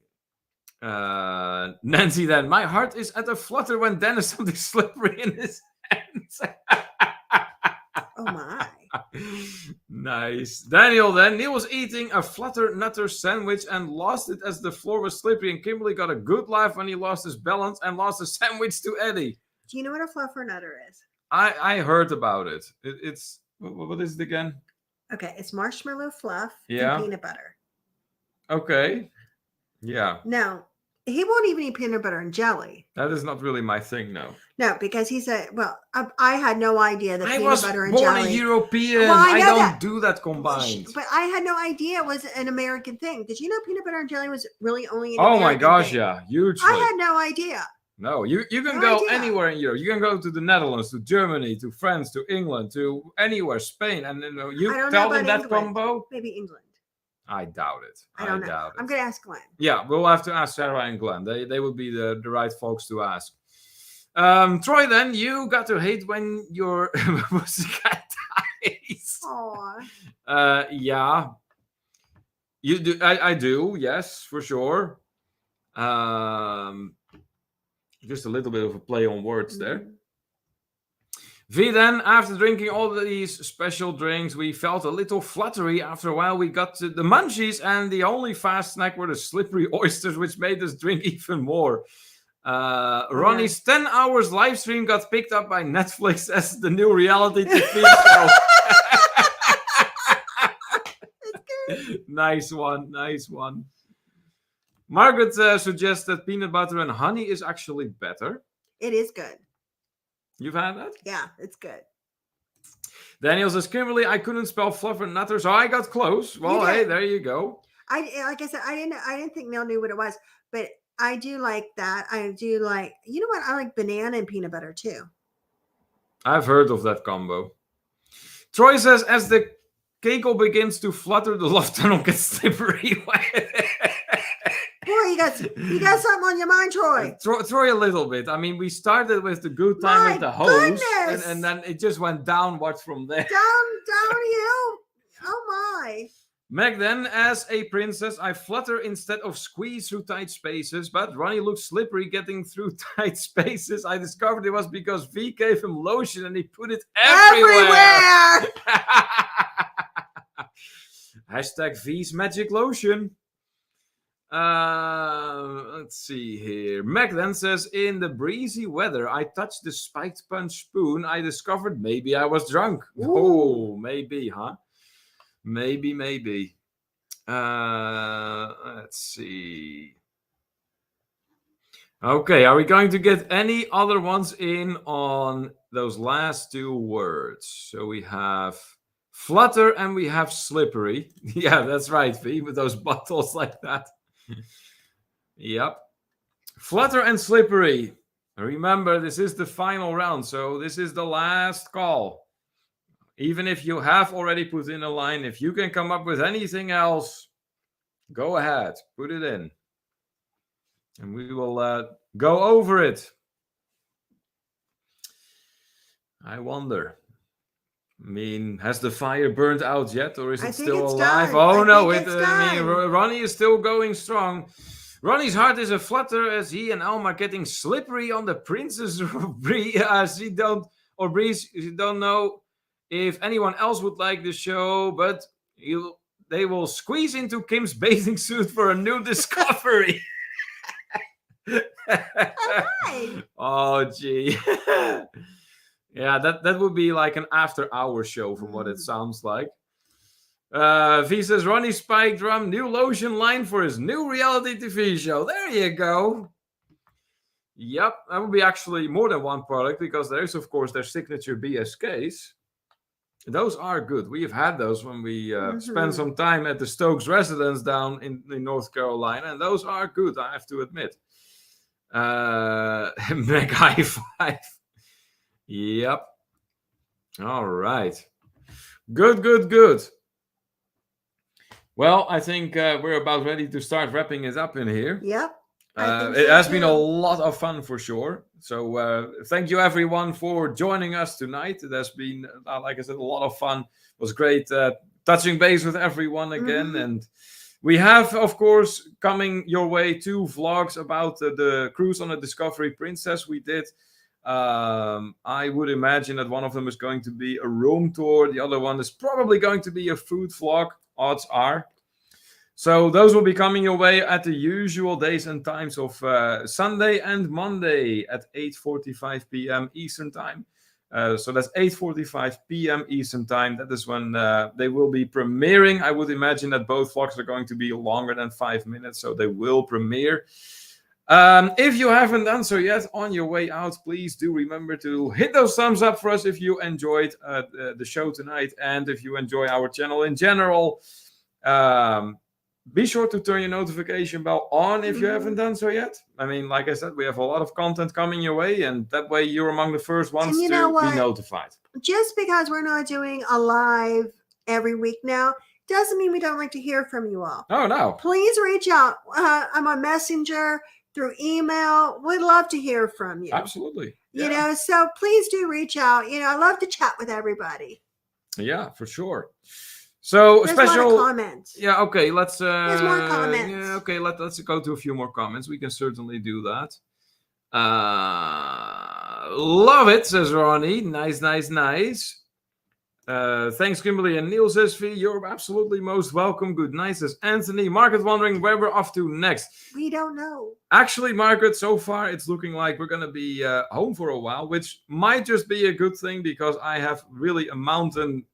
Nancy then, my heart is at a flutter when Dennis has something slippery in his hands. Oh my. Nice. Daniel then, Neil was eating a flutter nutter sandwich and lost it as the floor was slippery, and Kimberly got a good laugh when he lost his balance and lost the sandwich to Eddie. Do you know what a fluffer nutter is? I heard about it. It's what is it again? Okay, it's marshmallow fluff and peanut butter. Okay. Yeah. No, he won't even eat peanut butter and jelly. That is not really my thing, no. No, because he said, I had no idea that peanut butter and jelly. I was born a European. Well, I don't do that combined. But I had no idea it was an American thing. Did you know peanut butter and jelly was really only an American my gosh, thing? Yeah. Hugely. I had no idea. No, you can go anywhere in Europe. You can go to the Netherlands, to Germany, to France, to England, to anywhere, Spain, and you tell them that combo. Maybe England. I doubt it. I don't know. I'm going to ask Glenn. Yeah, we'll have to ask Sarah and Glenn. They would be the right folks to ask. Troy, then you got to hate when your pussycat dies. Aww. Yeah. You do. I do. Yes, for sure. Just a little bit of a play on words there. V then, after drinking all these special drinks, we felt a little fluttery. After a while, we got to the munchies, and the only fast snack were the slippery oysters, which made us drink even more. Ronnie's 10 hours live stream got picked up by Netflix as the new reality TV show. Nice one. Margaret suggests that peanut butter and honey is actually better. It is good. You've had that? Yeah, it's good. Daniel says, Kimberly, I couldn't spell fluffer nutter, so I got close. Well, hey, there you go. Like I said, I didn't think Neil knew what it was, but I do like that. I do like, you know what? I like banana and peanut butter too. I've heard of that combo. Troy says, as the kegel begins to flutter, the love tunnel gets slippery. Boy, you got something on your mind, Troy. Troy, a little bit. I mean, we started with the good time with the hose, and then it just went downward from there. Downhill. Oh my. Meg then, as a princess, I flutter instead of squeeze through tight spaces, but Ronnie looked slippery getting through tight spaces. I discovered it was because V gave him lotion and he put it everywhere. Hashtag V's magic lotion. Let's see here. Meg then says, in the breezy weather, I touched the spiked punch spoon. I discovered maybe I was drunk. Ooh. Oh, maybe, huh? Maybe. Let's see. Okay, are we going to get any other ones in on those last two words? So we have Flutter, and we have Slippery. Yeah, that's right, V, with those bottles like that. Yep. Flutter and Slippery. Remember, this is the final round, so this is the last call. Even if you have already put in a line, if you can come up with anything else, go ahead, put it in. And we will go over it. I wonder. I mean, has the fire burned out yet, or is it still alive? Done. Oh, no, Ronnie is still going strong. Ronnie's heart is a flutter as he and Alma getting slippery on the Princess Bree. She don't know if anyone else would like the show, but they will squeeze into Kim's bathing suit for a new discovery. Oh, gee. Yeah, that would be like an after-hour show from what it sounds like. V says, Ronnie spiked Rum new lotion line for his new reality TV show. There you go. Yep, that would be actually more than one product because there is, of course, their signature BSKs. Those are good. We have had those when we spent some time at the Stokes residence down in North Carolina, and those are good, I have to admit. Meg high five. Yep. All right. Good. Well, I think we're about ready to start wrapping it up in here. Yep. It has been a lot of fun for sure. So thank you everyone for joining us tonight. It has been, like I said, a lot of fun. It was great touching base with everyone again. And we have, of course, coming your way 2 vlogs about the cruise on the Discovery Princess we did. I would imagine that one of them is going to be a room tour. The other one is probably going to be a food vlog. Odds are. So those will be coming your way at the usual days and times of Sunday and Monday at 8:45 p.m. Eastern Time. So that's 8:45 p.m. Eastern Time. That is when they will be premiering. I would imagine that both vlogs are going to be longer than 5 minutes, so they will premiere. If you haven't done so yet, on your way out, please do remember to hit those thumbs up for us if you enjoyed the show tonight, and if you enjoy our channel in general. Be sure to turn your notification bell on if you haven't done so yet. I mean, like I said, we have a lot of content coming your way, and that way you're among the first ones to be notified. Just because we're not doing a live every week now doesn't mean we don't like to hear from you all. Oh, no. Please reach out. I'm on Messenger, through email. We'd love to hear from you. Absolutely. You know, so please do reach out. You know, I love to chat with everybody. Yeah, for sure. So There's special a lot of comments. Yeah, okay, let's There's more comments. Yeah, okay, let's go to a few more comments. We can certainly do that. Love it, says Ronnie. Nice. Thanks, Kimberly and Neil, says V. You're absolutely most welcome. Good night, says Anthony. Margaret wondering where we're off to next. We don't know. Actually, Margaret, so far it's looking like we're going to be home for a while, which might just be a good thing because I have really a mountain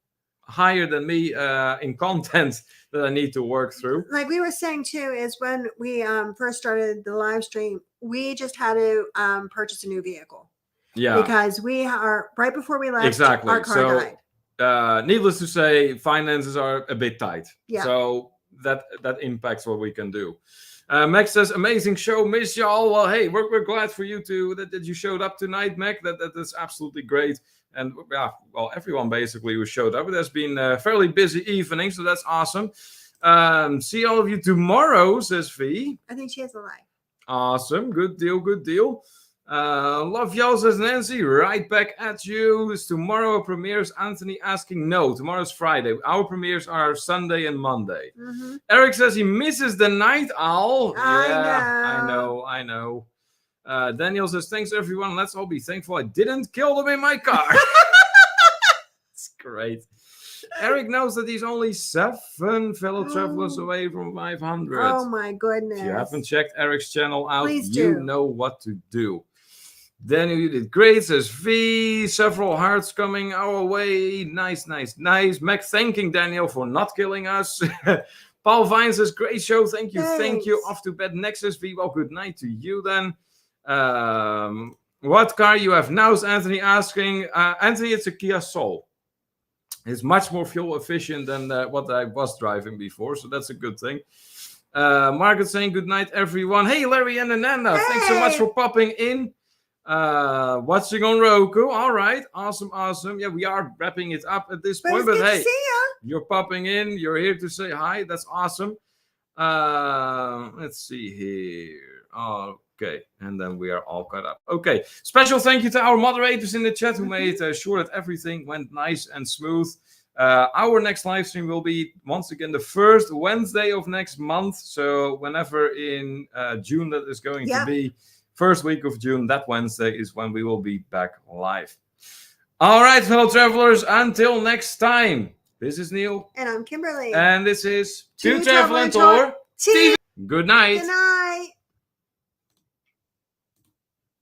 higher than me in content that I need to work through. Like we were saying too, is when we first started the live stream, we just had to purchase a new vehicle. Yeah. Because we are, right before we left, our car died. Needless to say, finances are a bit tight. Yeah. So that impacts what we can do. Meg says, amazing show, miss y'all. Well, hey, we're glad for you that you showed up tonight, Meg. That's absolutely great. And yeah, well, everyone basically who showed up. It has been a fairly busy evening, so that's awesome. See all of you tomorrow, says V. I think she has a live. Awesome. Good deal. Love y'all, says Nancy. Right back at you. Is tomorrow premieres? Anthony asking. No, tomorrow's Friday. Our premieres are Sunday and Monday. Mm-hmm. Eric says he misses the night owl. I know. Daniel says, thanks everyone. Let's all be thankful I didn't kill them in my car. It's great. Eric knows that he's only 7 fellow travelers away from 500. Oh my goodness. If you haven't checked Eric's channel out, you know what to do. Daniel, you did great, says V. Several hearts coming our way. Nice. Meg thanking Daniel for not killing us. Paul Vine says, great show. Thank you. Off to bed next, says V. Well, good night to you then. What car you have now, is Anthony asking. Anthony, it's a Kia Soul. It's much more fuel efficient than what I was driving before, so that's a good thing. Margaret saying good night, everyone. Hey, Larry and Ananda, thanks so much for popping in. Watching on Roku. All right, awesome. Yeah, we are wrapping it up at this point, but hey, you're popping in. You're here to say hi. That's awesome. Let's see here. Okay, and then we are all caught up. Okay, special thank you to our moderators in the chat who made sure that everything went nice and smooth. Our next live stream will be once again the first Wednesday of next month. So whenever in June that is going to be, first week of June, that Wednesday is when we will be back live. All right, fellow travelers, until next time. This is Neil. And I'm Kimberly. And this is To Travel and Tour TV. Good night. Good night.